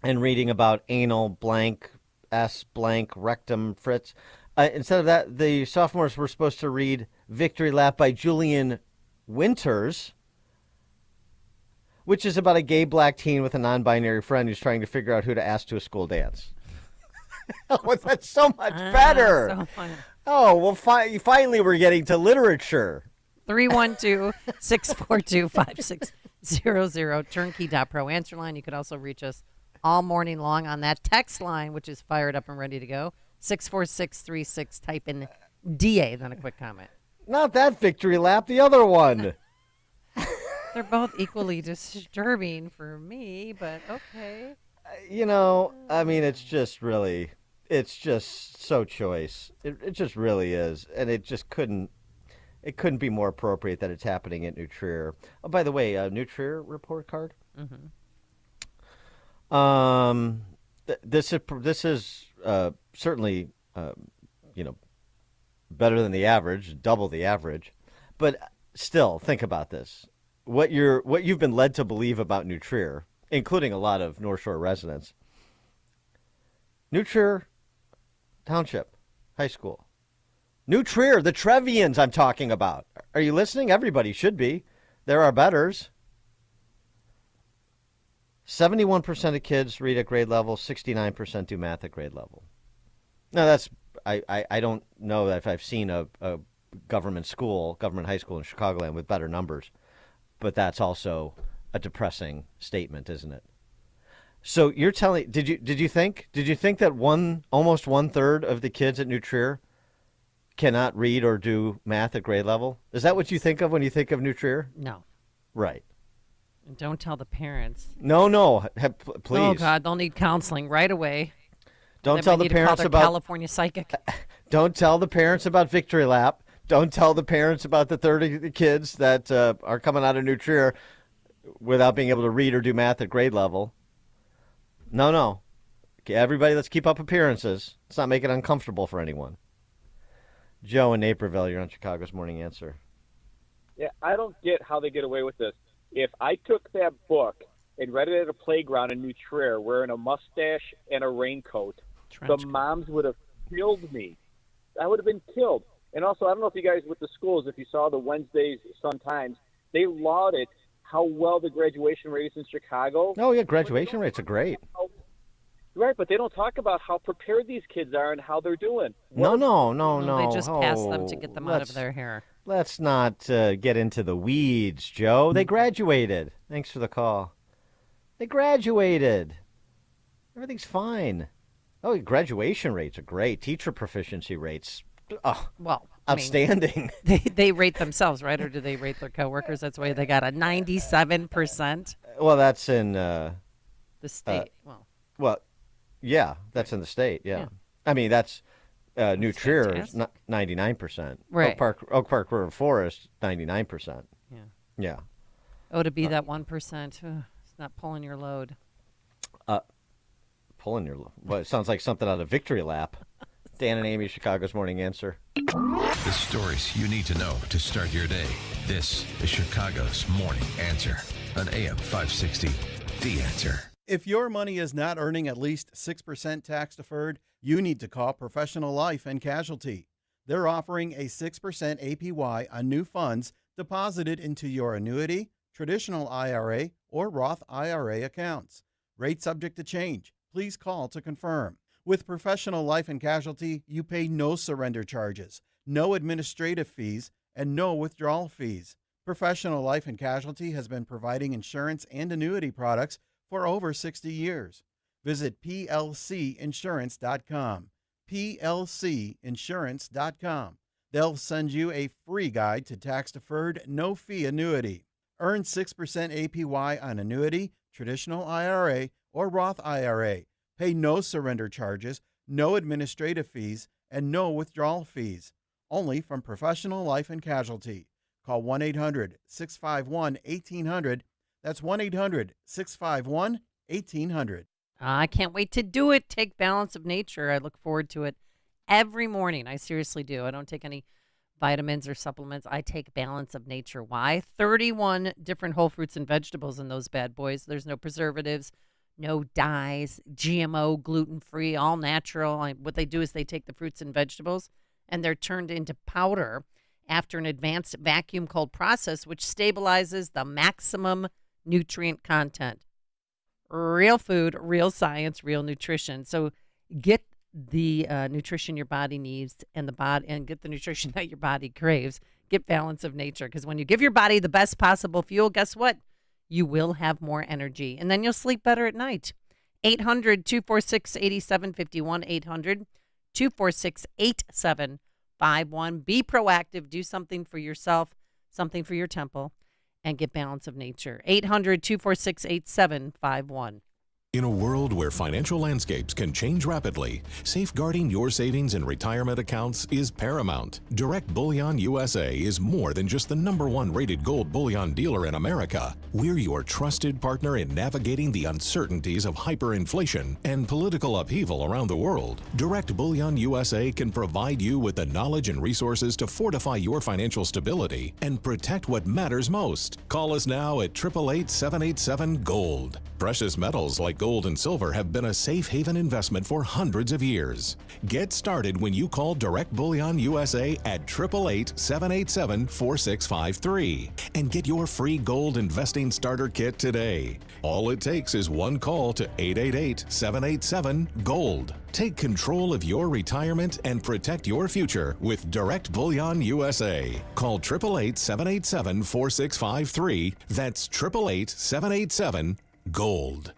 and reading about anal blank, S blank, rectum Fritz, instead of that, the sophomores were supposed to read Victory Lap by Julian Winters, which is about a gay black teen with a non-binary friend who's trying to figure out who to ask to a school dance. Oh, that's so much better. So funny. Oh, well, finally we're getting to literature. 312-642-5600, turnkey.pro answer line. You could also reach us all morning long on that text line, which is fired up and ready to go. 64636. Type in DA, then a quick comment. Not that victory lap, the other one. They're both equally disturbing for me, but okay. I mean, it's just so choice. It just really is. And it couldn't be more appropriate that it's happening at New Trier. Oh, by the way, New Trier report card. Mm-hmm. This is certainly, better than the average, double the average. But still, think about this. What you've been led to believe about New Trier, including a lot of North Shore residents. New Trier Township High School. New Trier, the Trevians I'm talking about. Are you listening? Everybody should be. There are betters. 71% of kids read at grade level, 69% do math at grade level. Now that's I don't know if I've seen a government high school in Chicagoland with better numbers, but that's also a depressing statement, isn't it? So you're telling did you think that almost 1/3 of the kids at New Trier cannot read or do math at grade level? Is that what you think of when you think of New Trier? No. Right. And don't tell the parents. No. Please. Oh, God, they'll need counseling right away. Don't tell the parents about California psychic. Don't tell the parents about Victory Lap. Don't tell the parents about the 30 kids that are coming out of New Trier without being able to read or do math at grade level. No. Okay, everybody, let's keep up appearances. Let's not make it uncomfortable for anyone. Joe in Naperville, you're on Chicago's Morning Answer. Yeah, I don't get how they get away with this. If I took that book and read it at a playground in New Trier wearing a mustache and a raincoat, the moms would have killed me. I would have been killed. And also, I don't know if you guys with the schools, if you saw the Wednesdays Sun-Times, they lauded how well the graduation rate is in Chicago. Oh, yeah, graduation rates are great. Right, but they don't talk about how prepared these kids are and how they're doing. No. They just pass them to get them out of their hair. Let's not get into the weeds, Joe. They graduated. Thanks for the call. They graduated. Everything's fine. Oh, graduation rates are great. Teacher proficiency rates, outstanding. They rate themselves, right? Or do they rate their coworkers? That's why they got a 97%. Well, that's in the state. Yeah, that's in the state. Yeah. I mean, that's New Trier is 99%. Right. Oak Park River Forest 99%. Yeah. Oh, to be that 1%, it's not pulling your load. Well, it sounds like something out of Victory Lap. Dan and Amy, Chicago's Morning Answer. The stories you need to know to start your day. This is Chicago's Morning Answer on AM 560. The Answer. If your money is not earning at least 6% tax deferred, you need to call Professional Life and Casualty. They're offering a 6% APY on new funds deposited into your annuity, traditional IRA, or Roth IRA accounts. Rate subject to change. Please call to confirm. With Professional Life and Casualty, you pay no surrender charges, no administrative fees, and no withdrawal fees. Professional Life and Casualty has been providing insurance and annuity products for over 60 years. Visit plcinsurance.com. plcinsurance.com. They'll send you a free guide to tax-deferred, no-fee annuity. Earn 6% APY on annuity, traditional IRA, or Roth IRA. Pay no surrender charges, no administrative fees, and no withdrawal fees. Only from Professional Life and Casualty. Call 1-800-651-1800. That's 1-800-651-1800. I can't wait to do it. Take Balance of Nature. I look forward to it every morning. I seriously do. I don't take any vitamins or supplements. I take Balance of Nature. Why? 31 different whole fruits and vegetables in those bad boys. There's no preservatives, no dyes, GMO, gluten-free, all natural. What they do is they take the fruits and vegetables and they're turned into powder after an advanced vacuum cold process, which stabilizes the maximum nutrient content. Real food, real science, real nutrition. So get the nutrition your body needs and get the nutrition that your body craves. Get Balance of Nature, because when you give your body the best possible fuel, guess what? You will have more energy, and then you'll sleep better at night. 800-246-8751, 800-246-8751. Be proactive. Do something for yourself, something for your temple, and get balance of nature. 800-246-8751. In a world where financial landscapes can change rapidly, safeguarding your savings and retirement accounts is paramount. Direct Bullion USA is more than just the #1 rated gold bullion dealer in America. We're your trusted partner in navigating the uncertainties of hyperinflation and political upheaval around the world. Direct Bullion USA can provide you with the knowledge and resources to fortify your financial stability and protect what matters most. Call us now at 888-787-GOLD. Precious metals like gold and silver have been a safe haven investment for hundreds of years. Get started when you call Direct Bullion USA at 888-787-4653 and get your free gold investing starter kit today. All it takes is one call to 888-787-GOLD. Take control of your retirement and protect your future with Direct Bullion USA. Call 888-787-4653. That's 888-787-GOLD.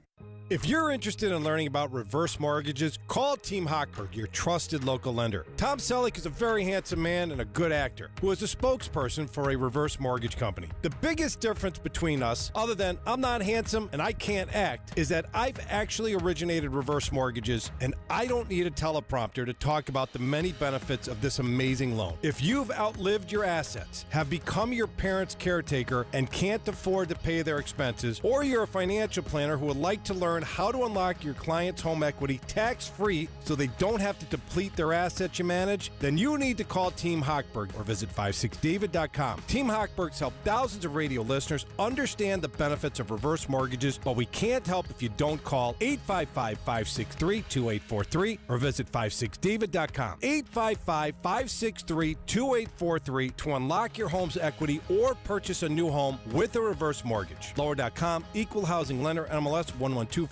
If you're interested in learning about reverse mortgages, call Team Hochberg, your trusted local lender. Tom Selleck is a very handsome man and a good actor who is a spokesperson for a reverse mortgage company. The biggest difference between us, other than I'm not handsome and I can't act, is that I've actually originated reverse mortgages and I don't need a teleprompter to talk about the many benefits of this amazing loan. If you've outlived your assets, have become your parents' caretaker and can't afford to pay their expenses, or you're a financial planner who would like to learn how to unlock your client's home equity tax-free so they don't have to deplete their assets you manage, then you need to call Team Hochberg or visit 56david.com. Team Hochberg's helped thousands of radio listeners understand the benefits of reverse mortgages, but we can't help if you don't call 855-563-2843 or visit 56david.com. 855-563-2843 to unlock your home's equity or purchase a new home with a reverse mortgage. Lower.com, Equal Housing Lender, MLS 112461.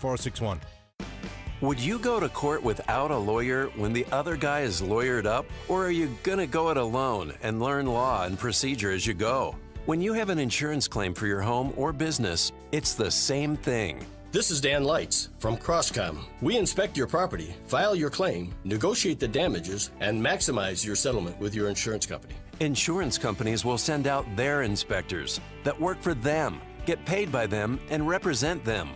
Would you go to court without a lawyer when the other guy is lawyered up? Or are you going to go it alone and learn law and procedure as you go? When you have an insurance claim for your home or business, it's the same thing. This is Dan Lights from Crosscom. We inspect your property, file your claim, negotiate the damages, and maximize your settlement with your insurance company. Insurance companies will send out their inspectors that work for them, get paid by them, and represent them.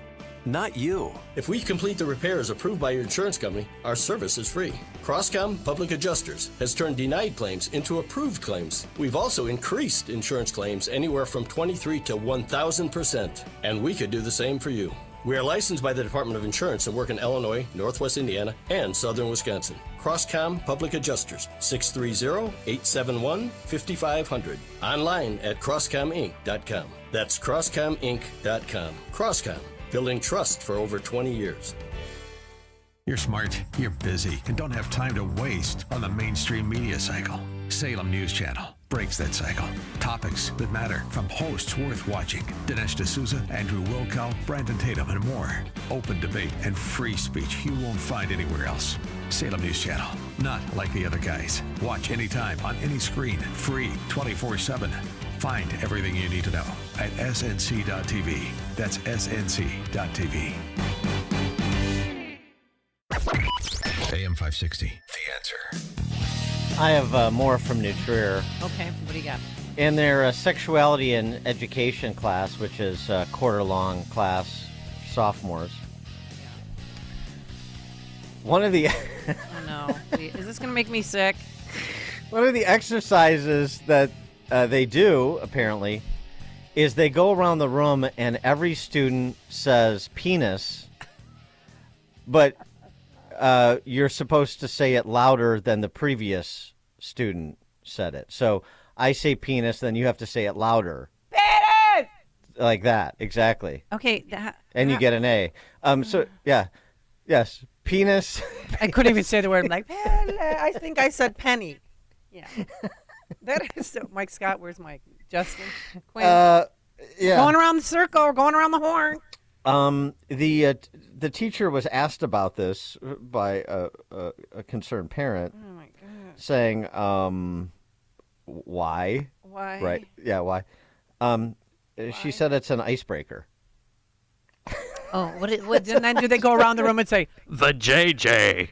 Not you. If we complete the repairs approved by your insurance company, our service is free. Crosscom Public Adjusters has turned denied claims into approved claims. We've also increased insurance claims anywhere from 23 to 1,000%, and we could do the same for you. We are licensed by the Department of Insurance and work in Illinois, Northwest Indiana, and Southern Wisconsin. Crosscom Public Adjusters, 630-871-5500. Online at crosscominc.com. That's crosscominc.com. Crosscom. Building trust for over 20 years. You're smart, you're busy, and don't have time to waste on the mainstream media cycle. Salem News Channel breaks that cycle. Topics that matter from hosts worth watching. Dinesh D'Souza, Andrew Wilkow, Brandon Tatum, and more. Open debate and free speech you won't find anywhere else. Salem News Channel, not like the other guys. Watch anytime on any screen, free 24/7. Find everything you need to know at snc.tv. That's snc.tv. AM 560, The Answer. I have more from New Trier. Okay, what do you got? In their sexuality and education class, which is a quarter-long class, sophomores. One of the... Oh, no. Is this going to make me sick? One of the exercises that they do, apparently, is they go around the room and every student says penis, but you're supposed to say it louder than the previous student said it. So I say penis, then you have to say it louder. Penis! Like that, exactly. Okay. And you get an A. So, yeah. Yes, penis. I couldn't even say the word. I'm like, I think I said penny. Yeah. That is so. Mike Scott, where's Mike? Justin? Quinn? Yeah. Going around the circle or going around the horn. The teacher was asked about this by a concerned parent. Oh my God. Saying, why? Why? Right. Yeah. Why? She said it's an icebreaker. Oh, what? And then do they go around the room and say the JJ?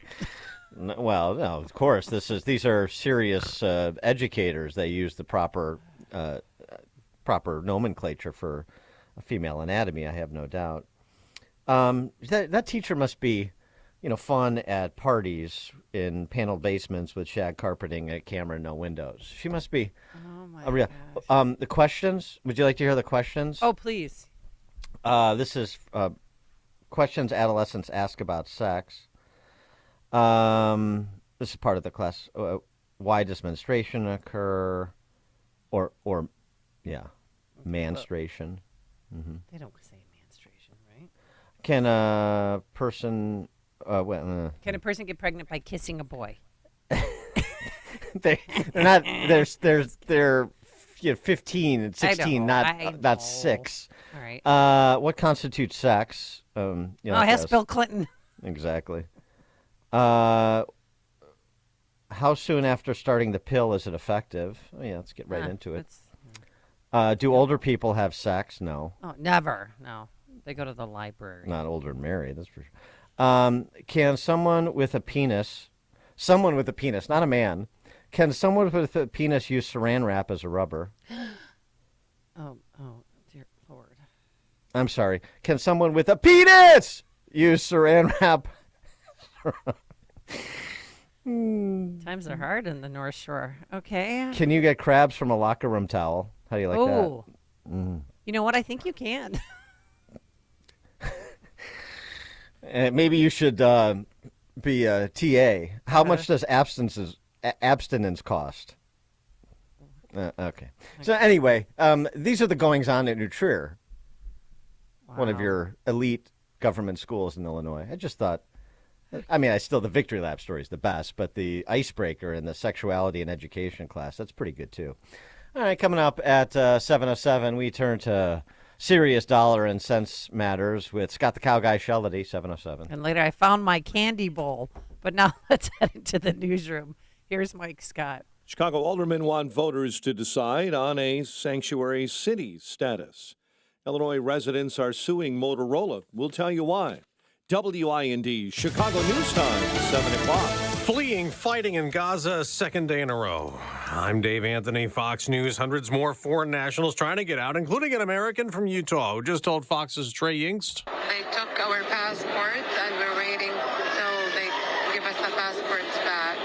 Well, no, of course. These are serious educators. They use the proper nomenclature for a female anatomy. I have no doubt. That teacher must be, fun at parties in paneled basements with shag carpeting, a camera, no windows. She must be. Oh my a real. The questions. Would you like to hear the questions? Oh, please. This is questions adolescents ask about sex. This is part of the class. Why does menstruation occur? Or menstruation. Mm-hmm. They don't say menstruation, right? Can a person? Can a person get pregnant by kissing a boy? They're not. They're 15 and 16, not 6. All right. What constitutes sex? Ask Bill Clinton. Exactly. How soon after starting the pill is it effective? Oh, yeah, let's get right into it. Do older people have sex? No. Oh, never. No. They go to the library. Not older and married, that's for sure. Can someone with a penis, not a man, can someone with a penis use saran wrap as a rubber? Oh, dear Lord. I'm sorry. Can someone with a penis use saran wrap? Times are hard in the North Shore. Okay. Can you get crabs from a locker room towel? How do you like that? You know what? I think you can. Maybe you should be a TA. How much does abstinence cost? Okay. So anyway, these are the goings-on at New Trier, one of your elite government schools in Illinois. I just thought, the Victory Lap story is the best, but the icebreaker in the sexuality and education class, that's pretty good too. All right, coming up at 7:07, we turn to serious dollar and cents matters with Scott the Cow Guy Shellady, 7:07. And later I found my candy bowl. But now let's head into the newsroom. Here's Mike Scott. Chicago aldermen want voters to decide on a sanctuary city status. Illinois residents are suing Motorola. We'll tell you why. WIND Chicago News Time, 7 o'clock. Fleeing fighting in Gaza, second day in a row. I'm Dave Anthony, Fox News. Hundreds more foreign nationals trying to get out, including an American from Utah who just told Fox's Trey Yingst. They took our passports and we're waiting till they give us the passports back.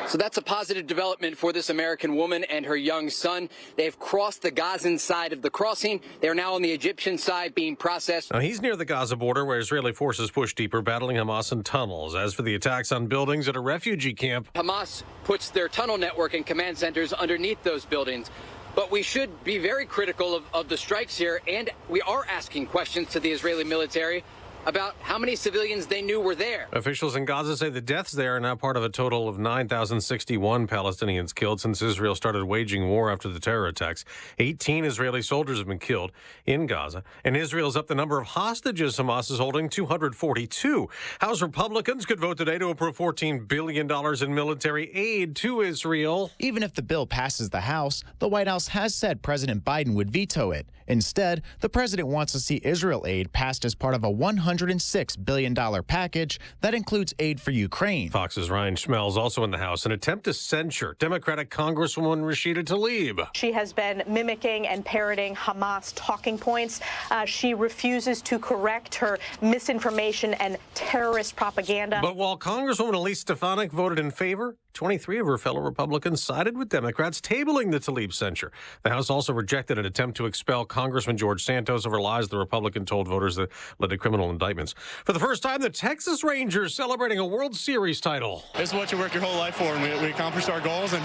So that's a positive development for this American woman and her young son. They've crossed the Gazan side of the crossing. They're now on the Egyptian side being processed. Now, he's near the Gaza border where Israeli forces push deeper, battling Hamas in tunnels. As for the attacks on buildings at a refugee camp, Hamas puts their tunnel network and command centers underneath those buildings. But we should be very critical of the strikes here, and we are asking questions to the Israeli military about how many civilians they knew were there. Officials in Gaza say the deaths there are now part of a total of 9,061 Palestinians killed since Israel started waging war after the terror attacks. 18 Israeli soldiers have been killed in Gaza, and Israel's up the number of hostages Hamas is holding, 242. House Republicans could vote today to approve $14 billion in military aid to Israel. Even if the bill passes the House, the White House has said President Biden would veto it. Instead, the president wants to see Israel aid passed as part of a $106 billion package that includes aid for Ukraine. Fox's Ryan Schmelz also in the House, an attempt to censure Democratic Congresswoman Rashida Tlaib. She has been mimicking and parroting Hamas talking points. She refuses to correct her misinformation and terrorist propaganda. But while Congresswoman Elise Stefanik voted in favor, 23 of her fellow Republicans sided with Democrats, tabling the Tlaib censure. The House also rejected an attempt to expel Congressman George Santos over lies the Republican told voters that led to criminal indictments. For the first time, the Texas Rangers celebrating a World Series title. This is what you work your whole life for, and we accomplished our goals, and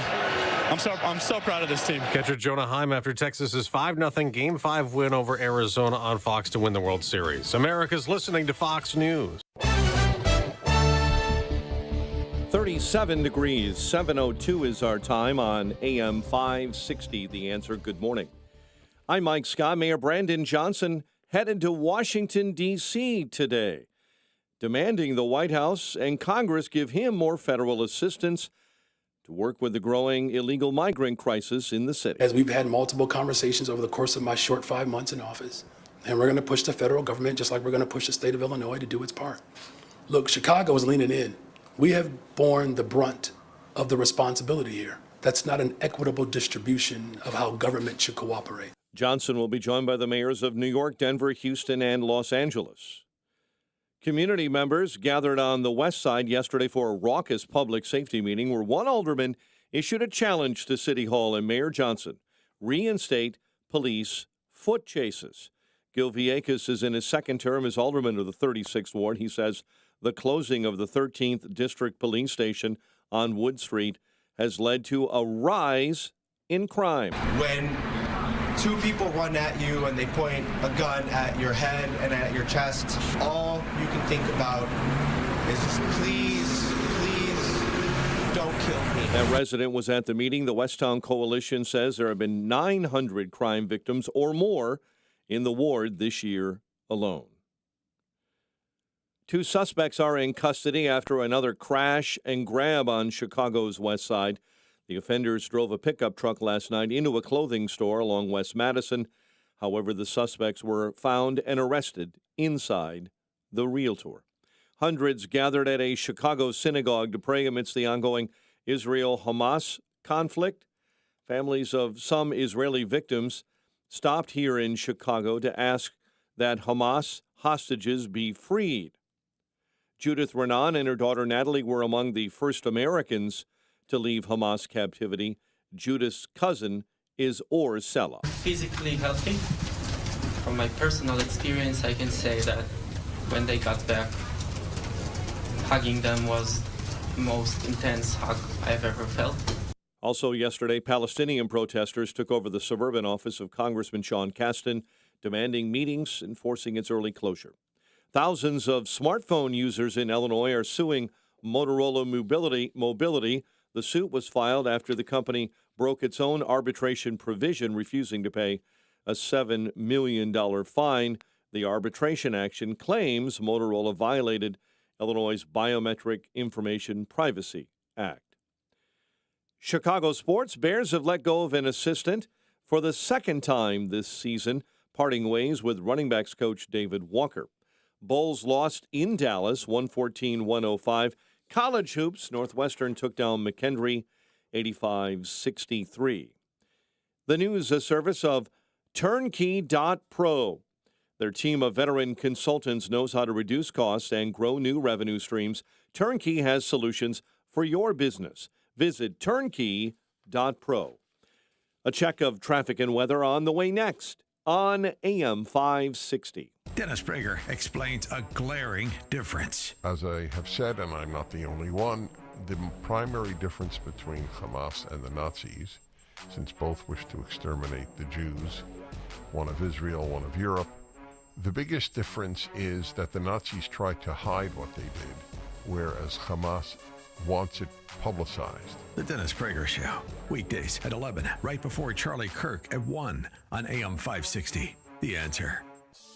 I'm so proud of this team. Catcher Jonah Heim after Texas's 5-0 Game 5 win over Arizona on Fox to win the World Series. America's listening to Fox News. 37 degrees, 7:02 is our time on AM 560. The Answer. Good morning. I'm Mike Scott. Mayor Brandon Johnson headed to Washington, D.C. today, demanding the White House and Congress give him more federal assistance to work with the growing illegal migrant crisis in the city. As we've had multiple conversations over the course of my short 5 months in office, and we're going to push the federal government just like we're going to push the state of Illinois to do its part. Look, Chicago is leaning in. We have borne the brunt of the responsibility here. That's not an equitable distribution of how government should cooperate. Johnson will be joined by the mayors of New York, Denver, Houston, and Los Angeles. Community members gathered on the west side yesterday for a raucous public safety meeting where one alderman issued a challenge to City Hall and Mayor Johnson: reinstate police foot chases. Gil Villegas is in his second term as alderman of the 36th Ward. He says the closing of the 13th District Police Station on Wood Street has led to a rise in crime. When two people run at you and they point a gun at your head and at your chest, all you can think about is please don't kill me. That resident was at the meeting. The Westtown Coalition says there have been 900 crime victims or more in the ward this year alone. 2 suspects are in custody after another crash and grab on Chicago's west side. The offenders drove a pickup truck last night into a clothing store along West Madison. However, the suspects were found and arrested inside the Realtor. Hundreds gathered at a Chicago synagogue to pray amidst the ongoing Israel-Hamas conflict. Families of some Israeli victims stopped here in Chicago to ask that Hamas hostages be freed. Judith Renan and her daughter Natalie were among the first Americans to leave Hamas captivity. Judith's cousin is Or Sella. Physically healthy. From my personal experience, I can say that when they got back, hugging them was the most intense hug I've ever felt. Also yesterday, Palestinian protesters took over the suburban office of Congressman Sean Casten, demanding meetings and forcing its early closure. Thousands of smartphone users in Illinois are suing Motorola Mobility. The suit was filed after the company broke its own arbitration provision, refusing to pay a $7 million fine. The arbitration action claims Motorola violated Illinois' Biometric Information Privacy Act. Chicago sports: Bears have let go of an assistant for the second time this season, parting ways with running backs coach David Walker. Bulls lost in Dallas, 114-105. College hoops: Northwestern took down McKendree, 85-63. The news a service of Turnkey.pro. Their team of veteran consultants knows how to reduce costs and grow new revenue streams. Turnkey has solutions for your business. Visit Turnkey.pro. A check of traffic and weather on the way next on AM 560. Dennis Prager explains a glaring difference. As I have said, and I'm not the only one, the primary difference between Hamas and the Nazis, since both wish to exterminate the Jews, one of Israel, one of Europe, the biggest difference is that the Nazis tried to hide what they did, whereas Hamas wants it publicized. The Dennis Prager Show, weekdays at 11, right before Charlie Kirk at 1 on AM 560. The Answer.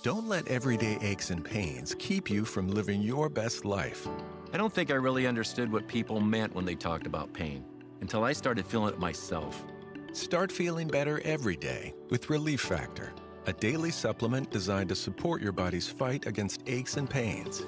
Don't let everyday aches and pains keep you from living your best life. I don't think I really understood what people meant when they talked about pain until I started feeling it myself. Start feeling better every day with Relief Factor, a daily supplement designed to support your body's fight against aches and pains.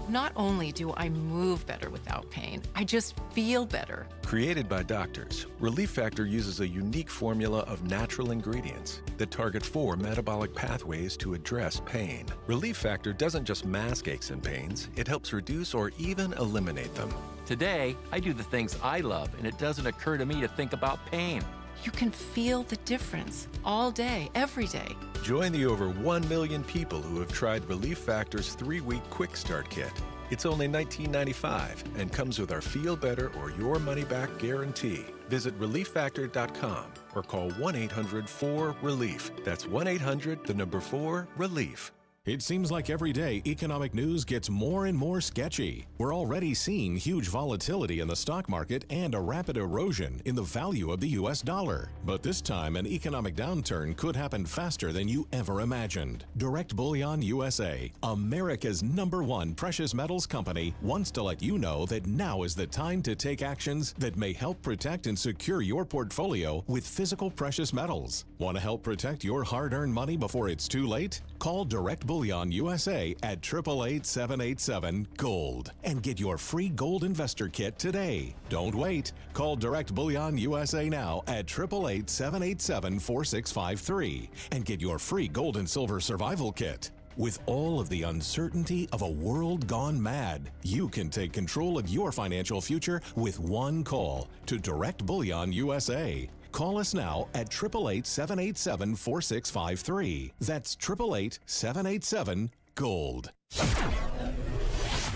Not only do I move better without pain, I just feel better. Created by doctors, Relief Factor uses a unique formula of natural ingredients that target 4 metabolic pathways to address pain. Relief Factor doesn't just mask aches and pains, it helps reduce or even eliminate them. Today, I do the things I love, and it doesn't occur to me to think about pain. You can feel the difference all day, every day. Join the over 1 million people who have tried Relief Factor's 3-week Quick Start Kit. It's only $19.95 and comes with our Feel Better or Your Money Back guarantee. Visit ReliefFactor.com or call 1-800-4RELIEF. That's 1-800-4-RELIEF. It seems like every day economic news gets more and more sketchy. We're already seeing huge volatility in the stock market and a rapid erosion in the value of the U.S. dollar. But this time, an economic downturn could happen faster than you ever imagined. Direct Bullion USA, America's #1 precious metals company, wants to let you know that now is the time to take actions that may help protect and secure your portfolio with physical precious metals. Want to help protect your hard-earned money before it's too late? Call Direct Bullion Bullion USA at 888-787-GOLD and get your free gold investor kit today. Don't wait. Call Direct Bullion USA now at 888-787-4653 and get your free gold and silver survival kit. With all of the uncertainty of a world gone mad, you can take control of your financial future with one call to Direct Bullion USA. Call us now at 888-787-4653. That's 888-787-GOLD.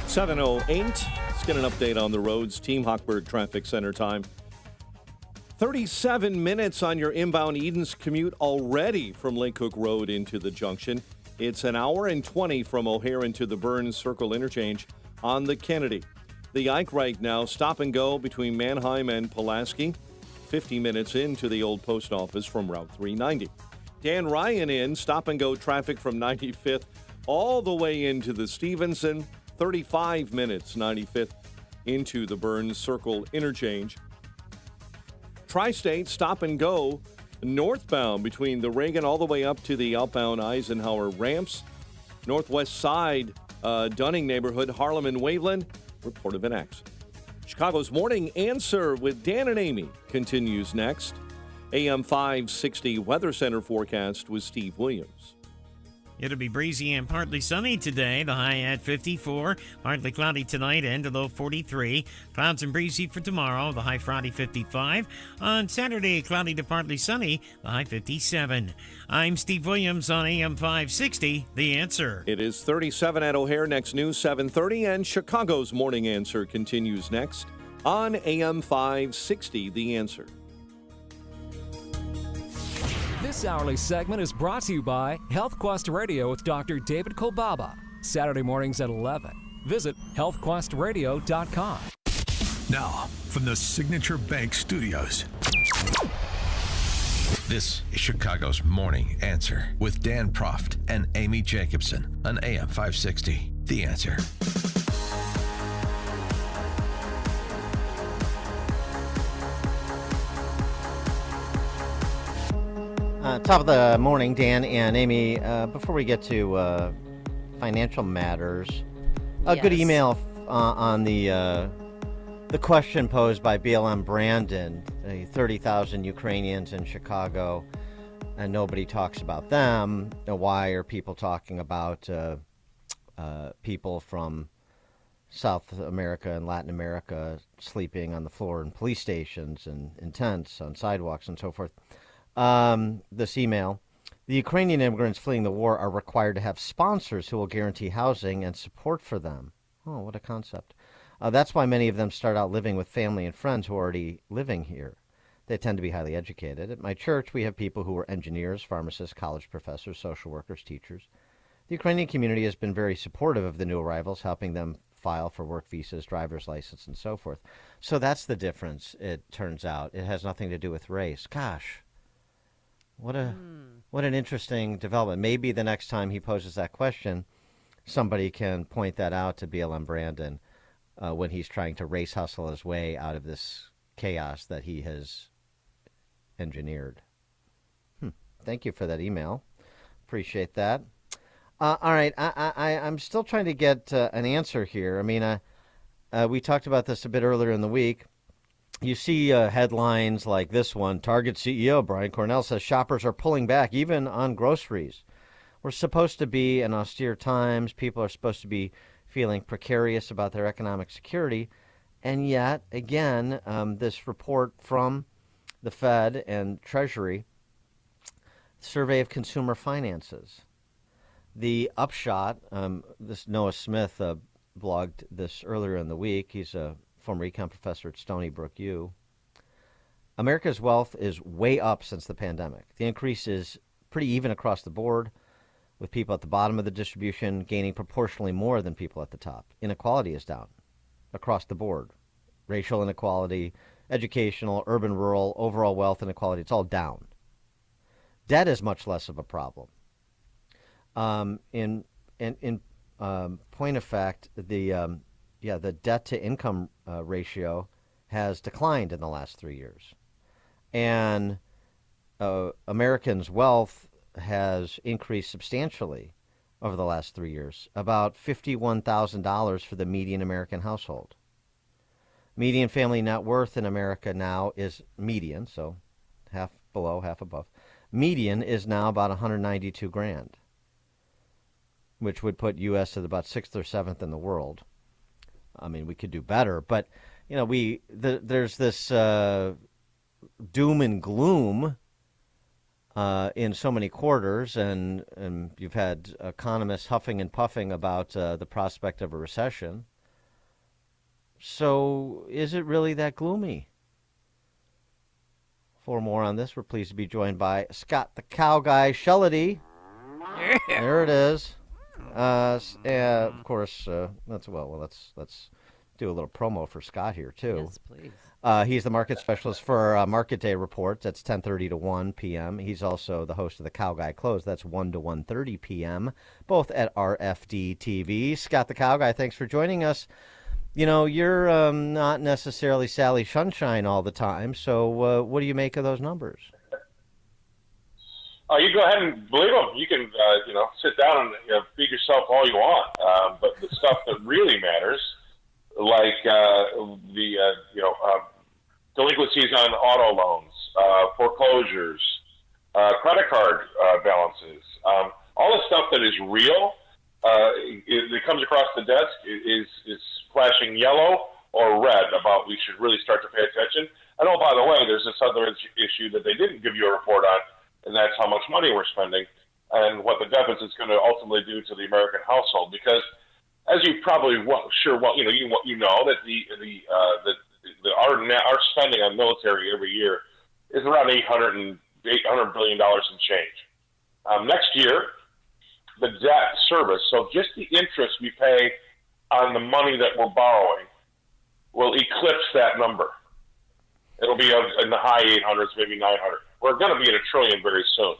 7:08. Let's get an update on the roads. Team Hochberg Traffic Center time. 37 minutes on your inbound Edens commute already from Lake Cook Road into the junction. It's an hour and 20 from O'Hare into the Burns Circle interchange on the Kennedy. The Ike right now, stop and go between Manheim and Pulaski. 50 minutes into the old post office from Route 390. Dan Ryan in, stop and go traffic from 95th all the way into the Stevenson. 35 minutes, 95th into the Burns Circle interchange. Tri-State, stop and go northbound between the Reagan all the way up to the outbound Eisenhower ramps. Northwest side, Dunning neighborhood, Harlem and Waveland, report of an accident. Chicago's Morning Answer with Dan and Amy continues next. AM 560 Weather Center forecast with Steve Williams. It'll be breezy and partly sunny today, the high at 54. Partly cloudy tonight and a low 43. Clouds and breezy for tomorrow, the high Friday 55. On Saturday, cloudy to partly sunny, the high 57. I'm Steve Williams on AM 560, The Answer. It is 37 at O'Hare, next news 7:30, and Chicago's Morning Answer continues next on AM 560, The Answer. This hourly segment is brought to you by Health Quest Radio with Dr. David Kolbaba. Saturday mornings at 11. Visit healthquestradio.com. Now, from the Signature Bank Studios, this is Chicago's Morning Answer with Dan Proft and Amy Jacobson on AM 560. The Answer. Top of the morning, Dan and Amy. Before we get to financial matters, a good email on the question posed by BLM Brandon, the 30,000 Ukrainians in Chicago, and nobody talks about them. Why are people talking about people from South America and Latin America sleeping on the floor in police stations and in tents on sidewalks and so forth? This email: the Ukrainian immigrants fleeing the war are required to have sponsors who will guarantee housing and support for them. Oh, what a concept. That's why many of them start out living with family and friends who are already living here. They tend to be highly educated. At my church, we have people who are engineers, pharmacists, college professors, social workers, teachers. The Ukrainian community has been very supportive of the new arrivals, helping them file for work visas, driver's license, and so forth. So that's the difference, it turns out. It has nothing to do with race. Gosh. What an interesting development. Maybe the next time he poses that question, somebody can point that out to BLM Brandon when he's trying to race hustle his way out of this chaos that he has engineered. Thank you for that email. Appreciate that. All right, I'm still trying to get an answer here. I mean, we talked about this a bit earlier in the week. You see headlines like this one: Target CEO Brian Cornell says shoppers are pulling back even on groceries. We're supposed to be in austere times. People are supposed to be feeling precarious about their economic security. And yet, again, this report from the Fed and Treasury, Survey of Consumer Finances. The upshot, this Noah Smith blogged this earlier in the week. He's a former econ professor at Stony Brook U. America's wealth is way up since the pandemic. The increase is pretty even across the board, with people at the bottom of the distribution gaining proportionally more than people at the top. Inequality is down across the board. Racial inequality, educational, urban, rural, overall wealth inequality, it's all down. Debt is much less of a problem. In point of fact, the debt-to-income ratio has declined in the last 3 years. And Americans' wealth has increased substantially over the last 3 years, about $51,000 for the median American household. Median family net worth in America now is median, so half below, half above. Median is now about 192 grand, which would put U.S. at about 6th or 7th in the world. I mean, we could do better, but you know, there's this doom and gloom in so many quarters, and you've had economists huffing and puffing about the prospect of a recession. So is it really that gloomy? For more on this, we're pleased to be joined by Scott the Cow Guy Shellady. Yeah. There it is. Of course, let's do a little promo for Scott here, too. Yes, please. He's the market specialist for Market Day Report. That's 10:30 to 1 p.m. He's also the host of the Cow Guy Close. That's 1 to 1:30 p.m., both at RFD TV. Scott the Cow Guy, thanks for joining us. You know, you're not necessarily Sally Sunshine all the time, so what do you make of those numbers? You go ahead and believe them. You can, sit down and feed yourself all you want. But the stuff that really matters, like delinquencies on auto loans, foreclosures, credit card balances, all the stuff that is real, that comes across the desk is flashing yellow or red about we should really start to pay attention. And oh, by the way, there's this other issue that they didn't give you a report on, and that's how much money we're spending and what the deficit's going to ultimately do to the American household. Because as you probably our spending on military every year is around $800 billion and change. Next year, the debt service, so just the interest we pay on the money that we're borrowing, will eclipse that number. It'll be in the high 800s, maybe 900. We're going to be in $1 trillion very soon.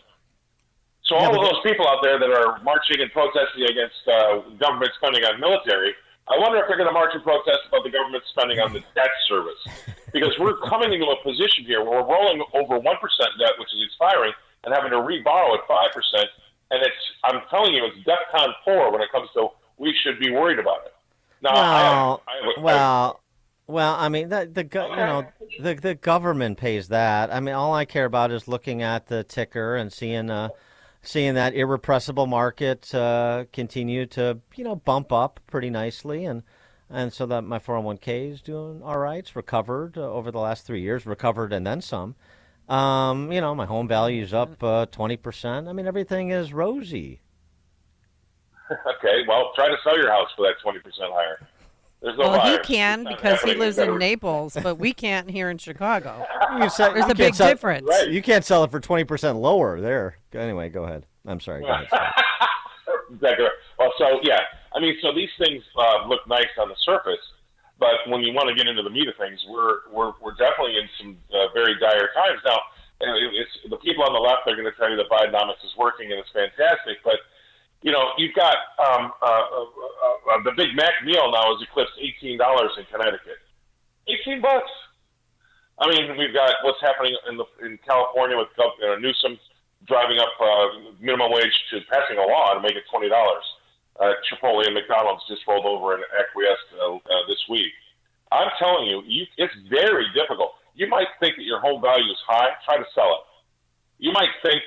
So all of those people out there that are marching and protesting against government spending on military, I wonder if they're going to march and protest about the government spending on the debt service. Because we're coming into a position here where we're rolling over 1% debt, which is expiring, and having to reborrow at 5%. And I'm telling you, it's DEFCON 4 when it comes to we should be worried about it. Now, Well, I mean, the government pays that. I mean, all I care about is looking at the ticker and seeing that irrepressible market continue to, bump up pretty nicely, and so that my 401k is doing all right. It's recovered over the last 3 years, recovered and then some. My home value is up 20%. I mean, everything is rosy. Okay, well, try to sell your house for that 20% higher. There's no he can because he lives in Naples, but we can't here in Chicago. There's a big difference. Right. You can't sell it for 20% lower there. Anyway, go ahead. I'm sorry. Go ahead. Exactly. Well, so these things look nice on the surface, but when you want to get into the meat of things, we're definitely in some very dire times now. It's the people on the left. They're going to tell you that Bidenomics is working and it's fantastic, but you've got the Big Mac meal now has eclipsed $18 in Connecticut. $18. I mean, we've got what's happening in California with Newsom driving up minimum wage to passing a law to make it $20. Chipotle and McDonald's just rolled over and acquiesced this week. I'm telling you, it's very difficult. You might think that your home value is high. Try to sell it. You might think,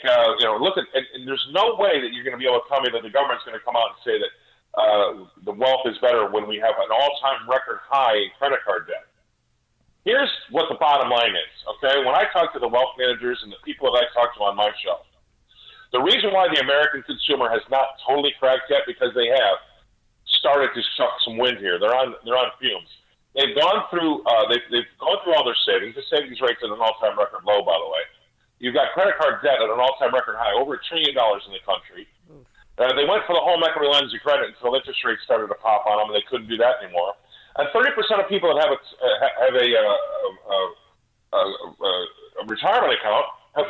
look at, and there's no way that you're going to be able to tell me that the government's going to come out and say that the wealth is better when we have an all-time record high in credit card debt. Here's what the bottom line is, okay? When I talk to the wealth managers and the people that I talk to on my show, the reason why the American consumer has not totally cracked yet because they have started to suck some wind here. They're on fumes. They've gone through they've gone through all their savings. The savings rate's at an all-time record low, by the way. You've got credit card debt at an all-time record high, over $1 trillion in the country. They went for the home equity lines of credit until interest rates started to pop on them, and they couldn't do that anymore. And 30% of people that have a retirement account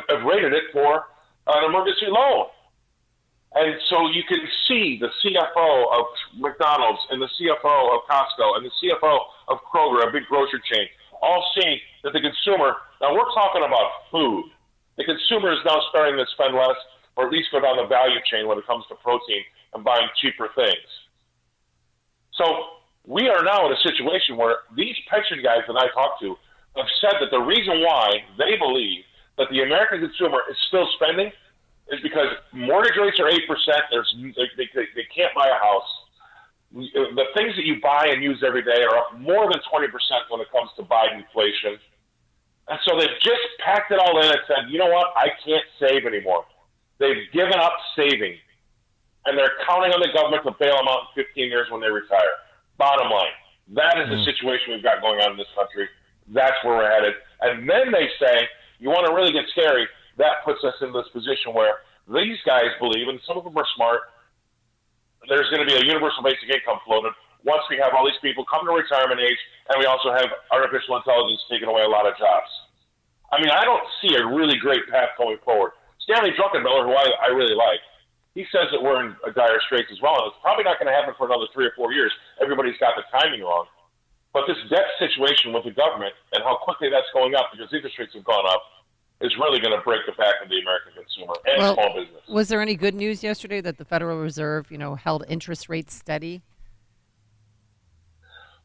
have rated it for an emergency loan. And so you can see the CFO of McDonald's and the CFO of Costco and the CFO of Kroger, a big grocery chain, all seeing that the consumer, now we're talking about food. The consumer is now starting to spend less, or at least go down the value chain when it comes to protein, and buying cheaper things. So we are now in a situation where these pension guys that I talk to have said that the reason why they believe that the American consumer is still spending is because mortgage rates are 8%. They can't buy a house. The things that you buy and use every day are up more than 20% when it comes to Biden inflation. And so they've just packed it all in and said, you know what, I can't save anymore. They've given up saving. And they're counting on the government to bail them out in 15 years when they retire. Bottom line, that is the situation we've got going on in this country. That's where we're headed. And then they say, you want to really get scary, that puts us in this position where these guys believe, and some of them are smart, there's going to be a universal basic income floated once we have all these people come to retirement age, and we also have artificial intelligence taking away a lot of jobs. I mean, I don't see a really great path going forward. Stanley Druckenmiller, who I really like, he says that we're in a dire straits as well, and it's probably not going to happen for another 3 or 4 years. Everybody's got the timing wrong. But this debt situation with the government and how quickly that's going up because interest rates have gone up is really going to break the back of the American consumer and small business. Was there any good news yesterday that the Federal Reserve, held interest rates steady?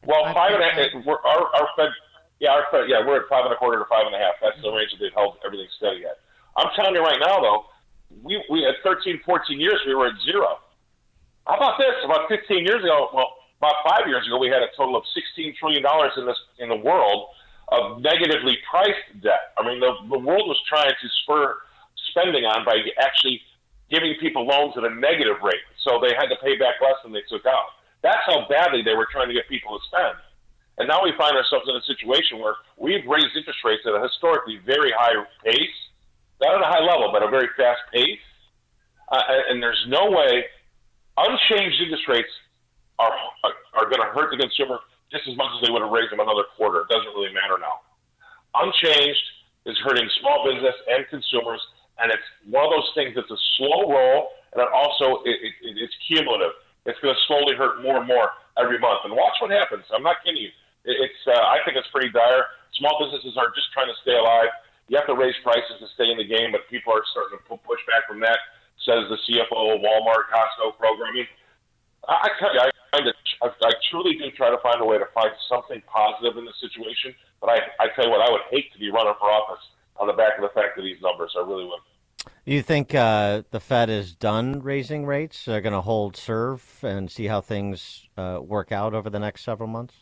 Well, our Fed, we're at 5.25 to 5.5. That's the range that they've held everything steady at. I'm telling you right now, though, we at 13, 14 years, we were at zero. How about this? About 15 years ago, about 5 years ago, we had a total of $16 trillion in the world of negatively priced debt. I mean, the world was trying to spur spending on by actually giving people loans at a negative rate, so they had to pay back less than they took out. That's how badly they were trying to get people to spend. And now we find ourselves in a situation where we've raised interest rates at a historically very high pace, not at a high level, but a very fast pace. And there's no way unchanged interest rates are going to hurt the consumer just as much as they would have raised them another quarter. It doesn't really matter now. Unchanged is hurting small business and consumers, and it's one of those things that's a slow roll, and it also it's cumulative. It's going to slowly hurt more and more every month. And watch what happens. I'm not kidding you. I think it's pretty dire. Small businesses are just trying to stay alive. You have to raise prices to stay in the game, but people are starting to push back from that, says the CFO of Walmart, Costco programming. I tell you, I truly do try to find a way to find something positive in the situation, but I tell you what, I would hate to be running for office on the back of the fact of these numbers. I really would. You think the Fed is done raising rates? They're going to hold serve and see how things work out over the next several months?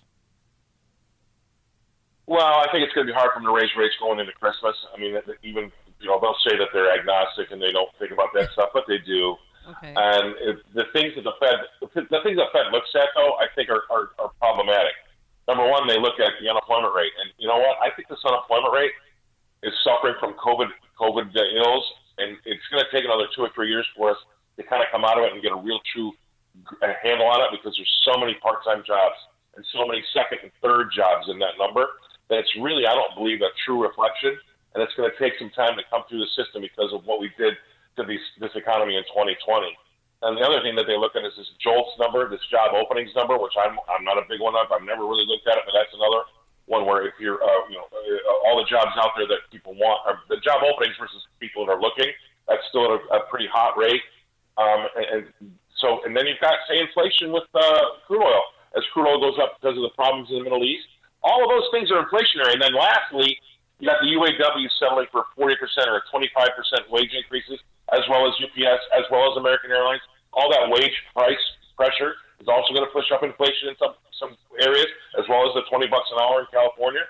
Well, I think it's going to be hard for them to raise rates going into Christmas. I mean, even they'll say that they're agnostic and they don't think about that stuff, but they do. Okay. And the things that the Fed looks at, though, I think are problematic. Number one, they look at the unemployment rate, and you know what? I think this unemployment rate is suffering from COVID ills, and it's going to take another 2 or 3 years for us to kind of come out of it and get a real true handle on it, because there's so many part-time jobs and so many second and third jobs in that number that it's really, I don't believe, a true reflection, and it's going to take some time to come through the system because of what we did to this economy in 2020. And the other thing that they look at is this JOLTS number, this job openings number, which I'm not a big one of. I've never really looked at it, but that's another one where if you're, all the jobs out there that people want, the job openings versus people that are looking, that's still at a pretty hot rate. And then you've got, say, inflation with crude oil. As crude oil goes up because of the problems in the Middle East, all of those things are inflationary. And then lastly, you got the UAW settling for 40% or 25% wage increases, as well as UPS, as well as American Airlines. All that wage price pressure is also going to push up inflation in some areas, as well as the $20 an hour in California.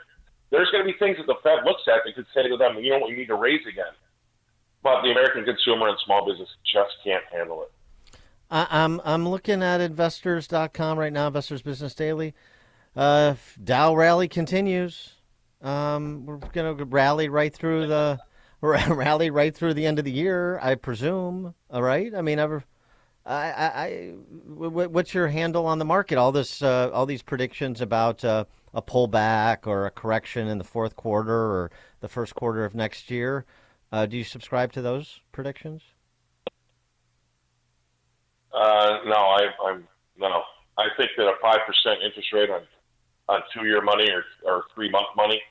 There's going to be things that the Fed looks at that could say to them, you know what, we need to raise again. But the American consumer and small business just can't handle it. I'm looking at investors.com right now, Investors Business Daily. Dow rally continues. We're going to rally right through the end of the year, I presume. All right. I mean, what's your handle on the market? All these predictions about a pullback or a correction in the fourth quarter or the first quarter of next year. Do you subscribe to those predictions? No. I think that a 5% interest rate on 2-year money or 3-month money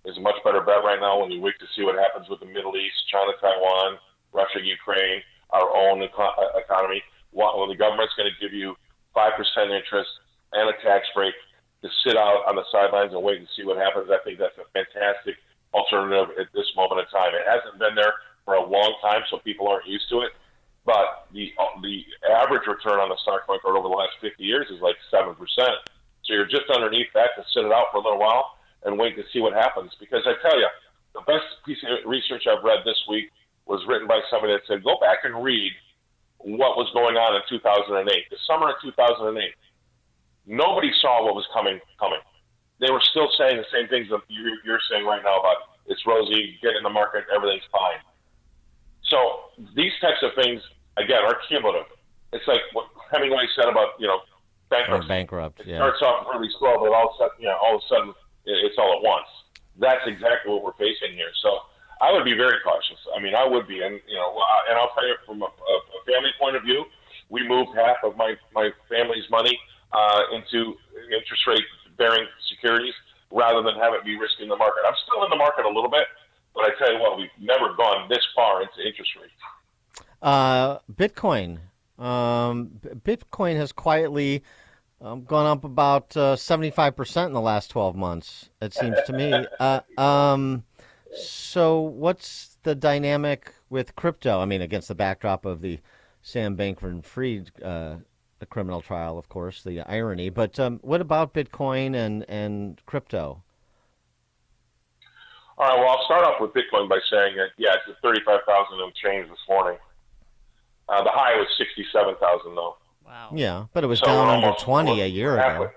is a much better bet right now when you wait to see what happens with the Middle East, China, Taiwan, Russia, Ukraine, our own economy. when the government's going to give you 5% interest and a tax break to sit out on the sidelines and wait and see what happens. I think that's a fantastic alternative at this moment in time. It hasn't been there for a long time, so people aren't used to it. But the average return on the stock market over the last 50 years is like 7%. So you're just underneath that to sit it out for a little while and wait to see what happens. Because I tell you, the best piece of research I've read this week was written by somebody that said, go back and read what was going on in 2008, the summer of 2008. Nobody saw what was coming. They were still saying the same things that you're saying right now about it's rosy, get in the market, everything's fine. So these types of things, again, are cumulative. It's like what Hemingway said about, bankruptcy. It starts off really slow, but all of a sudden it's all at once. That's exactly what we're facing here. So I would be very cautious. I mean, I would be. And, and I'll tell you from a family point of view, we moved half of my family's money into interest rate bearing securities rather than have it be risking the market. I'm still in the market a little bit, but I tell you what, we've never gone this far into interest rates. Bitcoin. Bitcoin has quietly gone up about 75% in the last 12 months, it seems to me. So what's the dynamic with crypto? I mean, against the backdrop of the Sam Bankman-Fried the criminal trial, of course, the irony. But what about Bitcoin and crypto? All right, well, I'll start off with Bitcoin by saying that, it's at 35,000 and change this morning. The high was 67,000, though. Wow. Yeah, but it was down under 20 a year ago.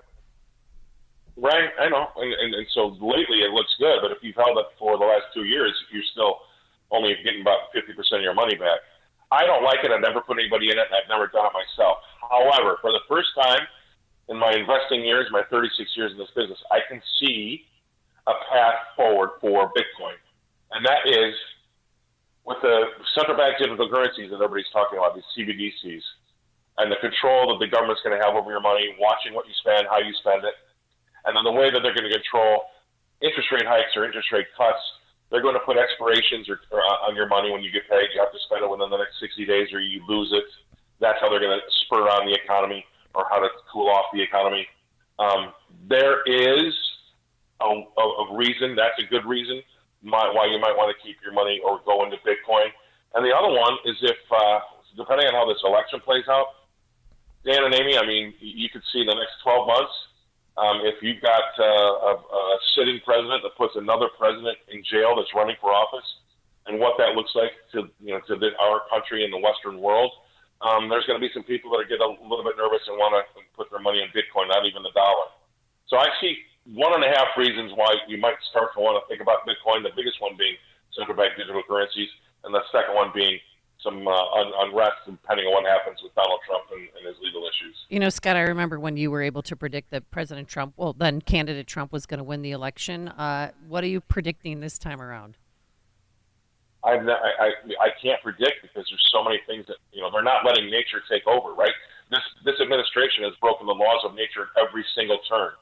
Right, I know. And so lately it looks good, but if you've held it for the last 2 years, you're still only getting about 50% of your money back. I don't like it. I've never put anybody in it, and I've never done it myself. However, for the first time in my investing years, my 36 years in this business, I can see a path forward for Bitcoin. And that is with the central bank digital currencies that everybody's talking about, these CBDCs, and the control that the government's going to have over your money, watching what you spend, how you spend it, and then the way that they're going to control interest rate hikes or interest rate cuts. They're going to put expirations or on your money when you get paid. You have to spend it within the next 60 days or you lose it. That's how they're going to spur on the economy or how to cool off the economy. There is a reason, that's a good reason, why you might want to keep your money or go into Bitcoin. And the other one is if, depending on how this election plays out, Dan and Amy, I mean, you could see the next 12 months, if you've got a sitting president that puts another president in jail that's running for office, and what that looks like to our country and the Western world, there's going to be some people that get a little bit nervous and want to put their money in Bitcoin, not even the dollar. So I see 1.5 reasons why you might start to want to think about Bitcoin. The biggest one being central bank digital currencies, and the second one being some unrest, depending on what happens with Donald Trump and his legal issues. Scott, I remember when you were able to predict that President Trump, then candidate Trump, was going to win the election. What are you predicting this time around? I can't predict because there's so many things that, they're not letting nature take over, right? This administration has broken the laws of nature at every single turn.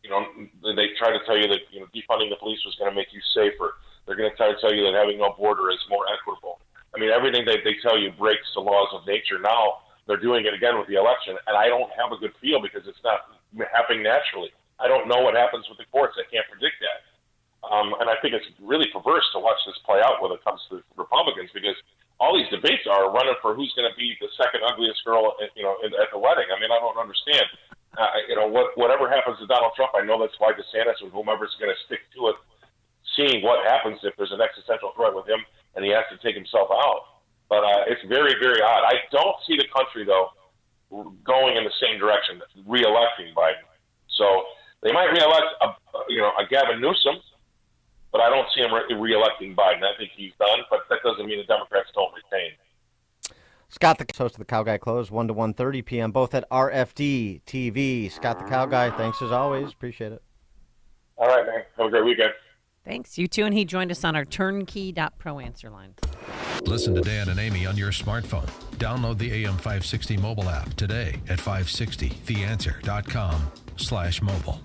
They try to tell you that, defunding the police was going to make you safer. They're going to try to tell you that having no border is more equitable. I mean, everything they tell you breaks the laws of nature. Now they're doing it again with the election, and I don't have a good feel because it's not happening naturally. I don't know what happens with the courts. I can't predict that. And I think it's really perverse to watch this play out when it comes to Republicans because all these debates are running for who's going to be the second ugliest girl, at the wedding. I mean, I don't understand. Whatever happens to Donald Trump, I know that's why DeSantis or whomever's going to stick to it, seeing what happens if there's an existential threat with him and he has to take himself out. But it's very, very odd. I don't see the country, though, going in the same direction, re-electing Biden. So they might re-elect a Gavin Newsom, but I don't see him re-electing Biden. I think he's done, but that doesn't mean the Democrats don't retain. Scott, the host of the Cow Guy Close, 1 to 1:30 p.m., both at RFD TV. Scott, the Cow Guy, thanks as always. Appreciate it. All right, man. Have a great weekend. Thanks. You too. And he joined us on our turnkey.pro answer line. Listen to Dan and Amy on your smartphone. Download the AM560 mobile app today at 560theanswer.com/mobile.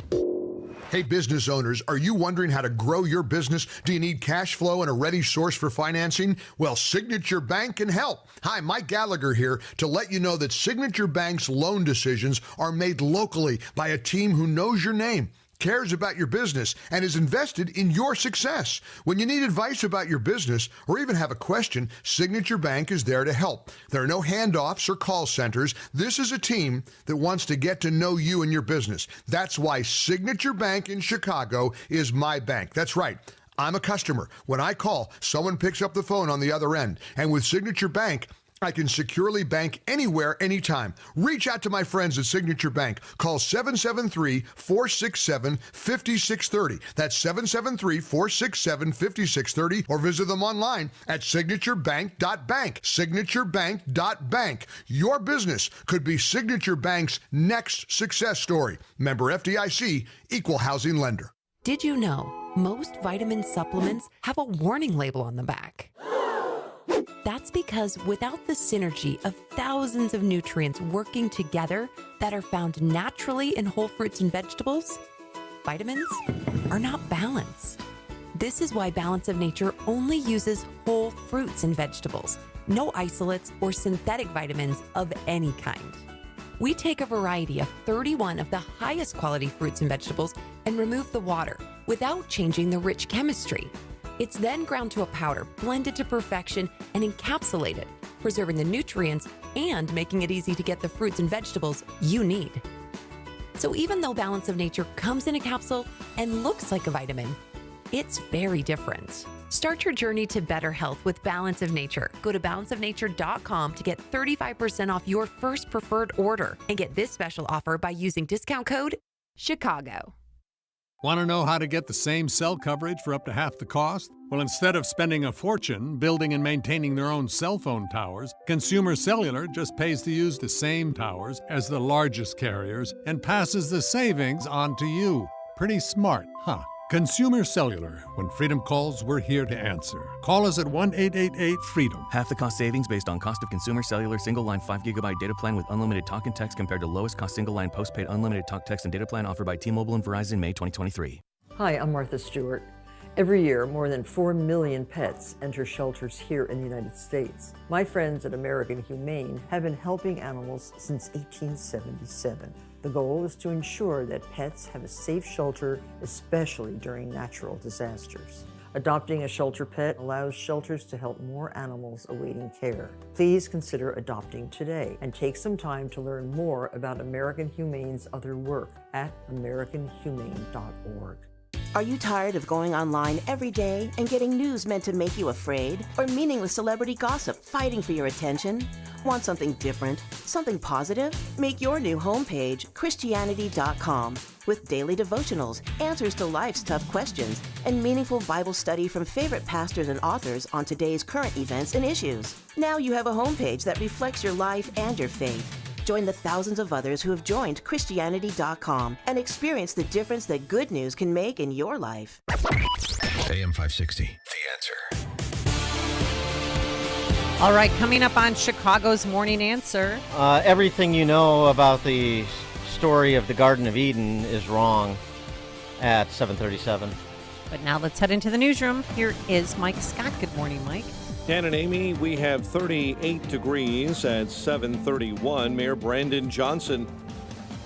Hey, business owners, are you wondering how to grow your business? Do you need cash flow and a ready source for financing? Well, Signature Bank can help. Hi, Mike Gallagher here to let you know that Signature Bank's loan decisions are made locally by a team who knows your name, cares about your business, and is invested in your success. When you need advice about your business or even have a question, Signature Bank is there to help. There are no handoffs or call centers. This is a team that wants to get to know you and your business. That's why Signature Bank in Chicago is my bank. That's right. I'm a customer. When I call, someone picks up the phone on the other end. And with Signature Bank, I can securely bank anywhere, anytime. Reach out to my friends at Signature Bank. Call 773-467-5630. That's 773-467-5630, or visit them online at signaturebank.bank. Signaturebank.bank. Your business could be Signature Bank's next success story. Member FDIC, Equal Housing Lender. Did you know most vitamin supplements have a warning label on the back? That's because without the synergy of thousands of nutrients working together that are found naturally in whole fruits and vegetables, vitamins are not balanced. This is why Balance of Nature only uses whole fruits and vegetables, no isolates or synthetic vitamins of any kind. We take a variety of 31 of the highest quality fruits and vegetables and remove the water without changing the rich chemistry. It's then ground to a powder, blended to perfection, and encapsulated, preserving the nutrients and making it easy to get the fruits and vegetables you need. So even though Balance of Nature comes in a capsule and looks like a vitamin, it's very different. Start your journey to better health with Balance of Nature. Go to balanceofnature.com to get 35% off your first preferred order and get this special offer by using discount code CHICAGO. Want to know how to get the same cell coverage for up to half the cost? Well, instead of spending a fortune building and maintaining their own cell phone towers, Consumer Cellular just pays to use the same towers as the largest carriers and passes the savings on to you. Pretty smart, huh? Consumer Cellular. When freedom calls, we're here to answer. Call us at 1-888-FREEDOM. Half the cost savings based on cost of Consumer Cellular single-line 5GB data plan with unlimited talk and text compared to lowest cost single-line postpaid unlimited talk, text, and data plan offered by T-Mobile and Verizon May 2023. Hi, I'm Martha Stewart. Every year, more than 4 million pets enter shelters here in the United States. My friends at American Humane have been helping animals since 1877. The goal is to ensure that pets have a safe shelter, especially during natural disasters. Adopting a shelter pet allows shelters to help more animals awaiting care. Please consider adopting today and take some time to learn more about American Humane's other work at americanhumane.org. Are you tired of going online every day and getting news meant to make you afraid? Or meaningless celebrity gossip fighting for your attention? Want something different? Something positive? Make your new homepage Christianity.com with daily devotionals, answers to life's tough questions, and meaningful Bible study from favorite pastors and authors on today's current events and issues. Now you have a homepage that reflects your life and your faith. Join the thousands of others who have joined Christianity.com and experience the difference that good news can make in your life. AM 560, The Answer. All right, coming up on Chicago's Morning Answer. Everything you know about the story of the Garden of Eden is wrong at 7:37. But now let's head into the newsroom. Here is Mike Scott. Good morning, Mike. Dan and Amy, we have 38 degrees at 7:31. Mayor Brandon Johnson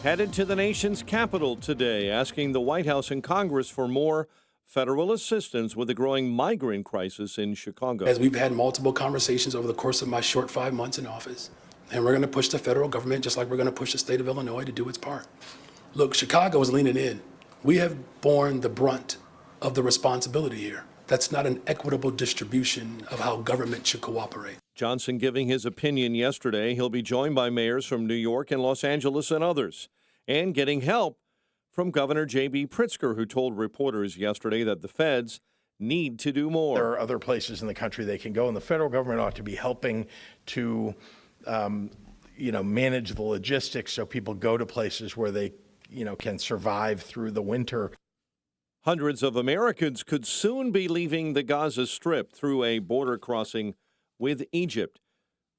headed to the nation's capital today, asking the White House and Congress for more federal assistance with the growing migrant crisis in Chicago. As we've had multiple conversations over the course of my short 5 months in office, and we're going to push the federal government just like we're going to push the state of Illinois to do its part. Look, Chicago is leaning in. We have borne the brunt of the responsibility here. That's not an equitable distribution of how government should cooperate. Johnson giving his opinion yesterday. He'll be joined by mayors from New York and Los Angeles and others, and getting help from Governor J.B. Pritzker, who told reporters yesterday that the feds need to do more. There are other places in the country they can go, and the federal government ought to be helping to, manage the logistics so people go to places where they, can survive through the winter. Hundreds of Americans could soon be leaving the Gaza Strip through a border crossing with Egypt.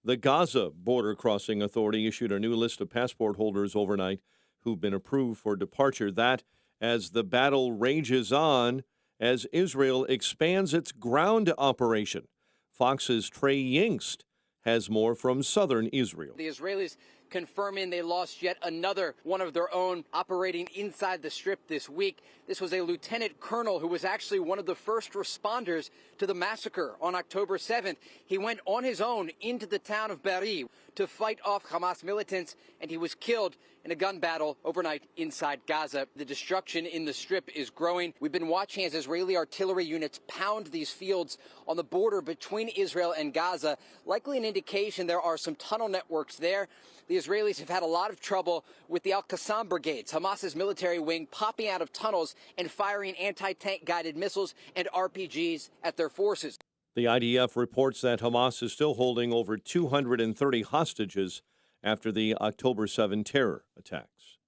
The Gaza Border Crossing Authority issued a new list of passport holders overnight who've been approved for departure. That as the battle rages on as Israel expands its ground operation. Fox's Trey Yingst has more from southern Israel. The Israelis confirming they lost yet another one of their own operating inside the Strip this week. This was a lieutenant colonel who was actually one of the first responders to the massacre on October 7th. He went on his own into the town of Be'eri to fight off Hamas militants, and he was killed in a gun battle overnight inside Gaza. The destruction in the Strip is growing. We've been watching as Israeli artillery units pound these fields on the border between Israel and Gaza, likely an indication there are some tunnel networks there. The Israelis have had a lot of trouble with the Al-Qassam brigades, Hamas's military wing, popping out of tunnels and firing anti-tank guided missiles and RPGs at their forces. The IDF reports that Hamas is still holding over 230 hostages after the October 7 terror attacks.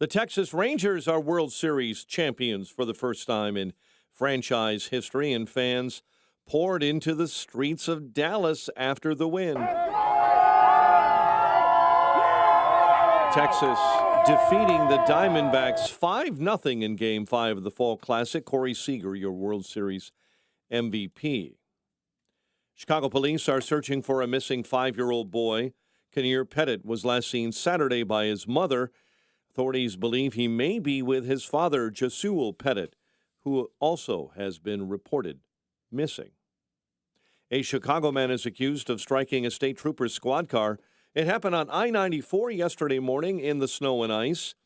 The Texas Rangers are World Series champions for the first time in franchise history, and fans poured into the streets of Dallas after the win. Texas defeating the Diamondbacks 5-0 in Game 5 of the Fall Classic. Corey Seager, your World Series MVP. Chicago police are searching for a missing 5-year-old boy. Kinnear Pettit was last seen Saturday by his mother. Authorities believe he may be with his father, Jasuel Pettit, who also has been reported missing. A Chicago man is accused of striking a state trooper's squad car. It happened on I-94 yesterday morning in the snow and ice.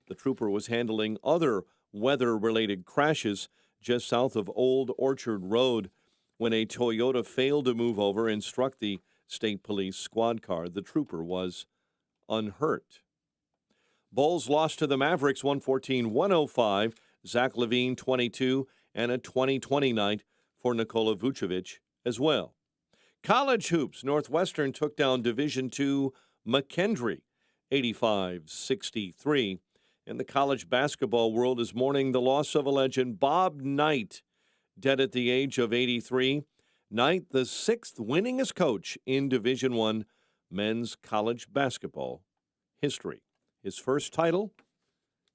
The trooper was handling other weather-related crashes just south of Old Orchard Road when a Toyota failed to move over and struck the state police squad car. The trooper was unhurt. Bulls lost to the Mavericks 114-105. Zach LaVine 22 and a 20-20 night for Nikola Vucevic as well. College hoops, Northwestern took down Division II McKendree 85-63. And the college basketball world is mourning the loss of a legend, Bob Knight, dead at the age of 83. Knight, the 6th winningest coach in Division I men's college basketball history. His first title,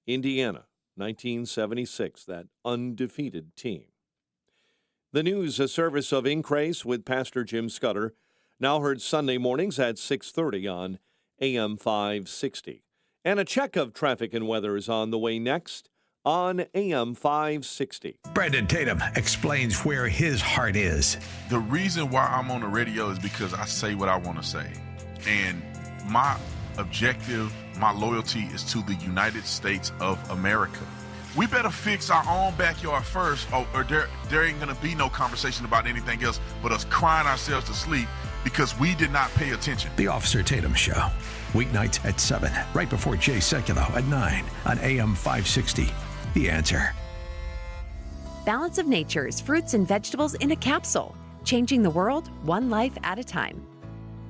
Indiana, 1976, that undefeated team. The news, a service of Increase with Pastor Jim Scudder, now heard Sunday mornings at 6:30 on AM 560. And a check of traffic and weather is on the way next on AM 560. Brandon Tatum explains where his heart is. The reason why I'm on the radio is because I say what I want to say. And my objective, my loyalty is to the United States of America. We better fix our own backyard first, or there ain't going to be no conversation about anything else but us crying ourselves to sleep because we did not pay attention. The Officer Tatum Show, weeknights at 7, right before Jay Sekulow at 9 on AM 560. The Answer. Balance of Nature's fruits and vegetables in a capsule, changing the world one life at a time.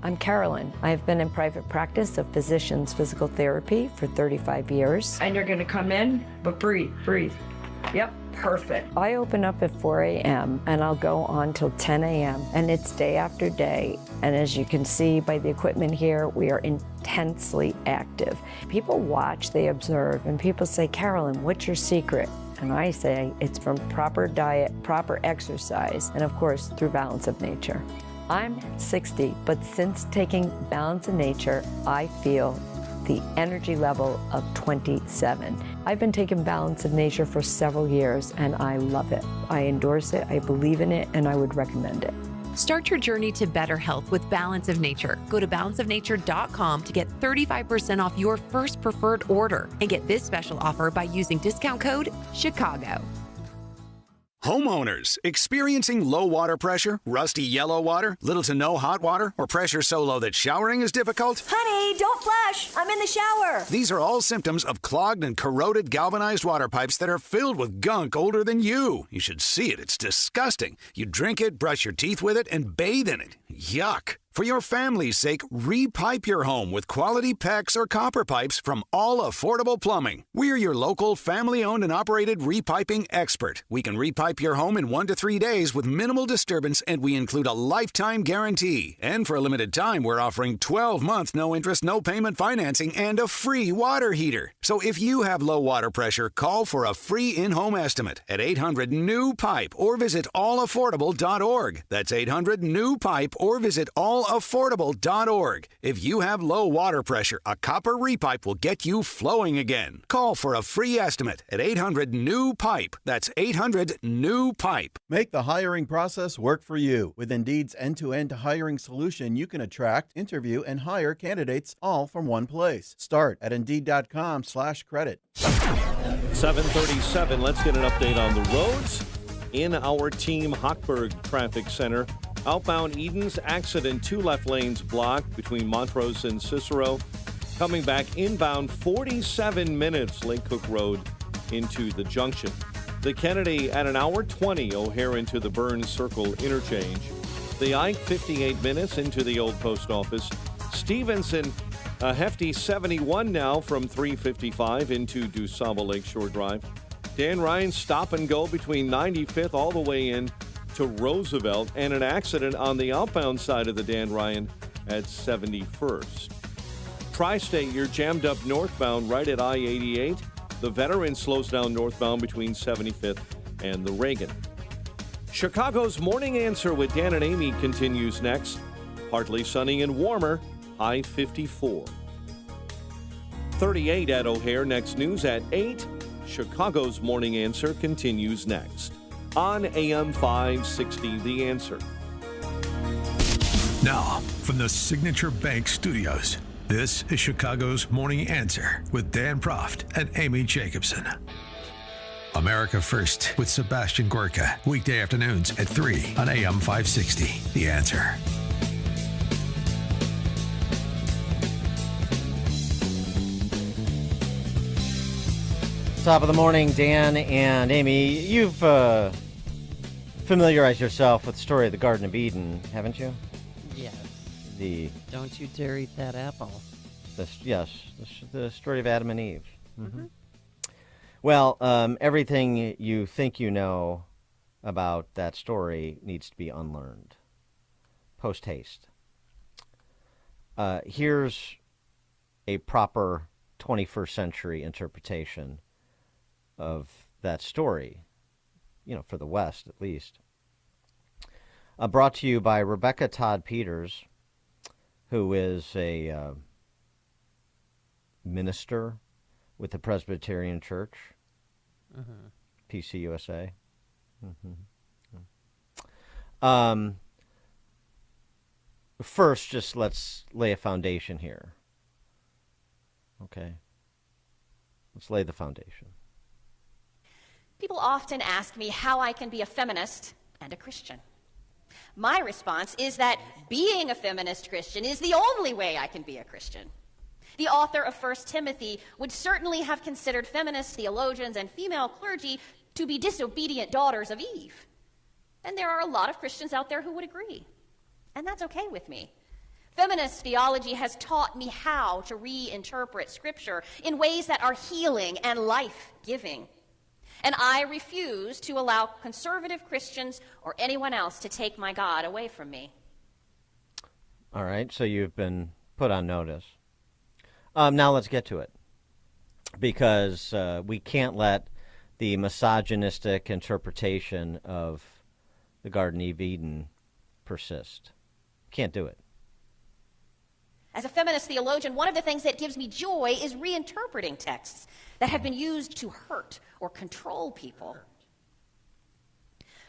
I'm Carolyn. I have been in private practice of physician's physical therapy for 35 years. And you're going to come in, but breathe. Yep, perfect. I open up at 4 a.m. and I'll go on till 10 a.m. and it's day after day. And as you can see by the equipment here, we are intensely active. People watch, they observe, and people say, Carolyn, what's your secret? And I say it's from proper diet, proper exercise, and of course, through Balance of Nature. I'm 60, but since taking Balance of Nature, I feel the energy level of 27. I've been taking Balance of Nature for several years, and I love it. I endorse it, I believe in it, and I would recommend it. Start your journey to better health with Balance of Nature. Go to balanceofnature.com to get 35% off your first preferred order and get this special offer by using discount code CHICAGO. Homeowners experiencing low water pressure, rusty yellow water, little to no hot water, or pressure so low that showering is difficult? Honey, don't flush. I'm in the shower. These are all symptoms of clogged and corroded galvanized water pipes that are filled with gunk older than you. You should see it. It's disgusting. You drink it, brush your teeth with it, and bathe in it. Yuck. For your family's sake, repipe your home with quality PEX or copper pipes from All Affordable Plumbing. We're your local, family-owned and operated repiping expert. We can repipe your home in 1 to 3 days with minimal disturbance, and we include a lifetime guarantee. And for a limited time, we're offering 12-month no-interest, no-payment financing and a free water heater. So if you have low water pressure, call for a free in-home estimate at 800-NEW-PIPE or visit allaffordable.org. That's 800-NEW-PIPE or visit allaffordable.org. If you have low water pressure, a copper repipe will get you flowing again. Call for a free estimate at 800-NEW-PIPE. That's 800-NEW-PIPE. Make the hiring process work for you. With Indeed's end-to-end hiring solution, you can attract, interview, and hire candidates all from one place. Start at Indeed.com/credit. 7:37. Let's get an update on the roads. In our Team Hochberg Traffic Center, outbound Eden's accident, 2 left lanes blocked between Montrose and Cicero. Coming back inbound, 47 minutes, Lake Cook Road into the junction. The Kennedy at an hour 20, O'Hare into the Burns Circle interchange. The Ike, 58 minutes into the old post office. Stevenson, a hefty 71 now from 355 into DuSable Lakeshore Drive. Dan Ryan, stop and go between 95th all the way in to Roosevelt, and an accident on the outbound side of the Dan Ryan at 71st. Tri-State, you're jammed up northbound right at I-88. The Veteran slows down northbound between 75th and the Reagan. Chicago's Morning Answer with Dan and Amy continues next. Partly sunny and warmer, high 54. 38 at O'Hare. Next news at 8. Chicago's Morning Answer continues next on AM 560, The Answer. Now, from the Signature Bank Studios, this is Chicago's Morning Answer with Dan Proft and Amy Jacobson. America First with Sebastian Gorka, weekday afternoons at 3 on AM 560, The Answer. Top of the morning, Dan and Amy. You've familiarized yourself with the story of the Garden of Eden, haven't you? Yes. The Don't you dare eat that apple. The story of Adam and Eve. Mm-hmm. Well, everything you think you know about that story needs to be unlearned. Post haste. Here's a proper 21st century interpretation of that story, for the West at least. Brought to you by Rebecca Todd Peters, who is a minister with the Presbyterian Church, PCUSA. First, just let's lay a foundation here. Okay. Let's lay the foundation. People often ask me how I can be a feminist and a Christian. My response is that being a feminist Christian is the only way I can be a Christian. The author of 1 Timothy would certainly have considered feminist theologians and female clergy to be disobedient daughters of Eve. And there are a lot of Christians out there who would agree. And that's okay with me. Feminist theology has taught me how to reinterpret Scripture in ways that are healing and life-giving. And I refuse to allow conservative Christians or anyone else to take my God away from me. All right, so you've been put on notice. Now let's get to it. Because we can't let the misogynistic interpretation of the Garden of Eden persist. Can't do it. As a feminist theologian, one of the things that gives me joy is reinterpreting texts that have been used to hurt or control people.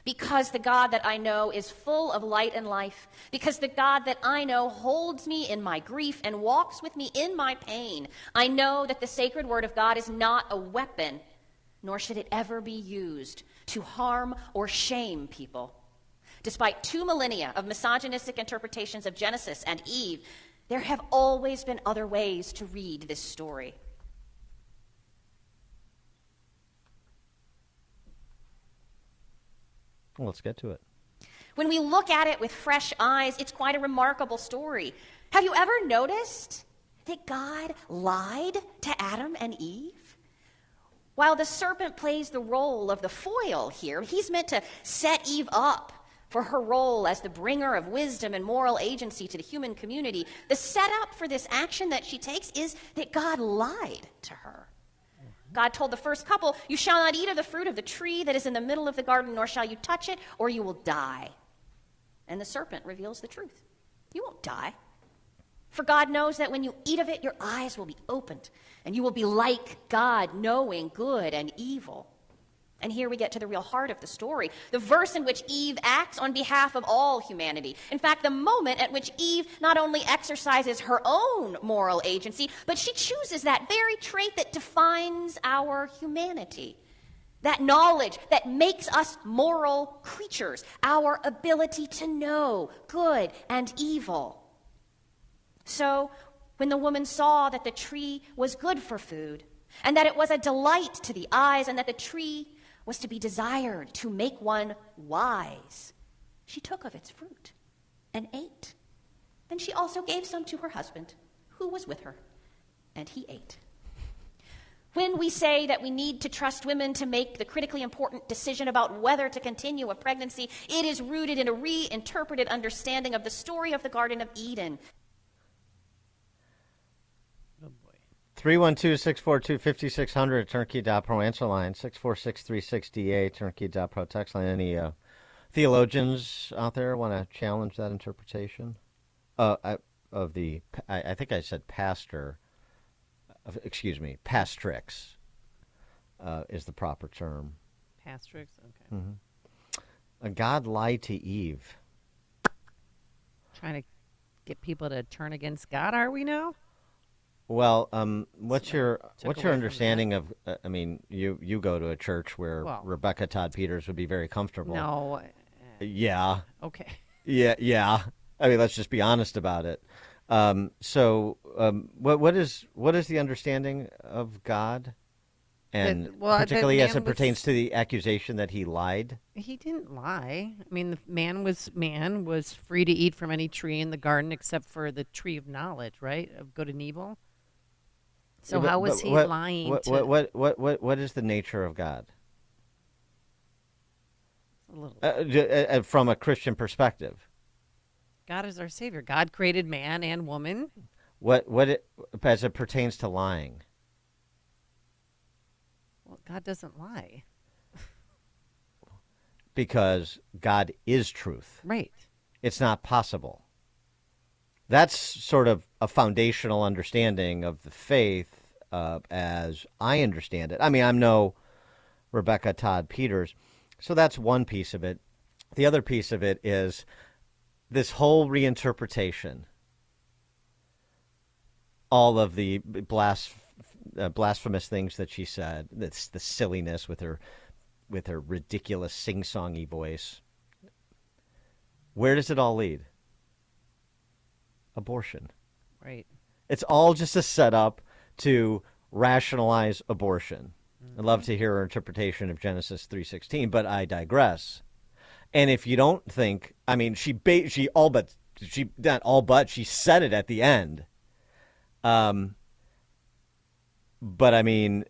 Because the God that I know is full of light and life, because the God that I know holds me in my grief and walks with me in my pain, I know that the sacred word of God is not a weapon, nor should it ever be used to harm or shame people. Despite 2 millennia of misogynistic interpretations of Genesis and Eve, there have always been other ways to read this story. Well, let's get to it. When we look at it with fresh eyes, it's quite a remarkable story. Have you ever noticed that God lied to Adam and Eve? While the serpent plays the role of the foil here, he's meant to set Eve up for her role as the bringer of wisdom and moral agency to the human community. The setup for this action that she takes is that God lied to her. God told the first couple, "You shall not eat of the fruit of the tree that is in the middle of the garden, nor shall you touch it, or you will die." And the serpent reveals the truth. You won't die. For God knows that when you eat of it, your eyes will be opened, and you will be like God, knowing good and evil. And here we get to the real heart of the story, the verse in which Eve acts on behalf of all humanity. In fact, the moment at which Eve not only exercises her own moral agency, but she chooses that very trait that defines our humanity. That knowledge that makes us moral creatures, our ability to know good and evil. So, when the woman saw that the tree was good for food, and that it was a delight to the eyes, and that the tree was to be desired to make one wise, she took of its fruit and ate. Then she also gave some to her husband, who was with her, and he ate. When we say that we need to trust women to make the critically important decision about whether to continue a pregnancy, it is rooted in a reinterpreted understanding of the story of the Garden of Eden. 312-642-5600, turnkey.pro answer line, 646-360-A, turnkey.pro text line. Any theologians out there want to challenge that interpretation of the, I think I said pastor, pastrix is the proper term. Pastrix, okay. Mm-hmm. God lied to Eve. Trying to get people to turn against God, are we now? Well, what's your understanding of? I mean, you go to a church where Rebecca Todd Peters would be very comfortable. No. Yeah. Okay. Yeah. I mean, let's just be honest about it. So, what is the understanding of God, and particularly as it pertains to the accusation that he lied? He didn't lie. I mean, the man was free to eat from any tree in the garden except for the tree of knowledge, right, of good and evil. So how was he lying? What is the nature of God? A little. From a Christian perspective. God is our Savior. God created man and woman. As it pertains to lying? Well, God doesn't lie. Because God is truth. Right. It's not possible. That's sort of a foundational understanding of the faith as I understand it. I mean, I'm no Rebecca Todd Peters, so that's one piece of it. The other piece of it is this whole reinterpretation, all of the blasphemous things that she said, that's the silliness with her ridiculous sing-songy voice. Where does it all lead? Abortion. Right. It's all just a setup to rationalize abortion. Mm-hmm. I'd love to hear her interpretation of Genesis 3:16, but I digress. And if you don't think, I mean, she said it at the end. But I mean,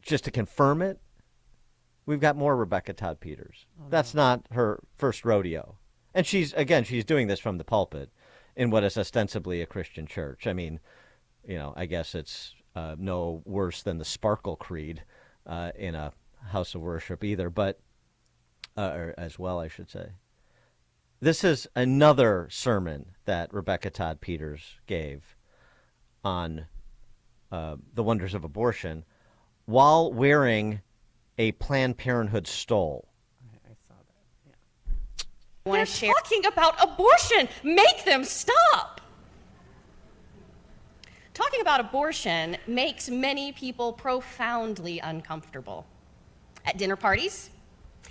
just to confirm it, we've got more Rebecca Todd Peters. Oh, no. That's not her first rodeo. And she's doing this from the pulpit in what is ostensibly a Christian church. I mean, I guess it's no worse than the Sparkle Creed in a house of worship either, but or as well, I should say. This is another sermon that Rebecca Todd Peters gave on the wonders of abortion while wearing a Planned Parenthood stole. I saw that, yeah. They're talking about abortion. Make them stop. Talking about abortion makes many people profoundly uncomfortable. At dinner parties,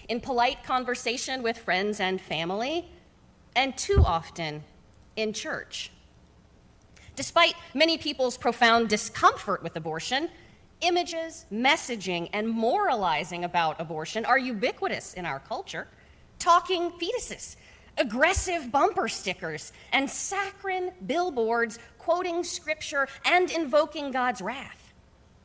in polite conversation with friends and family, and too often in church. Despite many people's profound discomfort with abortion, Images, messaging, and moralizing about abortion are ubiquitous in our culture. Talking fetuses, aggressive bumper stickers, and saccharine billboards quoting scripture and invoking God's wrath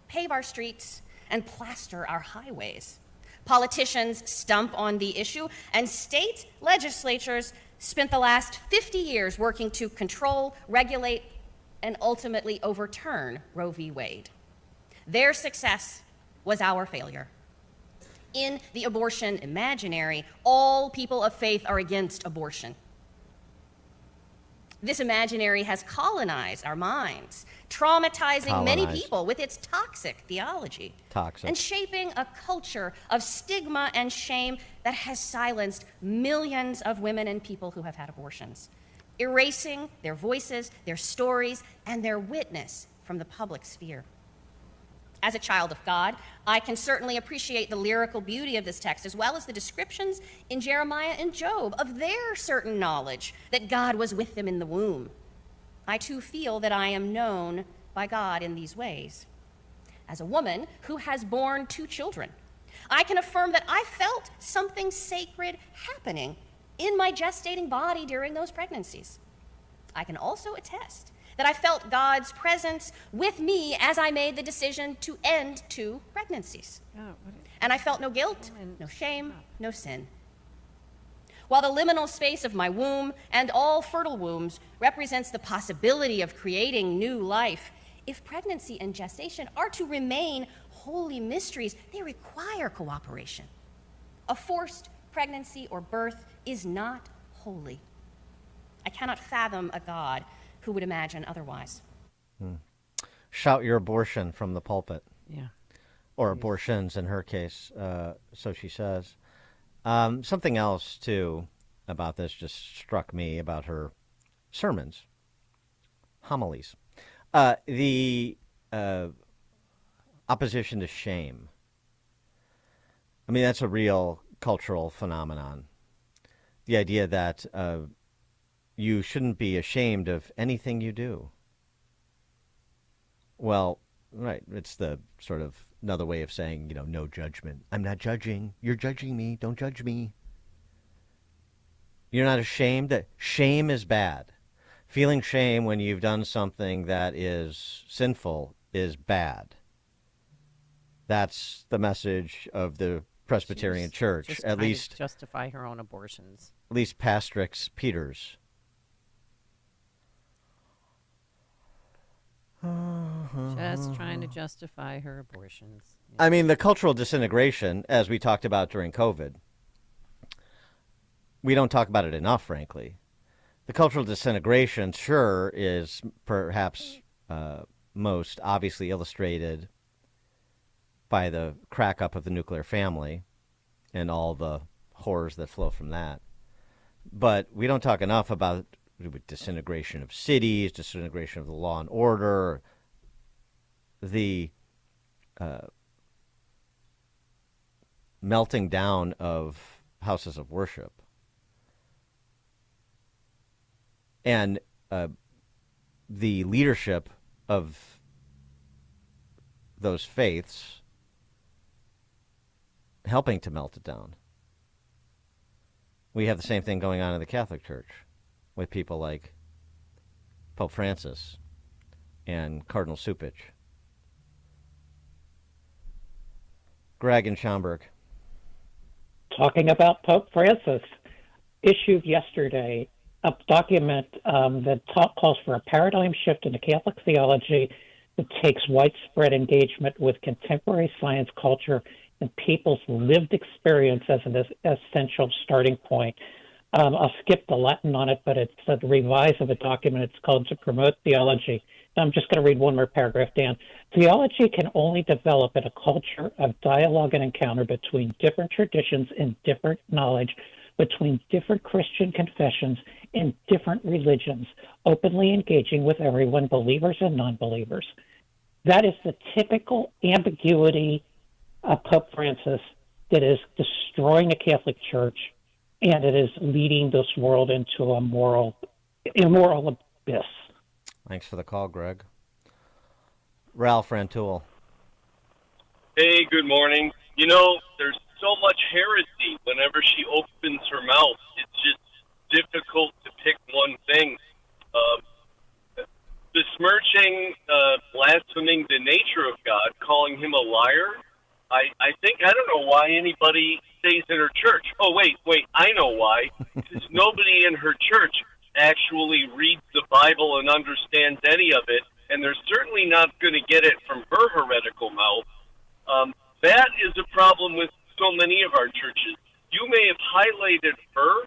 pave our streets and plaster our highways. Politicians stump on the issue, and state legislatures spent the last 50 years working to control, regulate, and ultimately overturn Roe v. Wade. Their success was our failure. In the abortion imaginary, all people of faith are against abortion. This imaginary has colonized our minds, traumatizing many people with its toxic theology. And shaping a culture of stigma and shame that has silenced millions of women and people who have had abortions, erasing their voices, their stories, and their witness from the public sphere. As a child of God, I can certainly appreciate the lyrical beauty of this text, as well as the descriptions in Jeremiah and Job of their certain knowledge that God was with them in the womb. I too feel that I am known by God in these ways. As a woman who has borne 2 children, I can affirm that I felt something sacred happening in my gestating body during those pregnancies. I can also attest that I felt God's presence with me as I made the decision to end 2 pregnancies. And I felt no guilt, no shame, no sin. While the liminal space of my womb and all fertile wombs represents the possibility of creating new life, if pregnancy and gestation are to remain holy mysteries, they require cooperation. A forced pregnancy or birth is not holy. I cannot fathom a God who would imagine otherwise. Shout your abortion from the pulpit. Yeah. Or abortions in her case, so she says. Something else, too, about this just struck me about her sermons, homilies. The opposition to shame. I mean, that's a real cultural phenomenon. The idea that you shouldn't be ashamed of anything you do. Well, right, it's the sort of another way of saying, no judgment. I'm not judging. You're judging me. Don't judge me. You're not ashamed. That shame is bad. Feeling shame when you've done something that is sinful is bad. That's the message of the Presbyterian Church, just at least justify her own abortions. At least Pastrix Peters. Just trying to justify her abortions. I mean, the cultural disintegration, as we talked about during COVID, we don't talk about it enough, frankly. The cultural disintegration, sure, is perhaps most obviously illustrated by the crack up of the nuclear family and all the horrors that flow from that. But we don't talk enough about disintegration of cities, disintegration of the law and order, the melting down of houses of worship. And the leadership of those faiths helping to melt it down. We have the same thing going on in the Catholic Church with people like Pope Francis and Cardinal Supich. Greg in Schaumburg. Talking about Pope Francis, issued yesterday a document that calls for a paradigm shift in the Catholic theology that takes widespread engagement with contemporary science, culture, and people's lived experience as an essential starting point. I'll skip the Latin on it, but it's a revise of a document. It's called To Promote Theology. I'm just going to read one more paragraph, Dan. Theology can only develop in a culture of dialogue and encounter between different traditions and different knowledge, between different Christian confessions and different religions, openly engaging with everyone, believers and non-believers. That is the typical ambiguity of Pope Francis that is destroying the Catholic Church, and it is leading this world into a immoral abyss. Thanks for the call, Greg. Ralph Rantoul. Hey, good morning. You know, there's so much heresy whenever she opens her mouth. It's just difficult to pick one thing. Besmirching, blaspheming the nature of God, calling him a liar. I don't know why anybody stays in her church. Oh, wait, I know why. Because nobody in her church actually reads the Bible and understands any of it, and they're certainly not going to get it from her heretical mouth. That is a problem with so many of our churches. You may have highlighted her,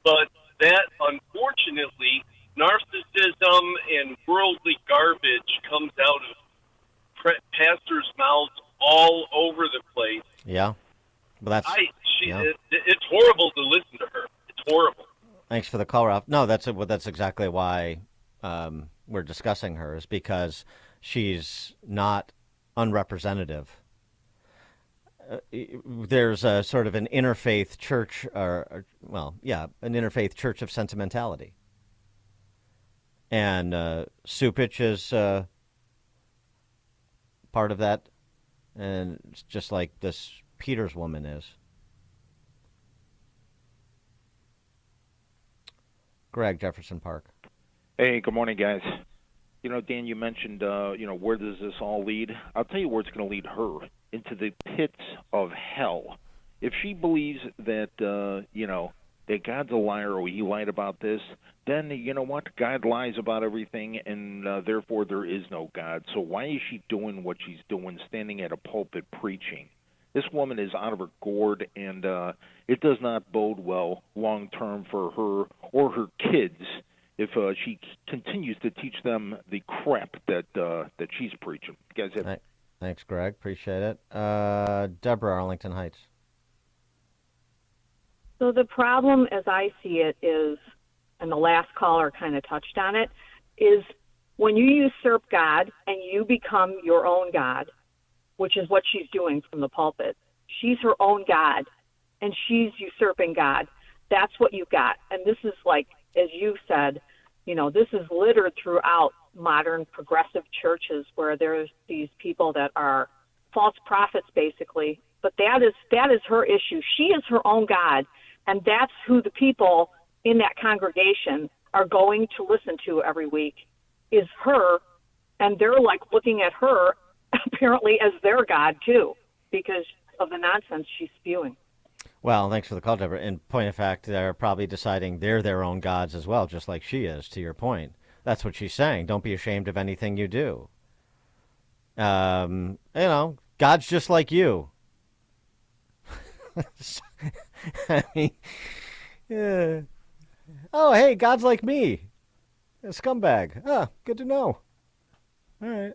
but that, unfortunately, narcissism and worldly garbage comes out of pastors' mouths all over the place. Yeah. Well, It's horrible to listen to her. It's horrible. Thanks for the call, Ralph. No, that's exactly why we're discussing her, is because she's not unrepresentative. There's a sort of an interfaith church, an interfaith church of sentimentality. And Supich is part of that, and it's just like this Peters woman is. Greg, Jefferson Park. Hey, good morning, guys. You know, Dan, you mentioned, where does this all lead? I'll tell you where it's going to lead her, into the pits of hell. If she believes that, that God's a liar or he lied about this, then you know what? God lies about everything, and therefore there is no God. So why is she doing what she's doing, standing at a pulpit preaching? This woman is out of her gourd, and it does not bode well long-term for her or her kids if she continues to teach them the crap that she's preaching. You guys have... Thanks, Greg. Appreciate it. Deborah, Arlington Heights. So the problem, as I see it, is, and the last caller kind of touched on it, is when you usurp God and you become your own God, which is what she's doing from the pulpit. She's her own God, and she's usurping God. That's what you got. And this is like, as you said, this is littered throughout modern progressive churches where there's these people that are false prophets, basically. But that is her issue. She is her own God, and that's who the people in that congregation are going to listen to every week, is her, and they're like looking at her apparently as their God too, because of the nonsense she's spewing. Well, thanks for the call, Deborah. In point of fact, they're probably deciding they're their own gods as well, just like she is, to your point. That's what she's saying. Don't be ashamed of anything you do. God's just like you. I mean, yeah. Oh, hey, God's like me. A scumbag. Ah, good to know. All right.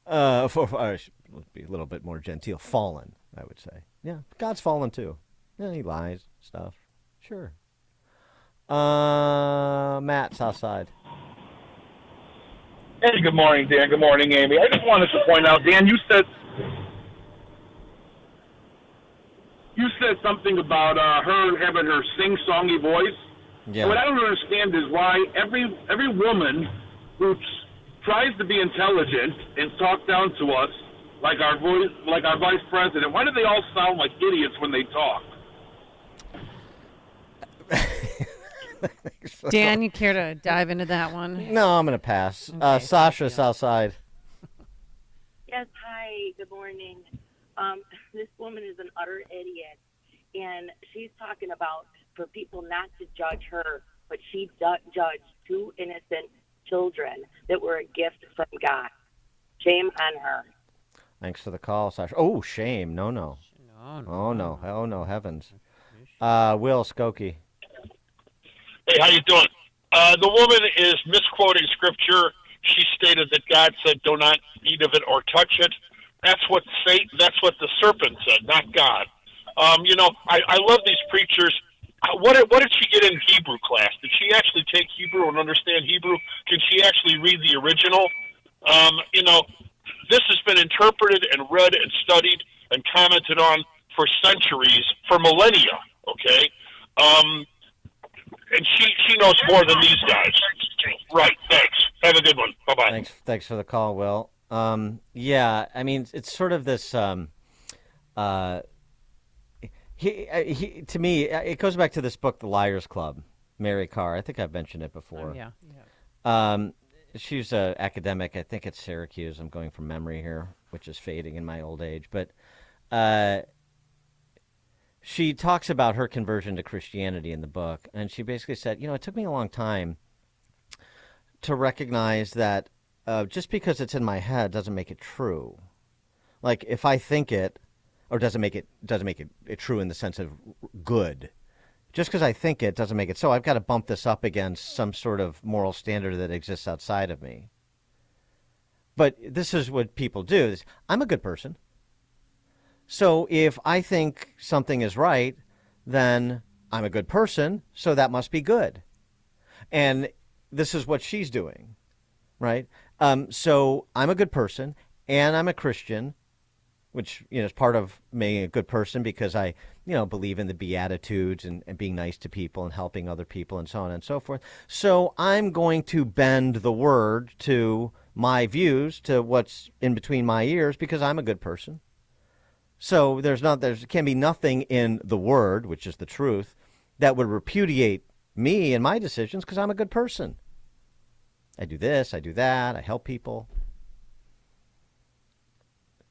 Let's be a little bit more genteel. Fallen, I would say. Yeah, God's fallen too. Yeah, he lies, stuff. Sure. Matt, Southside. Hey, good morning, Dan. Good morning, Amy. I just wanted to point out, Dan, you said something about her having her sing-songy voice. Yeah. And what I don't understand is why every woman who tries to be intelligent and talk down to us, like our vice president, why do they all sound like idiots when they talk? Dan, you care to dive into that one? No, I'm going to pass. Okay, Sasha, Southside. Yes, hi, good morning. This woman is an utter idiot, and she's talking about for people not to judge her, but she judged two innocent children that were a gift from God. Shame on her. Thanks for the call, Sasha. Oh, shame. No. Oh, no. Oh, no, heavens. Will Skokie. Hey, how you doing? The woman is misquoting scripture. She stated that God said, "Do not eat of it or touch it." That's what that's what the serpent said, not God. I love these preachers. What did she get in Hebrew class? Did she actually take Hebrew and understand Hebrew? Can she actually read the original? This has been interpreted and read and studied and commented on for centuries, for millennia. Okay. And she knows more than these guys. Right, thanks. Have a good one. Bye-bye. Thanks for the call, Will. Yeah, I mean, it's sort of this. To me, it goes back to this book, The Liars Club. Mary Carr. I think I've mentioned it before. Yeah. She's an academic. I think at Syracuse. I'm going from memory here, which is fading in my old age. But she talks about her conversion to Christianity in the book, and she basically said, it took me a long time to recognize that just because it's in my head doesn't make it true. Like if I think it, or doesn't make it true in the sense of good. Just because I think it doesn't make it so. I've got to bump this up against some sort of moral standard that exists outside of me. But this is what people do. I'm a good person. So if I think something is right, then I'm a good person, so that must be good. And this is what she's doing, right? So I'm a good person, and I'm a Christian, which is part of being a good person because I believe in the Beatitudes and being nice to people and helping other people and so on and so forth. So I'm going to bend the word to my views, to what's in between my ears, because I'm a good person. So there can be nothing in the word, which is the truth, that would repudiate me and my decisions because I'm a good person. I do this, I do that, I help people.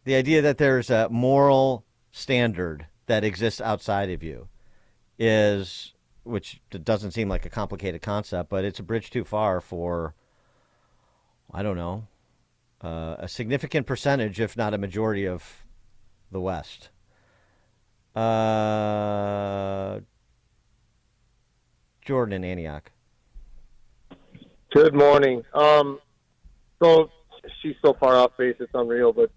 The idea that there's a moral standard that exists outside of you which doesn't seem like a complicated concept, but it's a bridge too far for, I don't know, a significant percentage, if not a majority of the West. Jordan in Antioch. Good morning. So she's so far off base, it's unreal. But,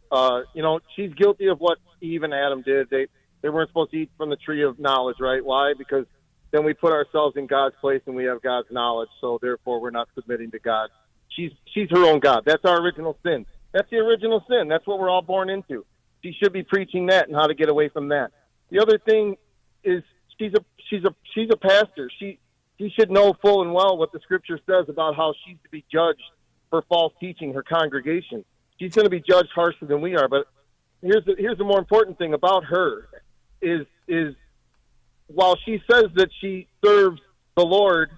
she's guilty of what Eve and Adam did. They weren't supposed to eat from the tree of knowledge, right? Why? Because then we put ourselves in God's place and we have God's knowledge. So therefore, we're not submitting to God. She's her own God. That's our original sin. That's the original sin. That's what we're all born into. She should be preaching that and how to get away from that. The other thing is she's a pastor. She should know full and well what the scripture says about how she's to be judged for false teaching her congregation. She's going to be judged harsher than we are. But here's the more important thing about her is while she says that she serves the Lord,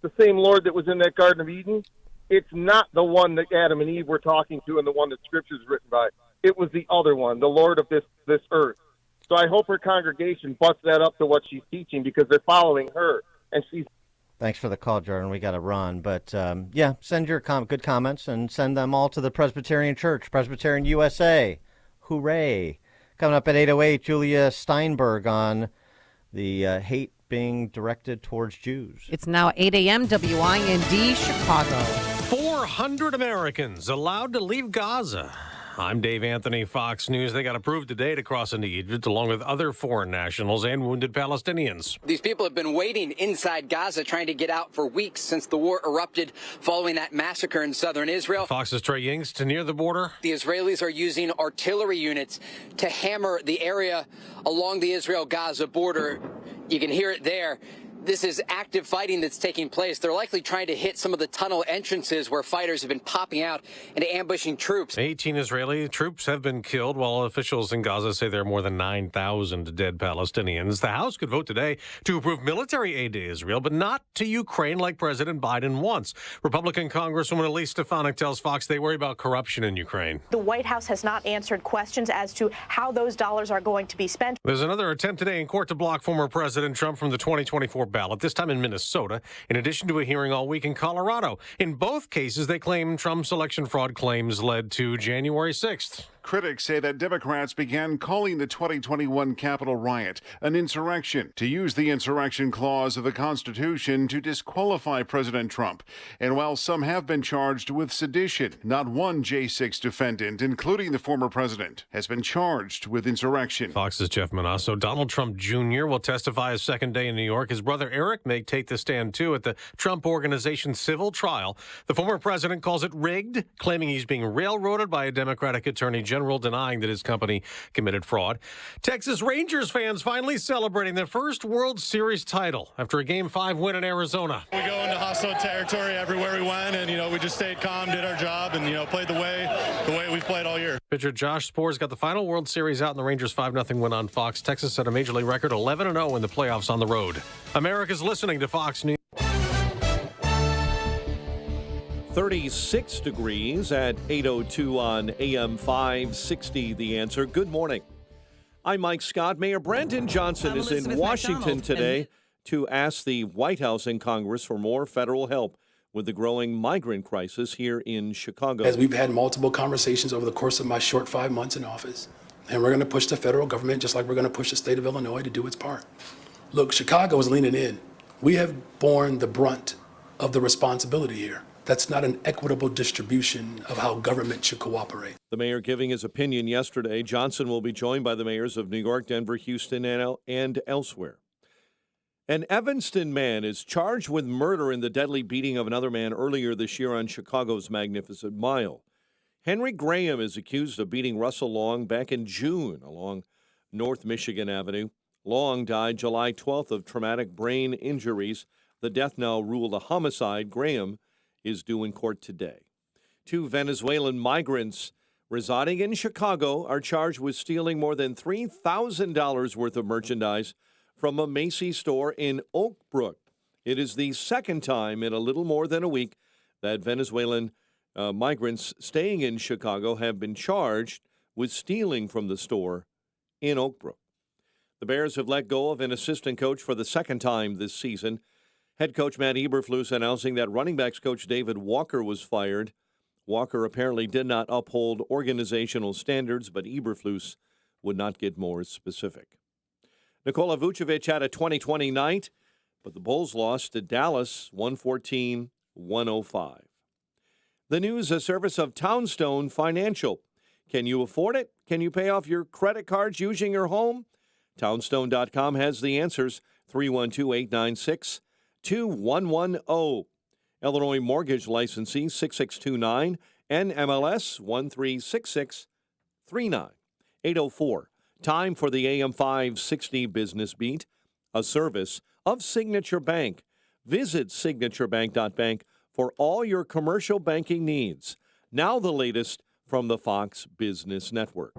the same Lord that was in that Garden of Eden, it's not the one that Adam and Eve were talking to and the one that scripture is written by. It was the other one, the Lord of this earth. So I hope her congregation butts that up to what she's teaching because they're following her. And she's. Thanks for the call, Jordan. We got to run. But, send your good comments and send them all to the Presbyterian Church, Presbyterian USA. Hooray. Coming up at 8:08, Julia Steinberg on the hate being directed towards Jews. It's now 8 a.m. WIND Chicago. 400 Americans allowed to leave Gaza. I'm Dave Anthony, Fox News. They got approved today to cross into Egypt, along with other foreign nationals and wounded Palestinians. These people have been waiting inside Gaza, trying to get out for weeks since the war erupted following that massacre in southern Israel. Fox's Trey Yingst near the border. The Israelis are using artillery units to hammer the area along the Israel-Gaza border. You can hear it there. This is active fighting that's taking place. They're likely trying to hit some of the tunnel entrances where fighters have been popping out and ambushing troops. 18 Israeli troops have been killed, while officials in Gaza say there are more than 9,000 dead Palestinians. The House could vote today to approve military aid to Israel, but not to Ukraine like President Biden wants. Republican Congresswoman Elise Stefanik tells Fox they worry about corruption in Ukraine. The White House has not answered questions as to how those dollars are going to be spent. There's another attempt today in court to block former President Trump from the 2024 ballot, this time in Minnesota, in addition to a hearing all week in Colorado. In both cases, they claim Trump's election fraud claims led to January 6th. Critics say that Democrats began calling the 2021 Capitol riot an insurrection to use the insurrection clause of the Constitution to disqualify President Trump. And while some have been charged with sedition, not one J6 defendant, including the former president, has been charged with insurrection. Fox's Jeff Manasso. Donald Trump Jr. will testify his second day in New York. His brother Eric may take the stand, too, at the Trump Organization civil trial. The former president calls it rigged, claiming he's being railroaded by a Democratic attorney general, denying that his company committed fraud. Texas Rangers fans finally celebrating their first World Series title after a Game 5 win in Arizona. We go into hostile territory everywhere we went, and we just stayed calm, did our job, and played the way we've played all year. Pitcher Josh Spore's got the final World Series out in the Rangers 5-0 win on Fox. Texas set a Major League record 11-0 in the playoffs on the road. America's listening to Fox News. 36 degrees at 8:02 on AM 560. The Answer. Good morning. I'm Mike Scott. Mayor Brandon Johnson is in Washington today to ask the White House and Congress for more federal help with the growing migrant crisis here in Chicago. As we've had multiple conversations over the course of my short 5 months in office, and we're going to push the federal government just like we're going to push the state of Illinois to do its part. Look, Chicago is leaning in. We have borne the brunt of the responsibility here. That's not an equitable distribution of how government should cooperate. The mayor giving his opinion yesterday. Johnson will be joined by the mayors of New York, Denver, Houston, and elsewhere. An Evanston man is charged with murder in the deadly beating of another man earlier this year on Chicago's Magnificent Mile. Henry Graham is accused of beating Russell Long back in June along North Michigan Avenue. Long died July 12th of traumatic brain injuries. The death now ruled a homicide. Graham is due in court today. 2 Venezuelan migrants residing in Chicago are charged with stealing more than $3,000 worth of merchandise from a Macy's store in Oak Brook. It is the second time in a little more than a week that Venezuelan migrants staying in Chicago have been charged with stealing from the store in Oak Brook. The Bears have let go of an assistant coach for the second time this season. Head coach Matt Eberflus announcing that running backs coach David Walker was fired. Walker apparently did not uphold organizational standards, but Eberflus would not get more specific. Nikola Vucevic had a 2020 night, but the Bulls lost to Dallas 114-105. The news, a service of Townstone Financial. Can you afford it? Can you pay off your credit cards using your home? Townstone.com has the answers. 312-896-2110. Illinois mortgage licensee 6629, NMLS 136639. 804. Time for the AM 560 Business Beat, a service of Signature Bank. Visit signaturebank.bank for all your commercial banking needs. Now the latest from the Fox Business Network.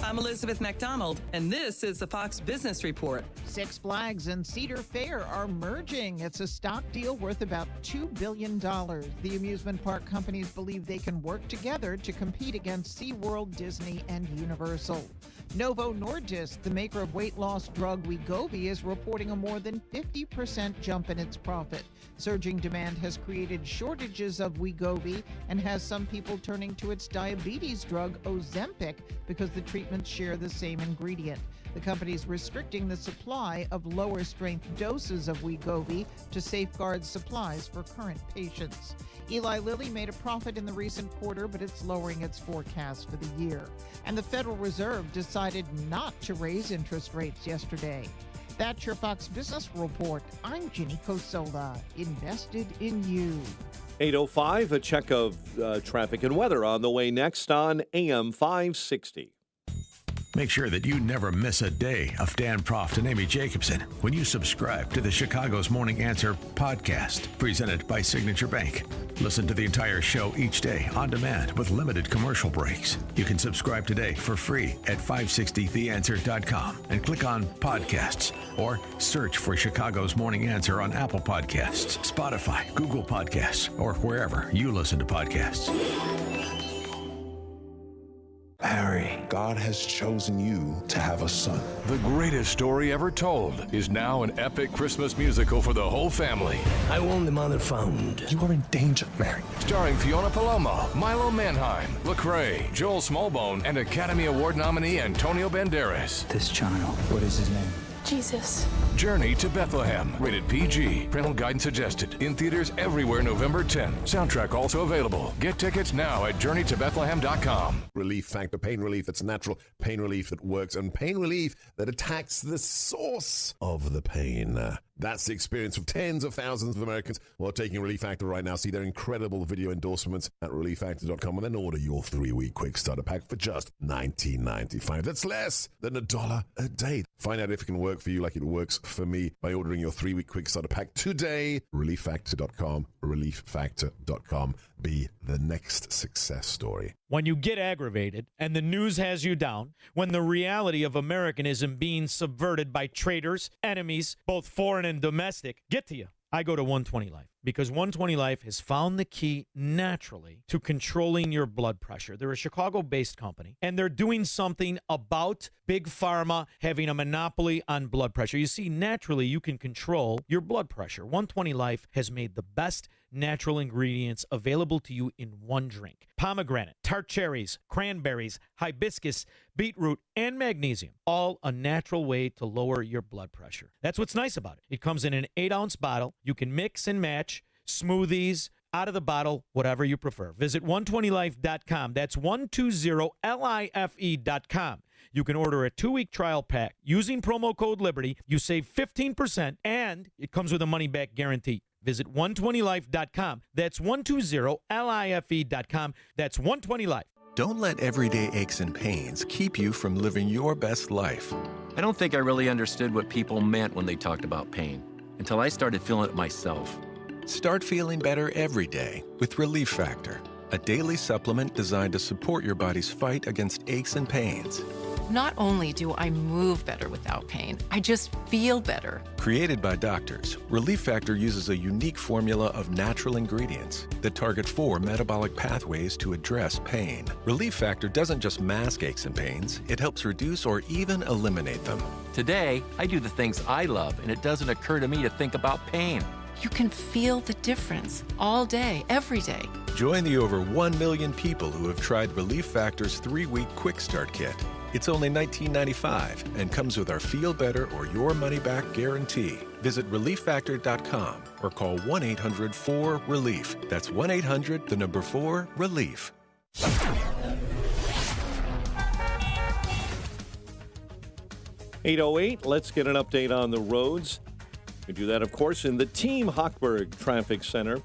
I'm Elizabeth McDonald, and this is the Fox Business Report. Six Flags and Cedar Fair are merging. It's a stock deal worth about $2 billion. The amusement park companies believe they can work together to compete against SeaWorld, Disney, and Universal. Novo Nordisk, the maker of weight loss drug Wegovy, is reporting a more than 50% jump in its profit. Surging demand has created shortages of Wegovy and has some people turning to its diabetes drug Ozempic because the treatments share the same ingredient. The company is restricting the supply of lower strength doses of Wegovy to safeguard supplies for current patients. Eli Lilly made a profit in the recent quarter, but it's lowering its forecast for the year. And the Federal Reserve decided not to raise interest rates yesterday. That's your Fox Business Report. I'm Ginny Cosola, invested in you. 8:05, a check of traffic and weather on the way next on AM 560. Make sure that you never miss a day of Dan Proft and Amy Jacobson when you subscribe to the Chicago's Morning Answer podcast, presented by Signature Bank. Listen to the entire show each day on demand with limited commercial breaks. You can subscribe today for free at 560theanswer.com and click on podcasts or search for Chicago's Morning Answer on Apple Podcasts, Spotify, Google Podcasts, or wherever you listen to podcasts. Harry, God has chosen you to have a son. The greatest story ever told is now an epic Christmas musical for the whole family. I won the mother found. You are in danger, Mary. Starring Fiona Palomo, Milo Manheim, Lecrae, Joel Smallbone, and Academy Award nominee Antonio Banderas. This child, what is his name? Jesus. Journey to Bethlehem. Rated PG. Parental guidance suggested. In theaters everywhere November 10th. Soundtrack also available. Get tickets now at journeytobethlehem.com. Relief factor, pain relief that's natural, pain relief that works, and pain relief that attacks the source of the pain. That's the experience of tens of thousands of Americans who are taking Relief Factor right now. See their incredible video endorsements at relieffactor.com and then order your 3-week quick starter pack for just $19.95. That's less than $1 a day. Find out if it can work for you like it works for me by ordering your 3-week quick starter pack today. relieffactor.com, relieffactor.com. Be the next success story. When you get aggravated and the news has you down, when the reality of Americanism being subverted by traitors, enemies, both foreign and domestic, get to you, I go to 120 Life because 120 Life has found the key naturally to controlling your blood pressure. They're a Chicago-based company, and they're doing something about Big Pharma having a monopoly on blood pressure. You see, naturally, you can control your blood pressure. 120 Life has made the best natural ingredients available to you in one drink. Pomegranate, tart cherries, cranberries, hibiscus, beetroot, and magnesium. All a natural way to lower your blood pressure. That's what's nice about it. It comes in an 8-ounce bottle. You can mix and match smoothies, out of the bottle, whatever you prefer. Visit 120life.com. That's 120life.com. You can order a 2-week trial pack. Using promo code Liberty, you save 15%, and it comes with a money-back guarantee. Visit 120life.com. That's 120life.com. That's 120life. Don't let everyday aches and pains keep you from living your best life. I don't think I really understood what people meant when they talked about pain until I started feeling it myself. Start feeling better every day with Relief Factor, a daily supplement designed to support your body's fight against aches and pains. Not only do I move better without pain, I just feel better. Created by doctors, Relief Factor uses a unique formula of natural ingredients that target 4 metabolic pathways to address pain. Relief Factor doesn't just mask aches and pains, it helps reduce or even eliminate them. Today, I do the things I love, and it doesn't occur to me to think about pain. You can feel the difference all day, every day. Join the over 1 million people who have tried Relief Factor's 3-week quick start kit. It's only $19.95 and comes with our Feel Better or Your Money Back guarantee. Visit relieffactor.com or call 1-800-4RELIEF. That's 1-800-4RELIEF. 8:08. Let's get an update on the roads. We do that, of course, in the Team Hochberg Traffic Center.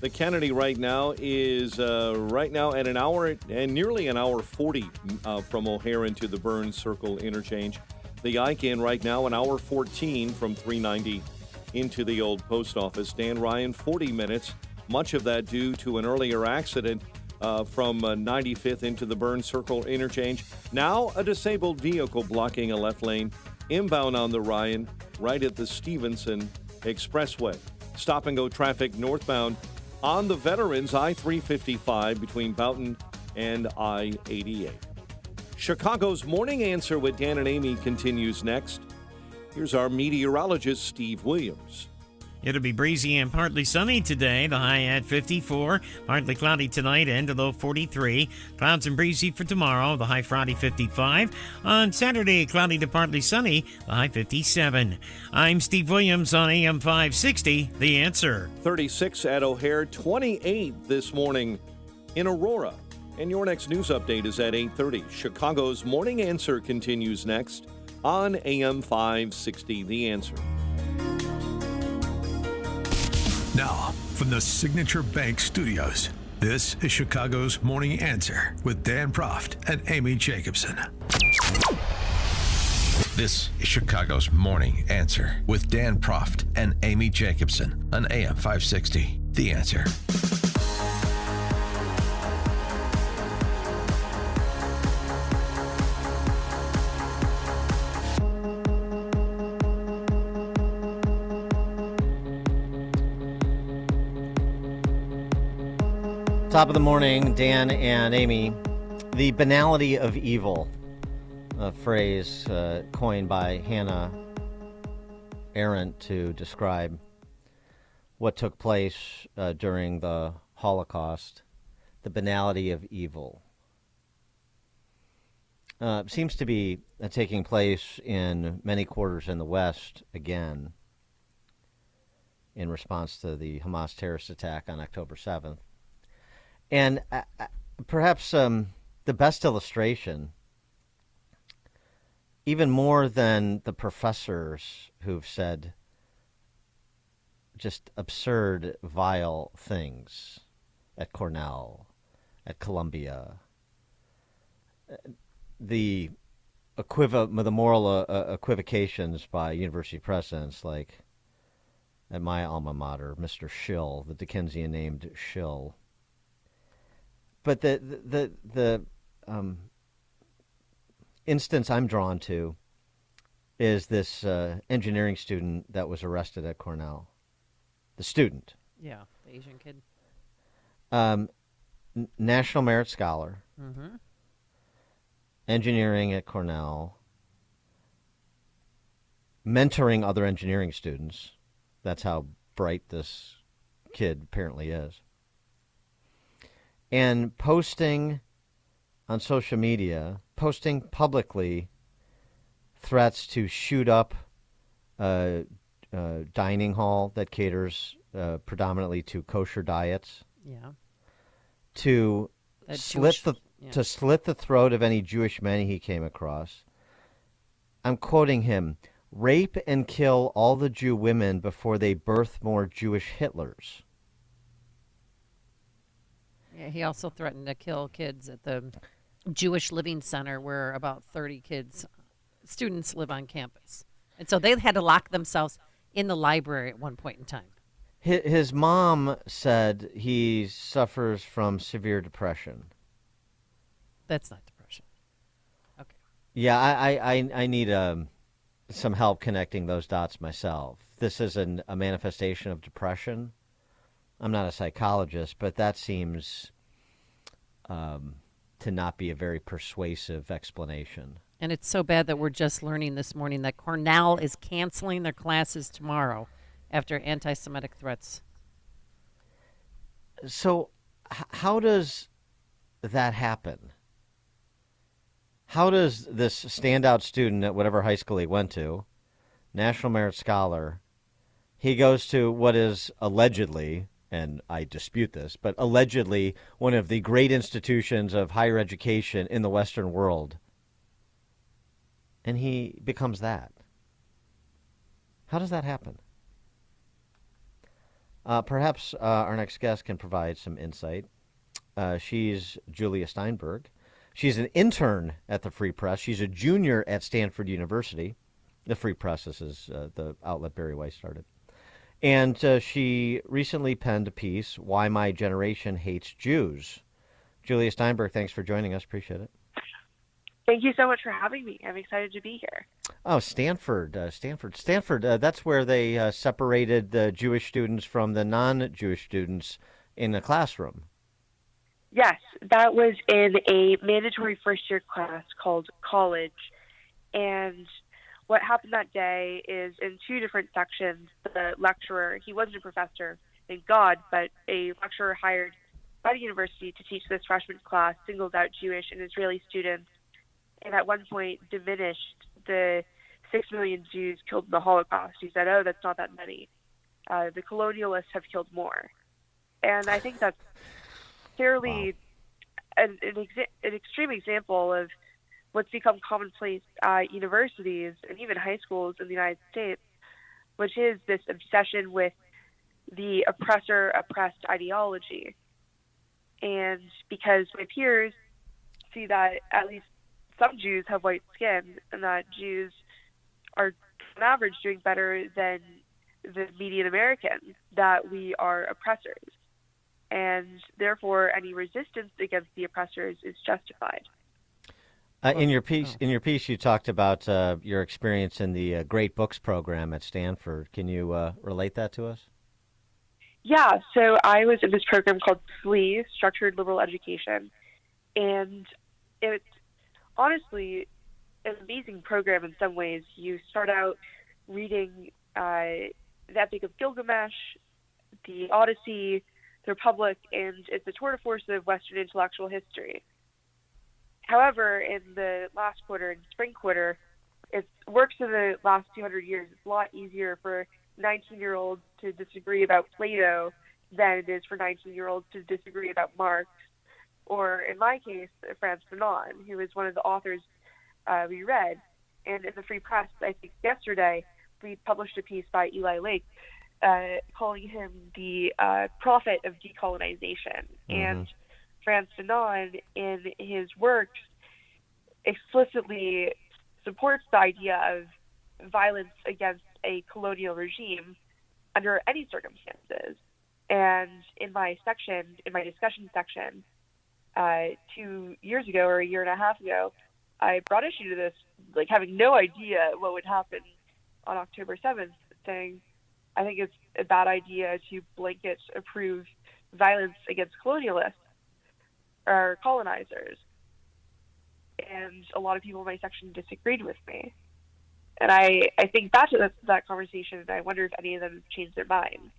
The Kennedy right now is at an hour and nearly an hour 40 from O'Hare into the Burns Circle interchange. The Icahn right now an hour 14 from 390 into the old post office. Dan Ryan 40 minutes. Much of that due to an earlier accident from 95th into the Burns Circle interchange. Now a disabled vehicle blocking a left lane inbound on the Ryan right at the Stevenson Expressway. Stop and go traffic northbound on the Veterans I-355 between Boughton and I-88. Chicago's Morning Answer with Dan and Amy continues next. Here's our meteorologist, Steve Williams. It'll be breezy and partly sunny today, the high at 54. Partly cloudy tonight and a low 43. Clouds and breezy for tomorrow, the high Friday 55. On Saturday, cloudy to partly sunny, the high 57. I'm Steve Williams on AM 560, The Answer. 36 at O'Hare, 28 this morning in Aurora. And your next news update is at 8:30. Chicago's Morning Answer continues next on AM 560, The Answer. Now, from the Signature Bank Studios, this is Chicago's Morning Answer with Dan Proft and Amy Jacobson. This is Chicago's Morning Answer with Dan Proft and Amy Jacobson on AM 560, The Answer. Top of the morning, Dan and Amy. The banality of evil, a phrase coined by Hannah Arendt to describe what took place during the Holocaust. The banality of evil seems to be taking place in many quarters in the West again in response to the Hamas terrorist attack on October 7th. And perhaps the best illustration, even more than the professors who've said just absurd, vile things at Cornell, at Columbia. The moral equivocations by university presidents, like at my alma mater, Mr. Schill, the Dickensian named Schill. But the instance I'm drawn to is this engineering student that was arrested at Cornell. The student. Yeah, the Asian kid. National Merit Scholar. Mm-hmm. Engineering at Cornell. Mentoring other engineering students. That's how bright this kid apparently is. And posting on social media, posting publicly threats to shoot up a dining hall that caters predominantly to kosher diets. Yeah. To slit the throat of any Jewish men he came across. I'm quoting him: rape and kill all the Jew women before they birth more Jewish Hitlers. Yeah, he also threatened to kill kids at the Jewish Living Center, where about 30 students live on campus. And so they had to lock themselves in the library at one point in time. His mom said he suffers from severe depression. That's not depression. Okay. Yeah, I need some help connecting those dots myself. This is a manifestation of depression. I'm not a psychologist, but that seems to not be a very persuasive explanation. And it's so bad that we're just learning this morning that Cornell is canceling their classes tomorrow after anti-Semitic threats. So how does that happen? How does this standout student at whatever high school he went to, National Merit Scholar, he goes to what is allegedly, and I dispute this, but allegedly one of the great institutions of higher education in the Western world, and he becomes that? How does that happen? Perhaps our next guest can provide some insight. She's Julia Steinberg. She's an intern at the Free Press. She's a junior at Stanford University. The Free Press is the outlet Barry Weiss started. And she recently penned a piece, Why My Generation Hates Jews. Julia Steinberg, thanks for joining us. Appreciate it. Thank you so much for having me. I'm excited to be here. Oh, Stanford. That's where they separated the Jewish students from the non-Jewish students in the classroom. Yes, that was in a mandatory first-year class called college. And what happened that day is in two different sections, the lecturer, he wasn't a professor, thank God, but a lecturer hired by the university to teach this freshman class singled out Jewish and Israeli students, and at one point diminished the 6 million Jews killed in the Holocaust. He said, oh, that's not that many. The colonialists have killed more. And I think that's fairly an extreme example of what's become commonplace at universities and even high schools in the United States, which is this obsession with the oppressor-oppressed ideology. And because my peers see that at least some Jews have white skin and that Jews are on average doing better than the median American, that we are oppressors. And therefore, any resistance against the oppressors is justified. In your piece, you talked about your experience in the Great Books program at Stanford. Can you relate that to us? Yeah, so I was in this program called SLE, Structured Liberal Education, and it's honestly an amazing program in some ways. You start out reading the Epic of Gilgamesh, the Odyssey, the Republic, and it's a tour de force of Western intellectual history. However, in the last quarter, in spring quarter, it works in the last 200 years. It's a lot easier for 19-year-olds to disagree about Plato than it is for 19-year-olds to disagree about Marx, or in my case, Franz Fanon, who is one of the authors we read. And in the Free Press, I think yesterday, we published a piece by Eli Lake calling him the prophet of decolonization. And Frantz Fanon, in his works, explicitly supports the idea of violence against a colonial regime under any circumstances. And in my discussion section, 2 years ago or a year and a half ago, I brought issue to this, like having no idea what would happen on October 7th, saying, I think it's a bad idea to blanket approve violence against colonialists or colonizers. And a lot of people in my section disagreed with me. And I think back to that conversation, and I wonder if any of them have changed their mind.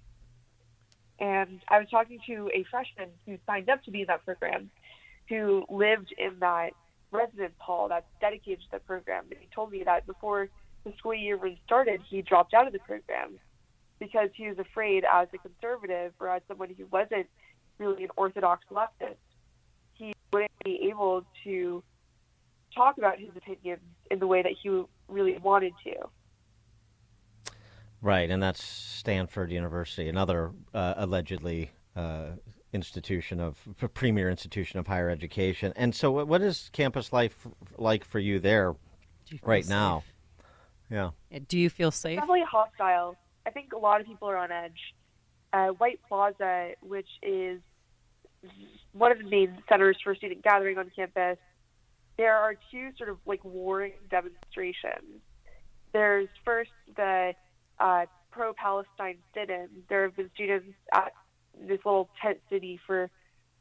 And I was talking to a freshman who signed up to be in that program, who lived in that residence hall that's dedicated to the program. And he told me that before the school year even started, he dropped out of the program because he was afraid, as a conservative or as someone who wasn't really an orthodox leftist, he wouldn't be able to talk about his opinions in the way that he really wanted to. Right, and that's Stanford University, another allegedly premier institution of higher education. And so what is campus life like for you there right now? Yeah. Do you feel safe? Definitely hostile. I think a lot of people are on edge. White Plaza, which is one of the main centers for student gathering on campus, there are two sort of like warring demonstrations. There's first the pro-Palestine sit-in. There have been students at this little tent city for,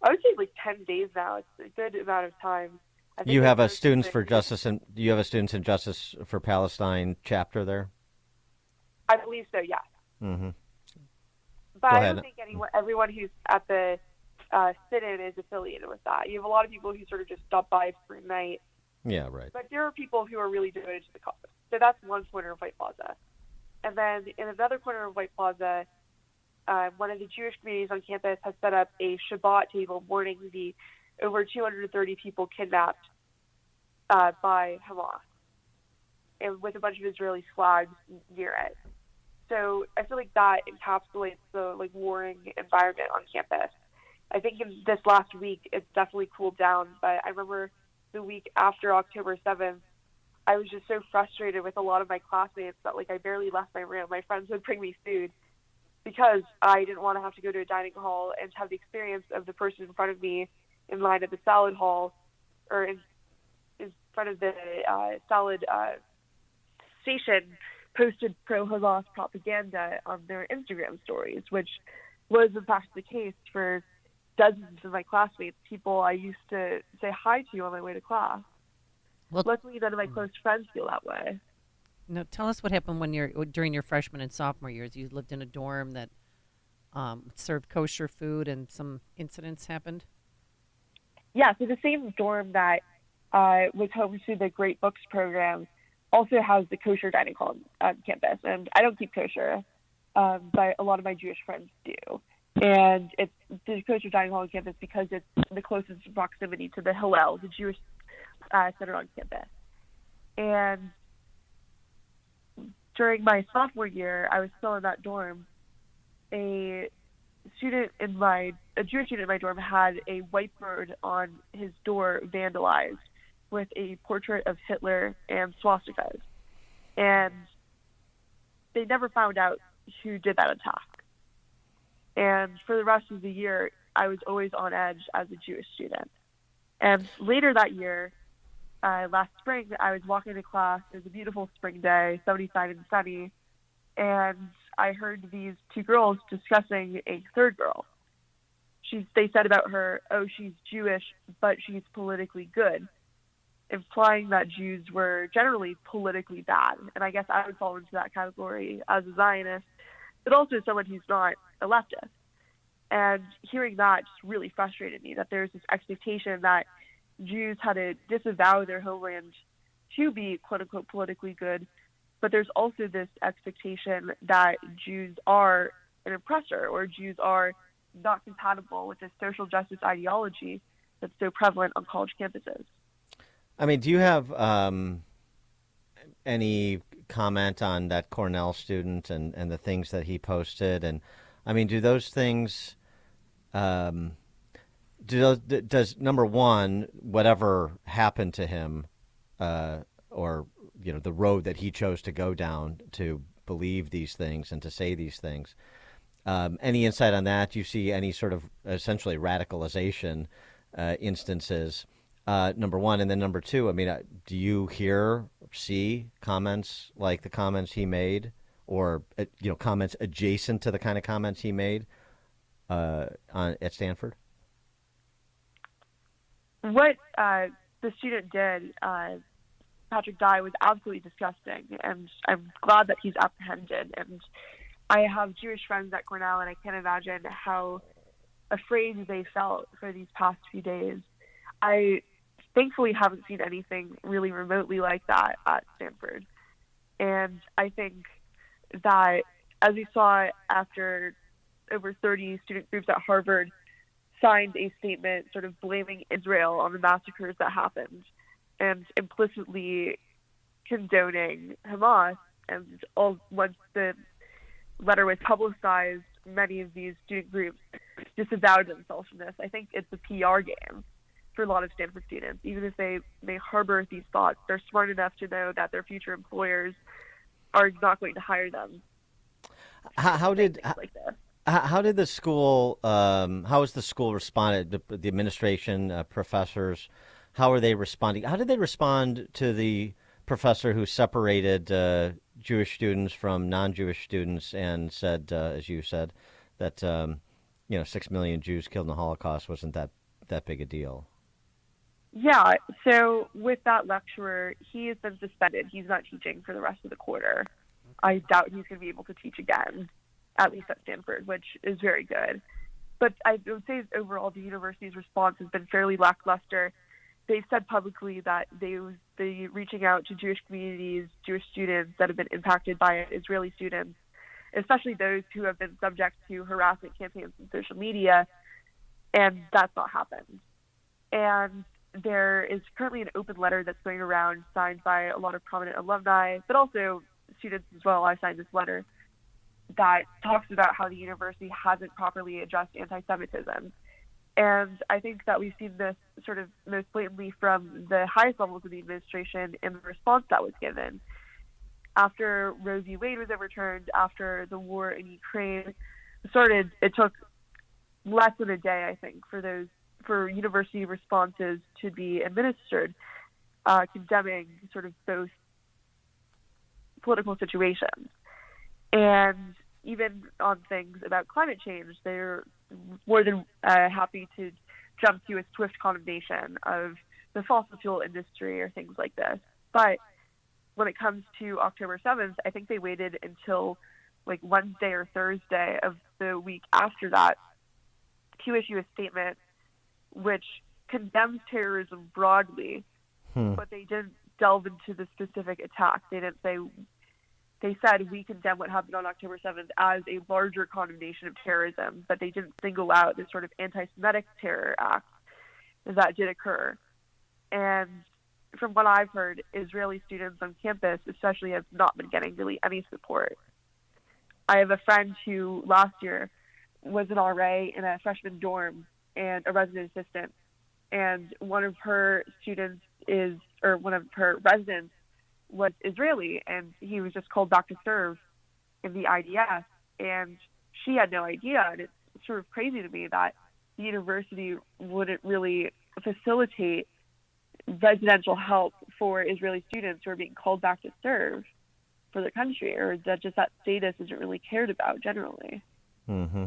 I would say, like 10 days now. It's a good amount of time. You have a Students for Justice, and you have a Students in Justice for Palestine chapter there? I believe so, yes. Mm-hmm. But I don't think everyone who's at the sit-in is affiliated with that. You have a lot of people who sort of just stop by for a night. Yeah, right. But there are people who are really devoted to the cause. So that's one corner of White Plaza. And then in another corner of White Plaza, one of the Jewish communities on campus has set up a Shabbat table mourning the over 230 people kidnapped by Hamas, and with a bunch of Israeli flags near it. So I feel like that encapsulates the warring environment on campus. I think in this last week it's definitely cooled down, but I remember the week after October 7th, I was just so frustrated with a lot of my classmates that I barely left my room. My friends would bring me food because I didn't want to have to go to a dining hall and have the experience of the person in front of me in line at the salad hall or in front of the salad station posted pro-Hamas propaganda on their Instagram stories, which was in fact the case for dozens of my classmates, people I used to say hi to on my way to class. Well, luckily, none of my close friends feel that way. No, tell us what happened during your freshman and sophomore years. You lived in a dorm that served kosher food, and some incidents happened. Yeah, so the same dorm that was home to the Great Books program also has the kosher dining hall on campus. And I don't keep kosher, but a lot of my Jewish friends do. And it's the kosher dining hall on campus because it's the closest proximity to the Hillel, the Jewish center on campus. And during my sophomore year, I was still in that dorm. A Jewish student in my dorm had a whiteboard on his door vandalized with a portrait of Hitler and swastikas. And they never found out who did that attack. And for the rest of the year, I was always on edge as a Jewish student. And later that year, last spring, I was walking to class. It was a beautiful spring day, 75 and sunny, and I heard these two girls discussing a third girl. They said about her, oh, she's Jewish, but she's politically good, implying that Jews were generally politically bad. And I guess I would fall into that category as a Zionist, but also someone who's not a leftist. And hearing that just really frustrated me, that there's this expectation that Jews had to disavow their homeland to be quote-unquote politically good, but there's also this expectation that Jews are an oppressor or Jews are not compatible with this social justice ideology that's so prevalent on college campuses. I mean, do you have any comment on that Cornell student and the things that he posted? And I mean, do those things, does number one, whatever happened to him, or the road that he chose to go down to believe these things and to say these things, any insight on that? Do you see any sort of essentially radicalization instances? Number one, and then number two, I mean, do you see comments like the comments he made, or comments adjacent to the kind of comments he made at Stanford? What the student did, Patrick Dye, was absolutely disgusting, and I'm glad that he's apprehended. And I have Jewish friends at Cornell, and I can't imagine how afraid they felt for these past few days. I thankfully haven't seen anything really remotely like that at Stanford. And I think that, as we saw after over 30 student groups at Harvard signed a statement sort of blaming Israel on the massacres that happened and implicitly condoning Hamas, and once the letter was publicized, many of these student groups disavowed themselves from this. I think it's a PR game for a lot of Stanford students. Even if they harbor these thoughts, they're smart enough to know that their future employers are not going to hire them. How did the school? How has the school responded? The administration, professors, how are they responding? How did they respond to the professor who separated Jewish students from non-Jewish students and said, as you said, that 6 million Jews killed in the Holocaust wasn't that big a deal? Yeah, so with that lecturer, he has been suspended. He's not teaching for the rest of the quarter. I doubt he's going to be able to teach again, at least at Stanford, which is very good. But I would say overall the university's response has been fairly lackluster. They've said publicly that they reaching out to Jewish communities, Jewish students that have been impacted by it, Israeli students, especially those who have been subject to harassment campaigns on social media, and that's not happened. And there is currently an open letter that's going around signed by a lot of prominent alumni, but also students as well. I signed this letter that talks about how the university hasn't properly addressed anti-Semitism. And I think that we've seen this sort of most blatantly from the highest levels of the administration in the response that was given. After Roe v. Wade was overturned, after the war in Ukraine started, it took less than a day, I think, for university responses to be administered, condemning sort of both political situations. And even on things about climate change, they're more than happy to jump to a swift condemnation of the fossil fuel industry or things like this. But when it comes to October 7th, I think they waited until like Wednesday or Thursday of the week after that to issue a statement which condemns terrorism broadly, but they didn't delve into the specific attack. They said we condemn what happened on October 7th as a larger condemnation of terrorism, but they didn't single out this sort of anti-Semitic terror act that did occur. And from what I've heard, Israeli students on campus especially have not been getting really any support. I have a friend who last year was an RA in a freshman dorm and a resident assistant, and one of her residents was Israeli, and he was just called back to serve in the IDF, and she had no idea. And it's sort of crazy to me that the university wouldn't really facilitate residential help for Israeli students who are being called back to serve for the country, or that status isn't really cared about generally. Mm-hmm.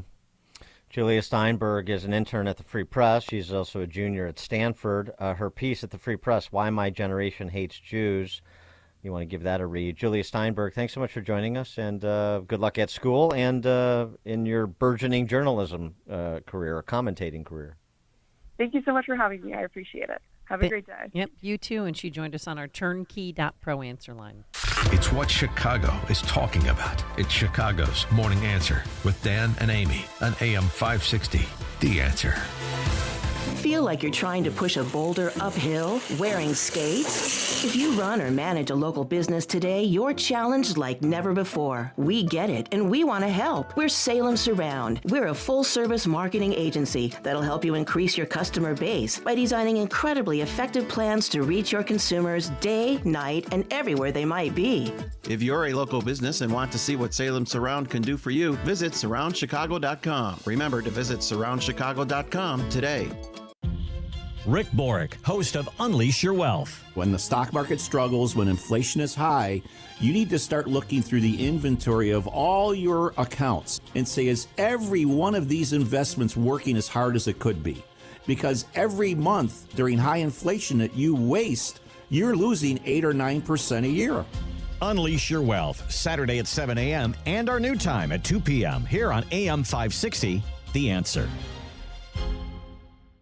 Julia Steinberg is an intern at the Free Press. She's also a junior at Stanford. Her piece at the Free Press, Why My Generation Hates Jews. You want to give that a read. Julia Steinberg, thanks so much for joining us, and good luck at school and in your burgeoning journalism career, or commentating career. Thank you so much for having me. I appreciate it. Have a great day. Yep, you too. And she joined us on our turnkey.pro answer line. It's what Chicago is talking about. It's Chicago's Morning Answer with Dan and Amy on AM 560. The Answer. Feel like you're trying to push a boulder uphill wearing skates? If you run or manage a local business today, you're challenged like never before. We get it, and we want to help. We're Salem Surround. We're a full-service marketing agency that'll help you increase your customer base by designing incredibly effective plans to reach your consumers day, night, and everywhere they might be. If you're a local business and want to see what Salem Surround can do for you, visit surroundchicago.com. Remember to visit surroundchicago.com today. Rick Borick, host of Unleash Your Wealth. When the stock market struggles, when inflation is high, you need to start looking through the inventory of all your accounts and say, is every one of these investments working as hard as it could be? Because every month during high inflation that you waste, you're losing 8 or 9% a year. Unleash Your Wealth, Saturday at 7 a.m. and our new time at 2 p.m. here on AM 560, The Answer.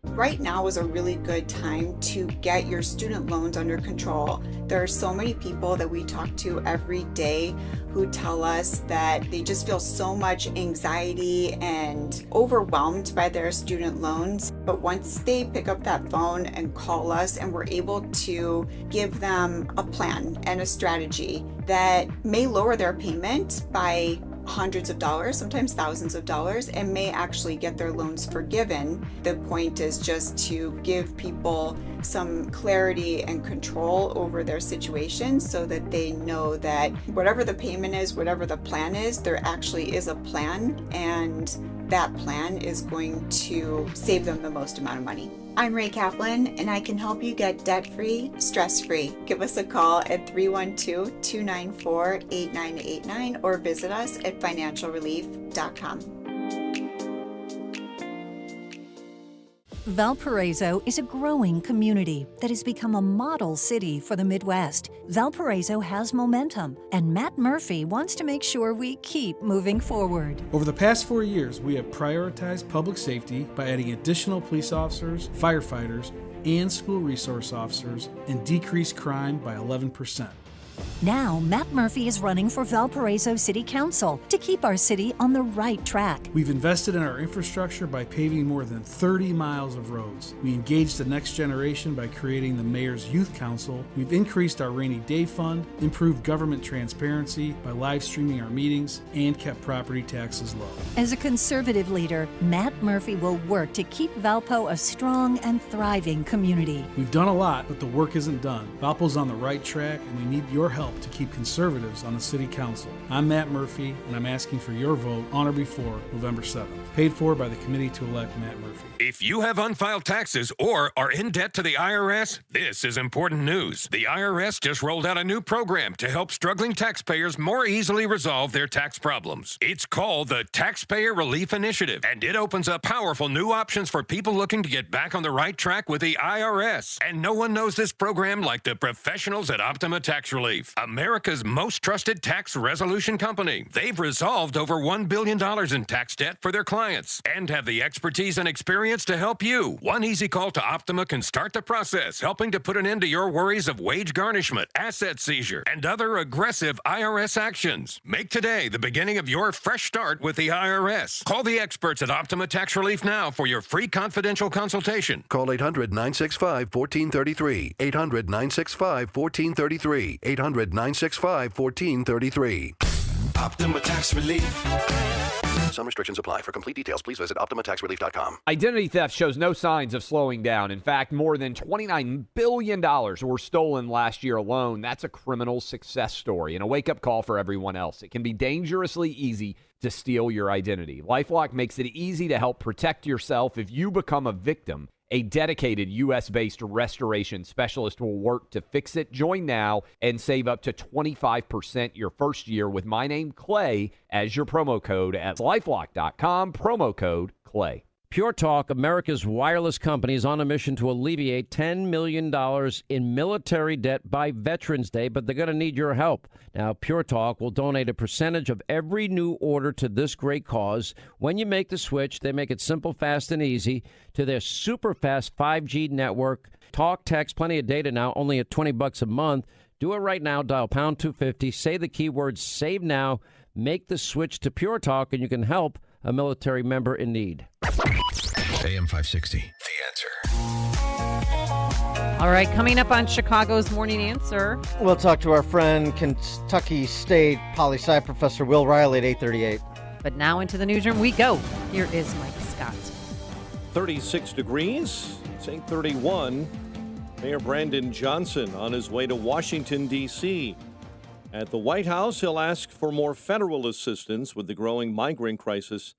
Right now is a really good time to get your student loans under control. There are so many people that we talk to every day who tell us that they just feel so much anxiety and overwhelmed by their student loans. But once they pick up that phone and call us and we're able to give them a plan and a strategy that may lower their payment by hundreds of dollars, sometimes thousands of dollars, and may actually get their loans forgiven. The point is just to give people some clarity and control over their situation so that they know that whatever the payment is, whatever the plan is, there actually is a plan, and that plan is going to save them the most amount of money. I'm Ray Kaplan, and I can help you get debt-free, stress-free. Give us a call at 312-294-8989 or visit us at financialrelief.com. Valparaiso is a growing community that has become a model city for the Midwest. Valparaiso has momentum, and Matt Murphy wants to make sure we keep moving forward. Over the past 4 years, we have prioritized public safety by adding additional police officers, firefighters, and school resource officers, and decreased crime by 11%. Now, Matt Murphy is running for Valparaiso City Council to keep our city on the right track. We've invested in our infrastructure by paving more than 30 miles of roads. We engaged the next generation by creating the Mayor's Youth Council. We've increased our rainy day fund, improved government transparency by live streaming our meetings, and kept property taxes low. As a conservative leader, Matt Murphy will work to keep Valpo a strong and thriving community. We've done a lot, but the work isn't done. Valpo's on the right track, and we need your help to keep conservatives on the city council. I'm Matt Murphy, and I'm asking for your vote on or before November 7th. Paid for by the committee to elect Matt Murphy. If you have unfiled taxes or are in debt to the IRS, this is important news. The IRS just rolled out a new program to help struggling taxpayers more easily resolve their tax problems. It's called the Taxpayer Relief Initiative, and it opens up powerful new options for people looking to get back on the right track with the IRS. And no one knows this program like the professionals at Optima Tax Relief, America's most trusted tax resolution company. They've resolved over $1 billion in tax debt for their clients and have the expertise and experience to help you. One easy call to Optima can start the process, helping to put an end to your worries of wage garnishment, asset seizure, and other aggressive IRS actions. Make today the beginning of your fresh start with the IRS. Call the experts at Optima Tax Relief now for your free confidential consultation. Call 800-965-1433. 800-965-1433. 800-965-1433. Optima Tax Relief. Some restrictions apply. For complete details, please visit OptimaTaxRelief.com. Identity theft shows no signs of slowing down. In fact, more than $29 billion were stolen last year alone. That's a criminal success story and a wake-up call for everyone else. It can be dangerously easy to steal your identity. LifeLock makes it easy to help protect yourself if you become a victim. A dedicated U.S.-based restoration specialist will work to fix it. Join now and save up to 25% your first year with my name, Clay, as your promo code at LifeLock.com, promo code Clay. Pure Talk, America's wireless company, is on a mission to alleviate $10 million in military debt by Veterans Day, but they're going to need your help. Now, Pure Talk will donate a percentage of every new order to this great cause. When you make the switch, they make it simple, fast, and easy to their super fast 5G network. Talk, text, plenty of data now, only at $20 a month. Do it right now. Dial pound 250. Say the keyword SAVE NOW. Make the switch to Pure Talk, and you can help a military member in need. AM 560. The Answer. All right, coming up on Chicago's Morning Answer. We'll talk to our friend, Kentucky State poli-sci professor Will Riley at 8:38. But now into the newsroom we go. Here is Mike Scott. 36 degrees. It's 8:31. Mayor Brandon Johnson on his way to Washington, D.C. At the White House, he'll ask for more federal assistance with the growing migrant crisis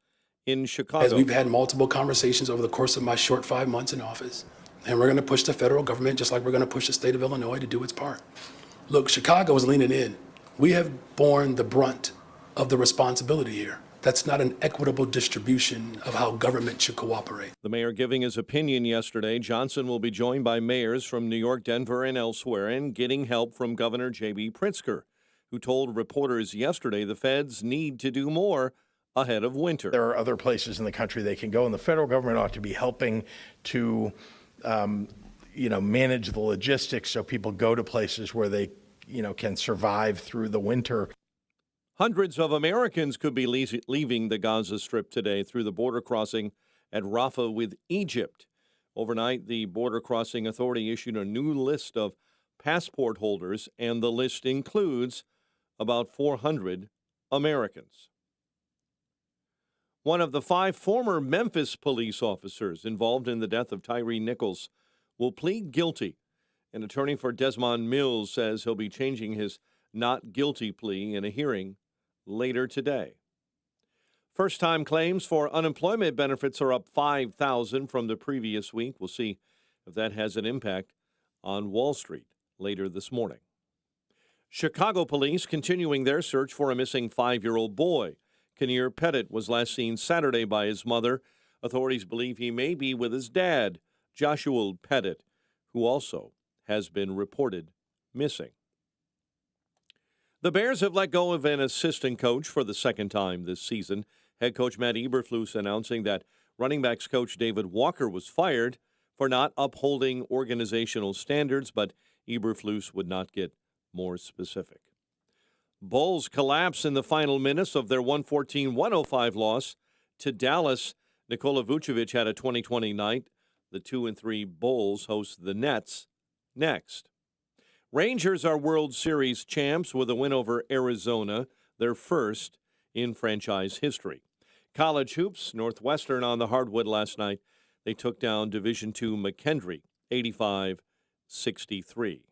in Chicago. As we've had multiple conversations over the course of my short 5 months in office, and we're going to push the federal government just like we're going to push the state of Illinois to do its part. Look, Chicago is leaning in. We have borne the brunt of the responsibility here. That's not an equitable distribution of how government should cooperate. The mayor giving his opinion yesterday. Johnson will be joined by mayors from New York, Denver, and elsewhere, and getting help from Governor J.B. Pritzker, who told reporters yesterday the feds need to do more ahead of winter. There are other places in the country they can go, and the federal government ought to be helping to manage the logistics so people go to places where they can survive through the winter. Hundreds of Americans could be leaving the Gaza Strip today through the border crossing at Rafah with Egypt. Overnight, the Border Crossing Authority issued a new list of passport holders, and the list includes about 400 Americans. One of the 5 former Memphis police officers involved in the death of Tyree Nichols will plead guilty. An attorney for Desmond Mills says he'll be changing his not guilty plea in a hearing later today. First-time claims for unemployment benefits are up 5,000 from the previous week. We'll see if that has an impact on Wall Street later this morning. Chicago police continuing their search for a missing 5-year-old boy. Kinnear Pettit was last seen Saturday by his mother. Authorities believe he may be with his dad, Joshua Pettit, who also has been reported missing. The Bears have let go of an assistant coach for the second time this season. Head coach Matt Eberflus announcing that running backs coach David Walker was fired for not upholding organizational standards, but Eberflus would not get more specific. Bulls collapse in the final minutes of their 114-105 loss to Dallas. Nikola Vucevic had a 2020 night. The 2-3 Bulls host the Nets next. Rangers are World Series champs with a win over Arizona, their first in franchise history. College hoops, Northwestern on the hardwood last night. They took down Division II McKendree, 85-63.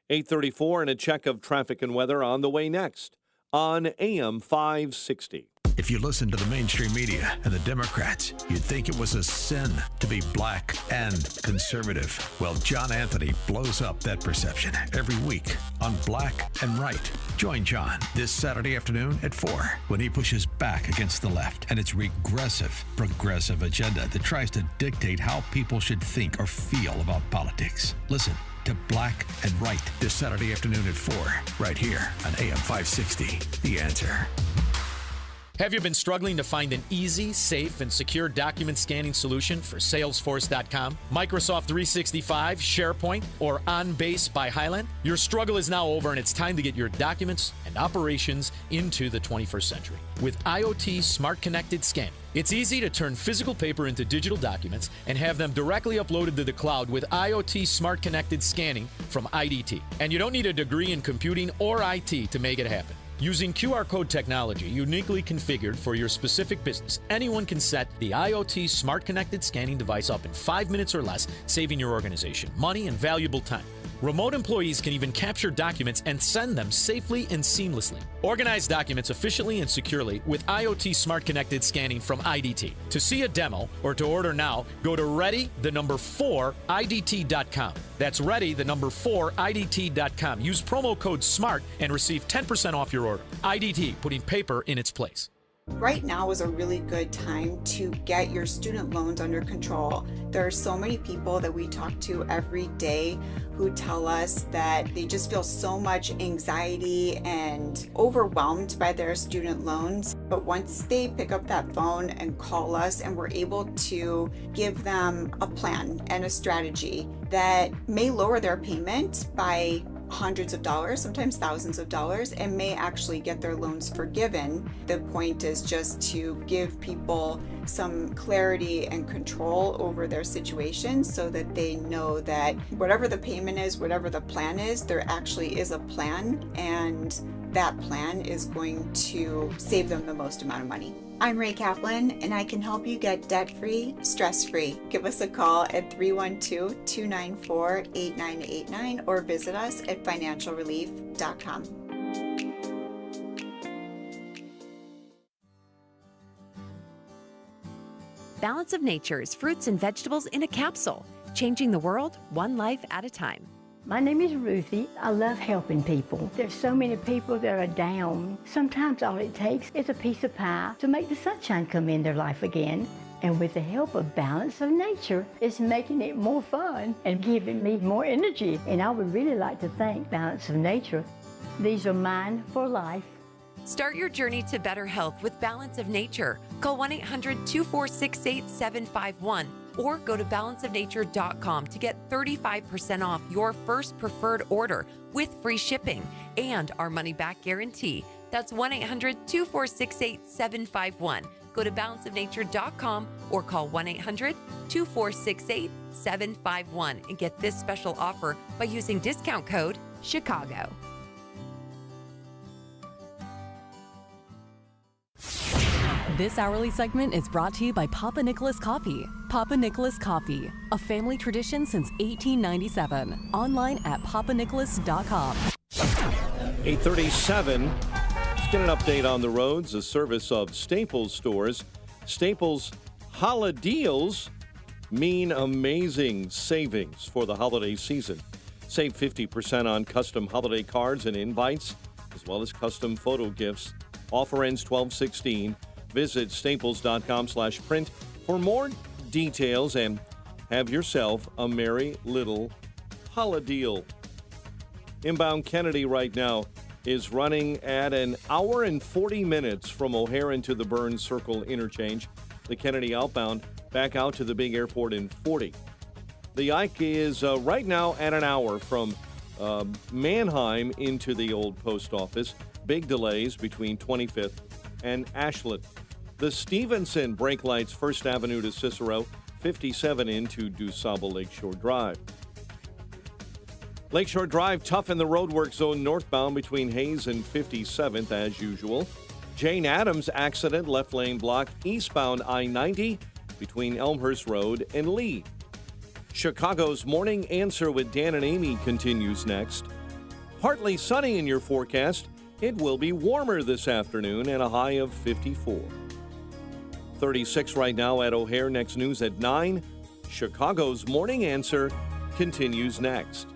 8:34 and a check of traffic and weather on the way next on AM 560. If you listen to the mainstream media and the Democrats, you'd think it was a sin to be black and conservative. Well, John Anthony blows up that perception every week on Black and Right. Join John this Saturday afternoon at 4 when he pushes back against the left and its regressive, progressive agenda that tries to dictate how people should think or feel about politics. Listen to Black and Right this Saturday afternoon at 4 right here on AM 560. The Answer. Have you been struggling to find an easy, safe, and secure document scanning solution for Salesforce.com, Microsoft 365, SharePoint, or OnBase by Highland? Your struggle is now over, and it's time to get your documents and operations into the 21st century. With IoT Smart Connected Scanning, it's easy to turn physical paper into digital documents and have them directly uploaded to the cloud with IoT Smart Connected Scanning from IDT. And you don't need a degree in computing or IT to make it happen. Using QR code technology uniquely configured for your specific business, anyone can set the IoT Smart Connected Scanning device up in 5 minutes or less, saving your organization money and valuable time. Remote employees can even capture documents and send them safely and seamlessly. Organize documents efficiently and securely with IoT Smart Connected Scanning from IDT. To see a demo or to order now, go to ready4idt.com. That's ready4idt.com. Use promo code SMART and receive 10% off your order. IDT, putting paper in its place. Right now is a really good time to get your student loans under control. There are so many people that we talk to every day who tell us that they just feel so much anxiety and overwhelmed by their student loans. But once they pick up that phone and call us, and we're able to give them a plan and a strategy that may lower their payment by hundreds of dollars, sometimes thousands of dollars, and may actually get their loans forgiven. The point is just to give people some clarity and control over their situation so that they know that whatever the payment is, whatever the plan is, there actually is a plan, and that plan is going to save them the most amount of money. I'm Ray Kaplan, and I can help you get debt-free, stress-free. Give us a call at 312-294-8989 or visit us at financialrelief.com. Balance of Nature's fruits and vegetables in a capsule, changing the world one life at a time. My name is Ruthie. I love helping people. There's so many people that are down. Sometimes all it takes is a piece of pie to make the sunshine come in their life again. And with the help of Balance of Nature, it's making it more fun and giving me more energy. And I would really like to thank Balance of Nature. These are mine for life. Start your journey to better health with Balance of Nature. Call 1-800-246-8751 or go to balanceofnature.com to get 35% off your first preferred order with free shipping and our money-back guarantee. That's 1-800-246-8751. Go to balanceofnature.com or call 1-800-246-8751 and get this special offer by using discount code CHICAGO. This hourly segment is brought to you by Papa Nicholas Coffee. Papa Nicholas Coffee, a family tradition since 1897. Online at papanicholas.com. 8:37. Let's get an update on the roads. A service of Staples stores. Staples holideals mean amazing savings for the holiday season. Save 50% on custom holiday cards and invites, as well as custom photo gifts. Offer ends 12/16. Visit staples.com/print for more details and have yourself a merry little holideal. Inbound Kennedy right now is running at an hour and 40 minutes from O'Hare into the Burns Circle interchange. The Kennedy outbound back out to the big airport in 40. The Ike is right now at an hour from Manheim into the old post office. Big delays between 25th and Ashland. The Stevenson brake lights, 1st Avenue to Cicero, 57 into DuSable Lakeshore Drive. Lakeshore Drive, tough in the roadwork zone northbound between Hayes and 57th as usual. Jane Addams accident, left lane blocked eastbound I-90 between Elmhurst Road and Lee. Chicago's Morning Answer with Dan and Amy continues next. Partly sunny in your forecast. It will be warmer this afternoon and a high of 54. 36 right now at O'Hare. Next news at 9. Chicago's Morning Answer continues next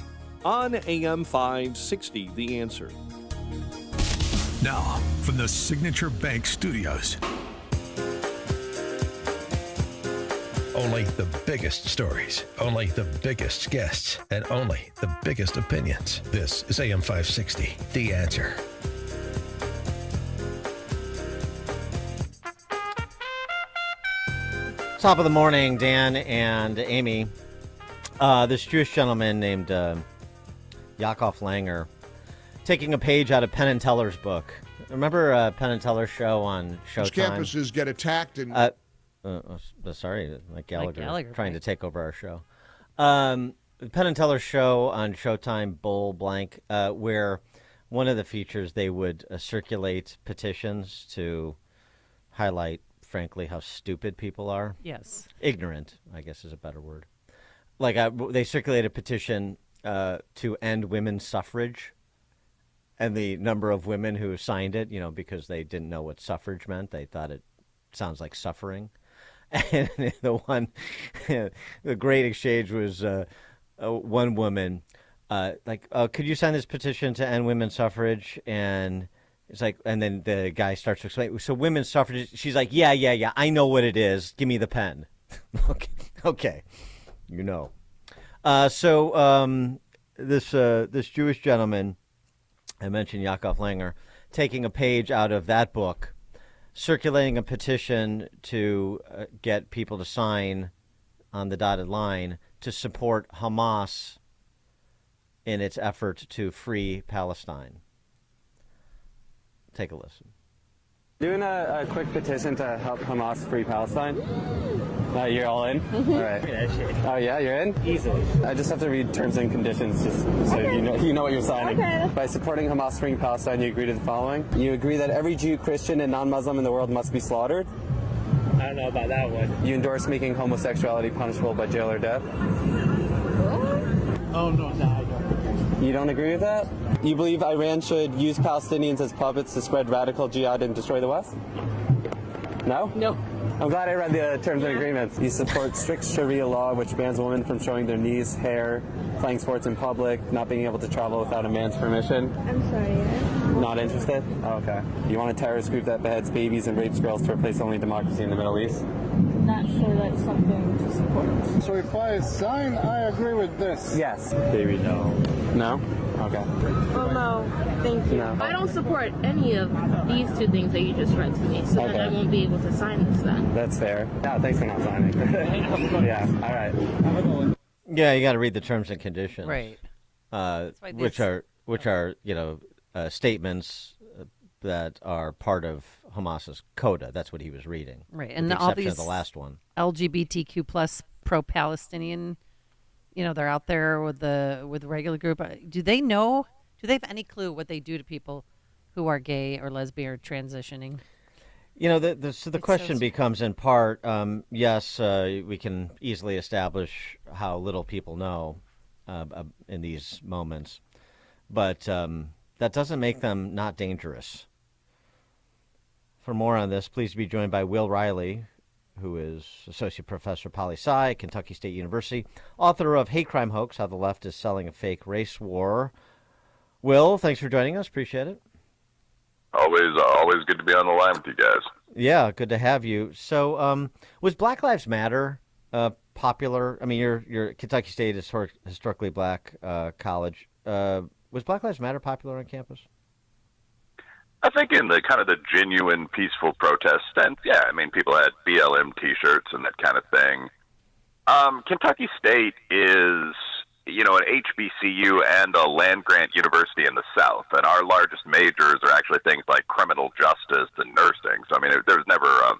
on AM 560, The Answer. Now, from the Signature Bank Studios. Only the biggest stories, only the biggest guests, and only the biggest opinions. This is AM 560, The Answer. Top of the morning, Dan and Amy. This Jewish gentleman named Yaakov Langer taking a page out of Penn and Teller's book. Remember Penn and Teller's show on Showtime? Which campuses get attacked and... sorry, Mike Gallagher, Gallagher, trying right? to take over our show. Penn and Teller's show on Showtime, Bull Blank, where one of the features they would circulate petitions to highlight, frankly, how stupid people are. Yes. Ignorant, I guess is a better word. Like they circulated a petition to end women's suffrage, and the number of women who signed it, because they didn't know what suffrage meant, they thought it sounds like suffering. And the great exchange was one woman could you sign this petition to end women's suffrage? And it's like, and then the guy starts to explain. So women's suffrage. She's like, yeah. I know what it is. Give me the pen. Okay. This Jewish gentleman, I mentioned Yaakov Langer, taking a page out of that book, circulating a petition to get people to sign on the dotted line to support Hamas in its effort to free Palestine. Take a listen. Doing a quick petition to help Hamas free Palestine. You're all in? All right. Oh yeah, you're in? Easily. I just have to read terms and conditions just so you know what you're signing. Okay. By supporting Hamas freeing Palestine, you agree to the following. You agree that every Jew, Christian, and non-Muslim in the world must be slaughtered. I don't know about that one. You endorse making homosexuality punishable by jail or death. Oh no, I don't. You don't agree with that? You believe Iran should use Palestinians as puppets to spread radical jihad and destroy the West? No? No. I'm glad I read the terms and agreements. You support strict Sharia law, which bans women from showing their knees, hair, playing sports in public, not being able to travel without a man's permission. I'm sorry. Not interested? Oh, okay. You want a terrorist group that beheads babies and rapes girls to replace only democracy in the Middle East? Not sure that's something to support. So if I sign, I agree with this. Yes. Maybe no. No? Okay. Oh, no. Thank you. No. I don't support any of these two things that you just read to me, so then I won't be able to sign this then. That's fair. Yeah, thanks for not signing. Yeah, all right. Yeah, you got to read the terms and conditions. Right. Which are statements that are part of Hamas's coda. That's what he was reading. Right, with and the all exception these of the last one. LGBTQ plus pro-Palestinian, they're out there with the regular group. Do they know? Do they have any clue what they do to people who are gay or lesbian or transitioning? The question becomes in part, yes, we can easily establish how little people know in these moments, but that doesn't make them not dangerous. For more on this, please be joined by Will Riley, who is Associate Professor Poli-Sci at Kentucky State University, author of Hate Crime Hoax, How the Left is Selling a Fake Race War. Will, thanks for joining us. Appreciate it. Always good to be on the line with you guys. Yeah, good to have you. So, was Black Lives Matter popular? I mean, you're Kentucky State is historically black college. Was Black Lives Matter popular on campus? I think in the kind of the genuine peaceful protest sense, yeah. I mean, people had BLM T-shirts and that kind of thing. Kentucky State is, an HBCU and a land-grant university in the South, and our largest majors are actually things like criminal justice and nursing. So, I mean, there was never, a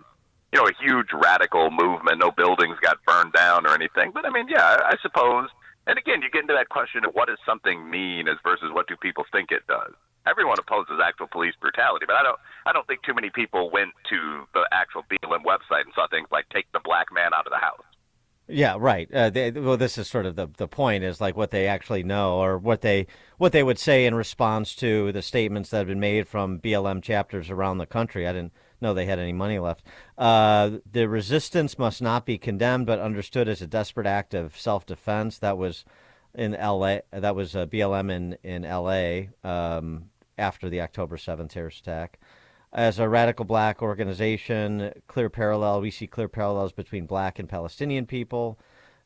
huge radical movement. No buildings got burned down or anything. But, I mean, yeah, I suppose. And again, you get into that question of what does something mean as versus what do people think it does. Everyone opposes actual police brutality, but I don't think too many people went to the actual BLM website and saw things like take the black man out of the house. Yeah, right. This is sort of the point is like what they actually know or what they would say in response to the statements that have been made from BLM chapters around the country. I didn't know they had any money left. The resistance must not be condemned, but understood as a desperate act of self-defense. That was in L.A. That was BLM in L.A. After the October 7th terrorist attack. As a radical black organization, we see clear parallels between black and Palestinian people.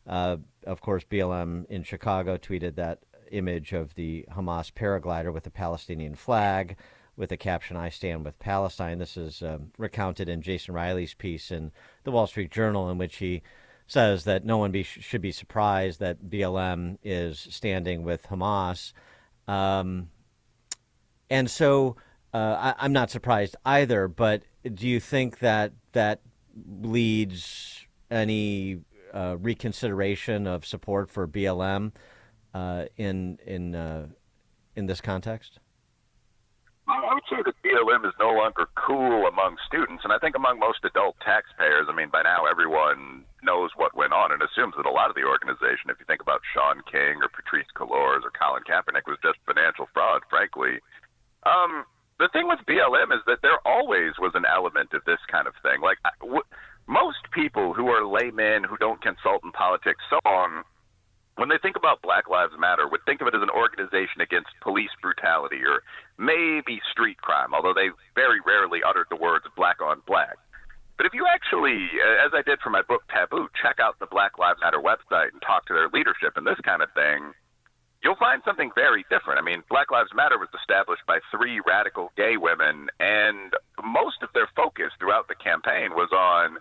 Of course, BLM in Chicago tweeted that image of the Hamas paraglider with the Palestinian flag with the caption, "I stand with Palestine." This is recounted in Jason Riley's piece in the Wall Street Journal, in which he says that no one should be surprised that BLM is standing with Hamas. And so I'm not surprised either, but do you think that leads any reconsideration of support for BLM in this context? I would say that BLM is no longer cool among students, and I think among most adult taxpayers, I mean, by now everyone knows what went on and assumes that a lot of the organization, if you think about Sean King or Patrisse Cullors or Colin Kaepernick, was just financial fraud, frankly. The thing with BLM is that there always was an element of this kind of thing. Like, most people who are laymen, who don't consult in politics, so on, when they think about Black Lives Matter, would think of it as an organization against police brutality or maybe street crime, although they very rarely uttered the words black on black. But if you actually, as I did for my book Taboo, check out the Black Lives Matter website and talk to their leadership and this kind of thing, you'll find something very different. I mean, Black Lives Matter was established by 3 radical gay women, and most of their focus throughout the campaign was on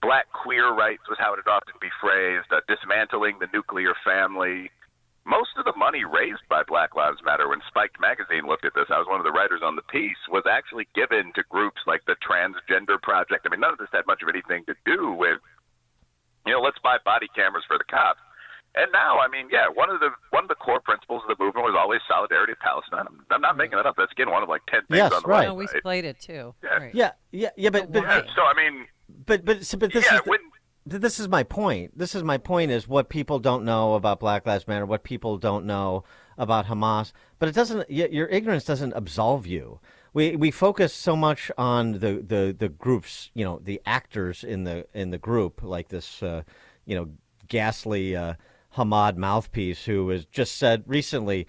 black queer rights, was how it would often be phrased, dismantling the nuclear family. most of the money raised by Black Lives Matter, when Spiked Magazine looked at this, I was one of the writers on the piece, was actually given to groups like the Transgender Project. I mean, none of this had much of anything to do with, let's buy body cameras for the cops. And now, I mean, yeah, one of the core principles of the movement was always solidarity with Palestine. I'm not making that up. That's, again, one of like 10 things Yes, on the right. No, we played it too. Yeah. Right. Yeah, but so I mean, but this this is my point. This is my point: is what people don't know about Black Lives Matter, what people don't know about Hamas. But it doesn't. Your ignorance doesn't absolve you. We focus so much on the groups, the actors in the group, like this, ghastly Hamad mouthpiece who has just said recently,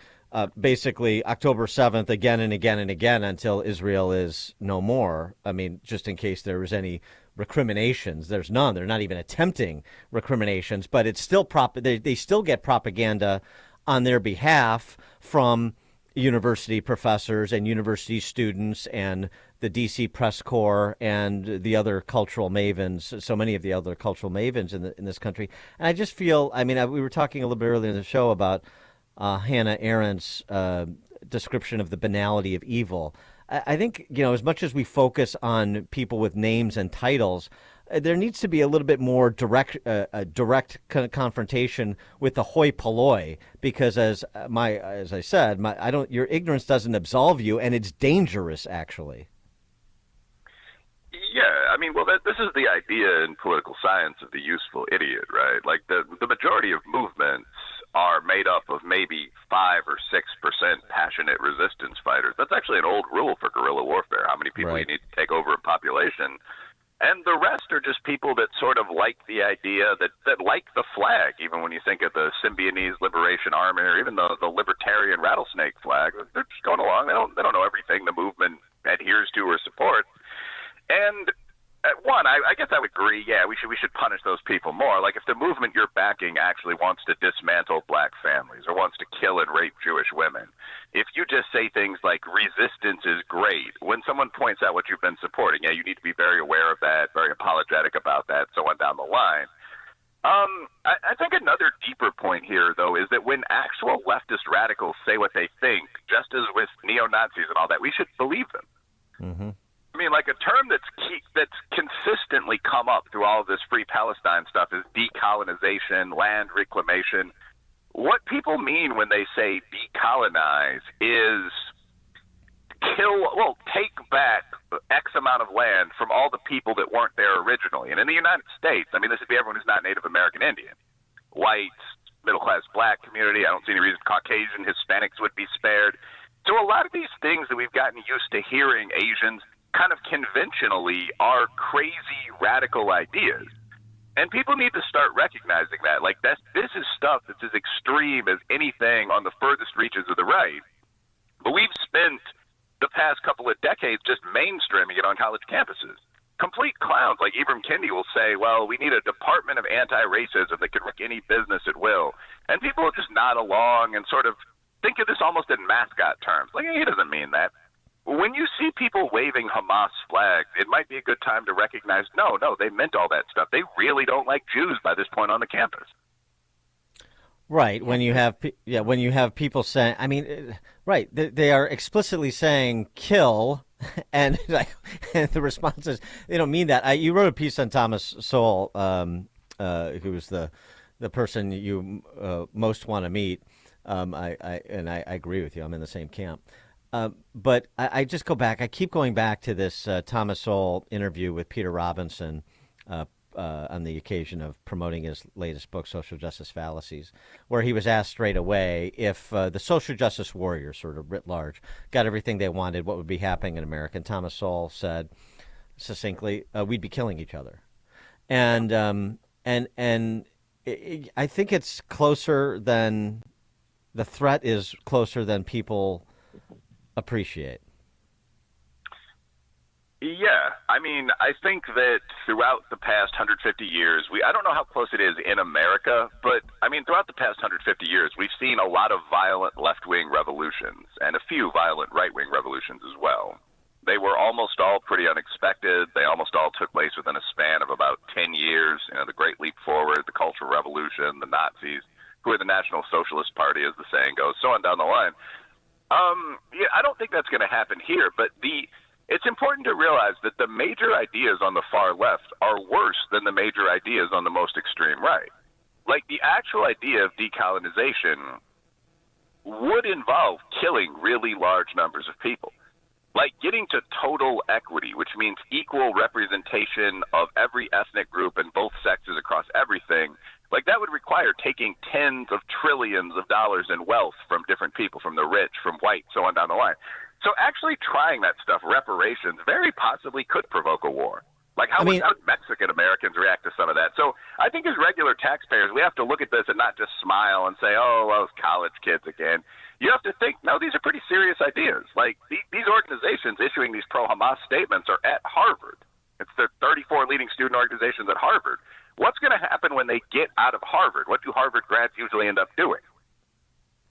basically October 7th again and again and again until Israel is no more. I mean, just in case there was any recriminations, there's none. They're not even attempting recriminations, but it's still they still get propaganda on their behalf from university professors and university students and the D.C. Press Corps and the other cultural mavens, so many of the other cultural mavens in this country. And I just feel, we were talking a little bit earlier in the show about Hannah Arendt's description of the banality of evil. I think, as much as we focus on people with names and titles, there needs to be a little bit more direct confrontation with the hoi polloi, because as I said, your ignorance doesn't absolve you, and it's dangerous, actually. Yeah, I mean, well, this is the idea in political science of the useful idiot, right? Like the majority of movements are made up of maybe 5 or 6% passionate resistance fighters. That's actually an old rule for guerrilla warfare, how many people you need to take over a population. And the rest are just people that sort of like the idea, that like the flag, even when you think of the Symbionese Liberation Army or even the Libertarian Rattlesnake flag. They're just going along. They don't know everything the movement adheres to or supports. And I guess I would agree, yeah, we should punish those people more. Like if the movement you're backing actually wants to dismantle black families or wants to kill and rape Jewish women, if you just say things like resistance is great, when someone points out what you've been supporting, yeah, you need to be very aware of that, very apologetic about that, so on down the line. I think another deeper point here, though, is that when actual leftist radicals say what they think, just as with neo-Nazis and all that, we should believe them. Mm-hmm. I mean, like a term that's consistently come up through all of this Free Palestine stuff is decolonization, land reclamation. What people mean when they say decolonize is take back X amount of land from all the people that weren't there originally. And in the United States, I mean, this would be everyone who's not Native American Indian, whites, middle-class black community. I don't see any reason Caucasian, Hispanics would be spared. So a lot of these things that we've gotten used to hearing Asians kind of conventionally are crazy radical ideas. And people need to start recognizing that. Like this is stuff that's as extreme as anything on the furthest reaches of the right. But we've spent the past couple of decades just mainstreaming it on college campuses. Complete clowns like Ibram Kendi will say, well, we need a department of anti-racism that can work any business at will. And people will just nod along and sort of think of this almost in mascot terms. Like, he doesn't mean that. When you see people waving Hamas flags, it might be a good time to recognize, no, they meant all that stuff. They really don't like Jews by this point on the campus. Right. When you have people saying, right, they are explicitly saying kill, and the response is they don't mean that. You wrote a piece on Thomas Sowell, who was the person you most want to meet. I agree with you. I'm in the same camp. But I just go back. I keep going back to this Thomas Sowell interview with Peter Robinson on the occasion of promoting his latest book, Social Justice Fallacies, where he was asked straight away if the social justice warriors, sort of writ large, got everything they wanted, what would be happening in America. And Thomas Sowell said succinctly, we'd be killing each other. And I think it's closer than the threat is closer than people appreciate. Yeah, I think that throughout the past 150 years, I don't know how close it is in America, but throughout the past 150 years, we've seen a lot of violent left-wing revolutions and a few violent right-wing revolutions as well. They were almost all pretty unexpected. They almost all took place within a span of about 10 years. The Great Leap Forward, the Cultural Revolution, the Nazis. who are the National Socialist Party, as the saying goes, so on down the line. Yeah, I don't think that's going to happen here, but it's important to realize that the major ideas on the far left are worse than the major ideas on the most extreme right. Like, the actual idea of decolonization would involve killing really large numbers of people. Like getting to total equity, which means equal representation of every ethnic group and both sexes across everything, like that would require taking tens of trillions of dollars in wealth from different people, from the rich, from white, so on down the line. So actually trying that stuff, reparations, very possibly could provoke a war. Like how would Mexican Americans react to some of that? So I think as regular taxpayers, we have to look at this and not just smile and say, oh, those college kids again. You have to think, no, these are pretty serious ideas. Like these organizations issuing these pro-Hamas statements are at Harvard. It's the 34 leading student organizations at Harvard. What's going to happen when they get out of Harvard? What do Harvard grads usually end up doing?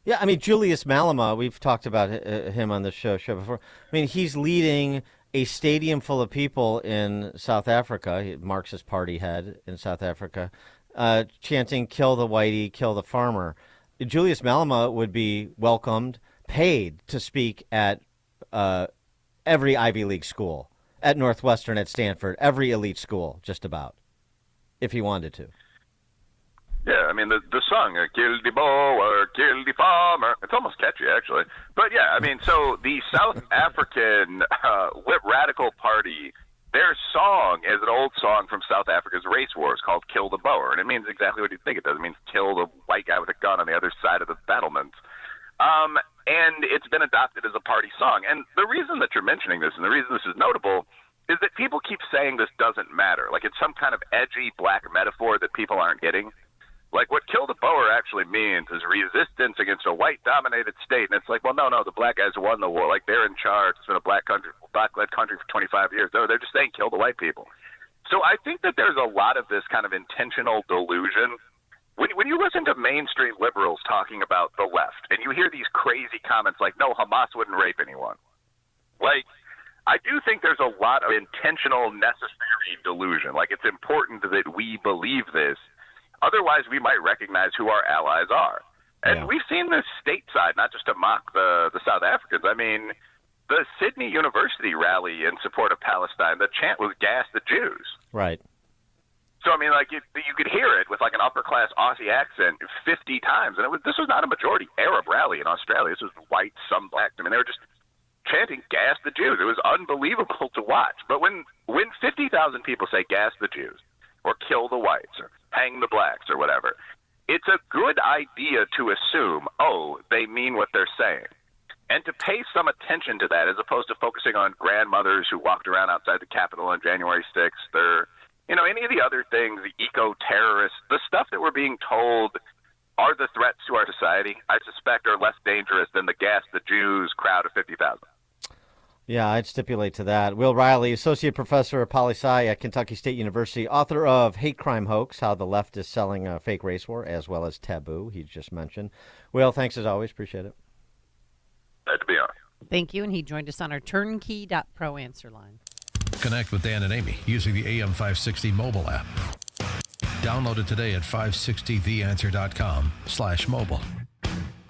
Yeah, I mean, Julius Malema, we've talked about him on the show before. I mean, he's leading a stadium full of people in South Africa, Marxist Party head in South Africa, chanting, kill the whitey, kill the farmer. Julius Malema would be welcomed, paid to speak at every Ivy League school, at Northwestern, at Stanford, every elite school, just about, if he wanted to. Yeah, I mean, the song, kill the boer, kill the farmer, it's almost catchy, actually. But yeah, I mean, so the South African Radical Party, their song is an old song from South Africa's race wars called Kill the Boer, and it means exactly what you think it does. It means kill the white guy with a gun on the other side of the battlements. And it's been adopted as a party song. And the reason that you're mentioning this, and the reason this is notable, is that people keep saying this doesn't matter. Like it's some kind of edgy black metaphor that people aren't getting. Like what kill the Boer actually means is resistance against a white-dominated state. And it's like, well, no, the black guys won the war. Like they're in charge. It's been a black-led country for 25 years. No, they're just saying kill the white people. So I think that there's a lot of this kind of intentional delusion. When you listen to mainstream liberals talking about the left, and you hear these crazy comments like, no, Hamas wouldn't rape anyone. Like, I do think there's a lot of intentional, necessary delusion. Like, it's important that we believe this. Otherwise, we might recognize who our allies are. And we've seen this stateside, not just to mock the South Africans. I mean, the Sydney University rally in support of Palestine, the chant was gas the Jews. Right. So, I mean, like, you could hear it with, like, an upper-class Aussie accent 50 times. And this was not a majority Arab rally in Australia. This was white, some black. I mean, they were just chanting gas the Jews. It was unbelievable to watch. But when 50,000 people say gas the Jews or kill the whites or hang the blacks or whatever, it's a good idea to assume, oh, they mean what they're saying. And to pay some attention to that as opposed to focusing on grandmothers who walked around outside the Capitol on January 6th or, you know, any of the other things, the eco-terrorists, the stuff that we're being told are the threats to our society, I suspect are less dangerous than the gas the Jews crowd of 50,000. Yeah, I'd stipulate to that. Will Riley, Associate Professor of Poli-Sci at Kentucky State University, author of Hate Crime Hoax, How the Left is Selling a Fake Race War, as well as Taboo, he just mentioned. Will, thanks as always. Appreciate it. Glad to be on. Thank you, and he joined us on our turnkey.pro answer line. Connect with Dan and Amy using the AM560 mobile app. Download it today at 560theanswer.com/mobile.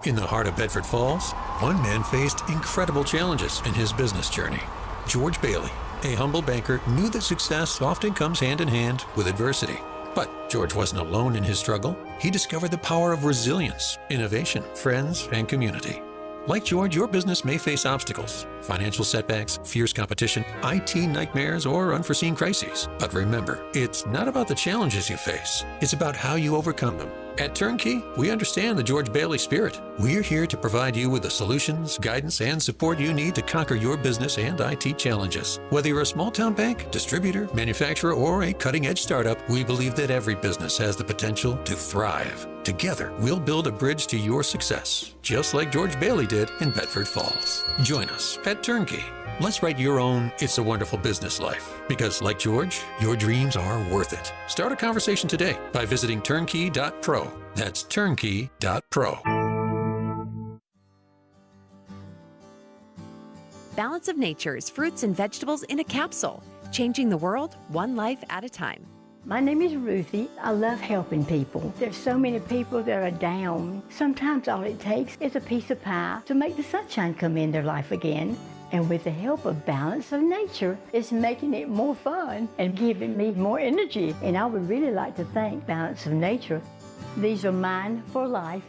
In the heart of Bedford Falls, one man faced incredible challenges in his business journey. George Bailey, a humble banker, knew that success often comes hand in hand with adversity. But George wasn't alone in his struggle. He discovered the power of resilience, innovation, friends, and community. Like George, your business may face obstacles, financial setbacks, fierce competition, IT nightmares, or unforeseen crises. But remember, it's not about the challenges you face. It's about how you overcome them. At Turnkey, we understand the George Bailey spirit. We're here to provide you with the solutions, guidance, and support you need to conquer your business and IT challenges. Whether you're a small-town bank, distributor, manufacturer, or a cutting-edge startup, we believe that every business has the potential to thrive. Together, we'll build a bridge to your success, just like George Bailey did in Bedford Falls. Join us at Turnkey. Let's write your own It's a Wonderful Business Life. Because like George, your dreams are worth it. Start a conversation today by visiting turnkey.pro. That's turnkey.pro. Balance of Nature's fruits and vegetables in a capsule, changing the world one life at a time. My name is Ruthie. I love helping people. There's so many people that are down. Sometimes all it takes is a piece of pie to make the sunshine come in their life again. And with the help of Balance of Nature, it's making it more fun and giving me more energy. And I would really like to thank Balance of Nature. These are mine for life.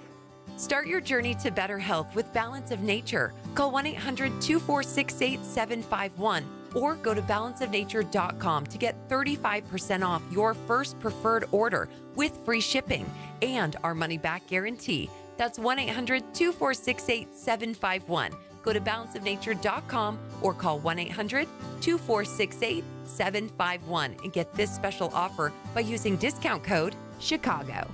Start your journey to better health with Balance of Nature. Call 1-800-246-8751 or go to balanceofnature.com to get 35% off your first preferred order with free shipping and our money-back guarantee. That's 1-800-246-8751. Go to balanceofnature.com or call 1-800-246-8751 and get this special offer by using discount code CHICAGO.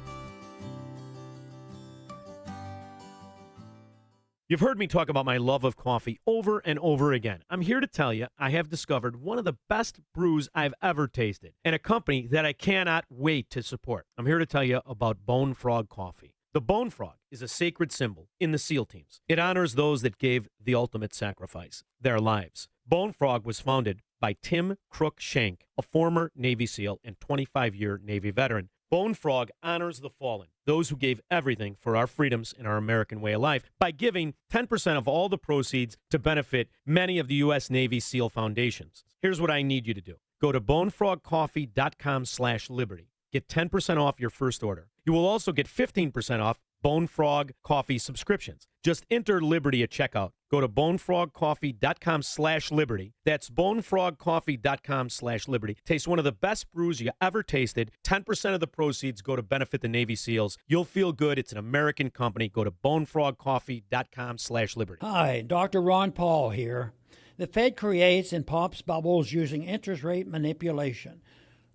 You've heard me talk about my love of coffee over and over again. I'm here to tell you I have discovered one of the best brews I've ever tasted and a company that I cannot wait to support. I'm here to tell you about Bone Frog Coffee. The Bone Frog is a sacred symbol in the SEAL teams. It honors those that gave the ultimate sacrifice, their lives. Bone Frog was founded by Tim Crook Shank, a former Navy SEAL and 25-year Navy veteran. Bone Frog honors the fallen, those who gave everything for our freedoms and our American way of life, by giving 10% of all the proceeds to benefit many of the U.S. Navy SEAL foundations. Here's what I need you to do. Go to bonefrogcoffee.com/liberty. Get 10% off your first order. You will also get 15% off Bone Frog Coffee subscriptions. Just enter Liberty at checkout. Go to bonefrogcoffee.com/liberty. That's bonefrogcoffee.com/liberty. Taste one of the best brews you ever tasted. 10% of the proceeds go to benefit the Navy SEALs. You'll feel good. It's an American company. Go to bonefrogcoffee.com/liberty. Hi, Dr. Ron Paul here. The Fed creates and pops bubbles using interest rate manipulation.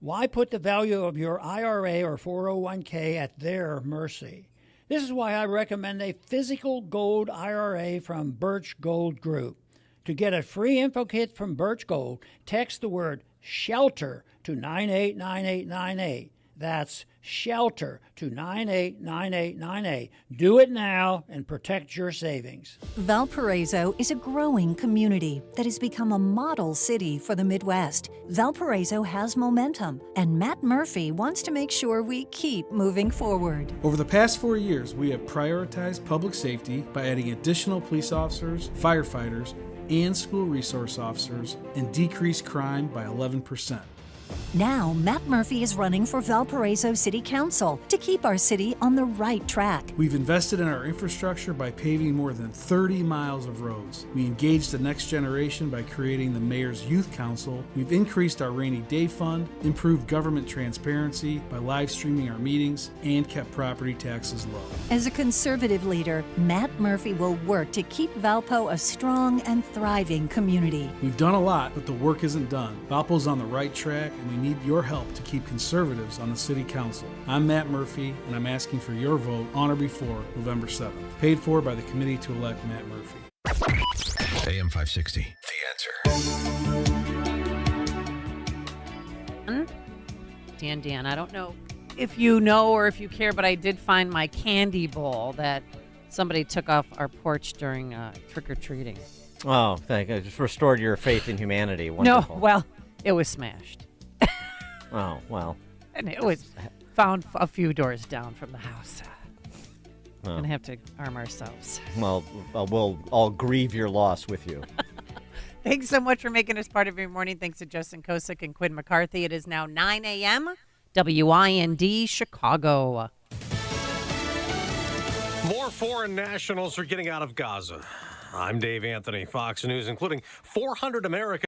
Why put the value of your IRA or 401k at their mercy? This is why I recommend a physical gold IRA from Birch Gold Group. To get a free info kit from Birch Gold, text the word SHELTER to 989898. That's SHELTER to 989898. Do it now and protect your savings. Valparaiso is a growing community that has become a model city for the Midwest. Valparaiso has momentum, and Matt Murphy wants to make sure we keep moving forward. Over the past 4 years, we have prioritized public safety by adding additional police officers, firefighters, and school resource officers, and decreased crime by 11%. Now, Matt Murphy is running for Valparaiso City Council to keep our city on the right track. We've invested in our infrastructure by paving more than 30 miles of roads. We engaged the next generation by creating the Mayor's Youth Council. We've increased our rainy day fund, improved government transparency by live streaming our meetings, and kept property taxes low. As a conservative leader, Matt Murphy will work to keep Valpo a strong and thriving community. We've done a lot, but the work isn't done. Valpo's on the right track, and we need your help to keep conservatives on the city council. I'm Matt Murphy, and I'm asking for your vote on or before November 7th. Paid for by the committee to elect Matt Murphy. AM 560, The Answer. Dan, I don't know if you know or if you care, but I did find my candy bowl that somebody took off our porch during trick-or-treating. Oh, thank you. Just restored your faith in humanity. Wonderful. No, well, it was smashed. Oh, well. And it was found a few doors down from the house. Oh. Gonna have to arm ourselves. Well, we'll all grieve your loss with you. Thanks so much for making us part of your morning. Thanks to Justin Kosick and Quinn McCarthy. It is now 9 a.m. WIND Chicago. More foreign nationals are getting out of Gaza. I'm Dave Anthony, Fox News, including 400 Americans.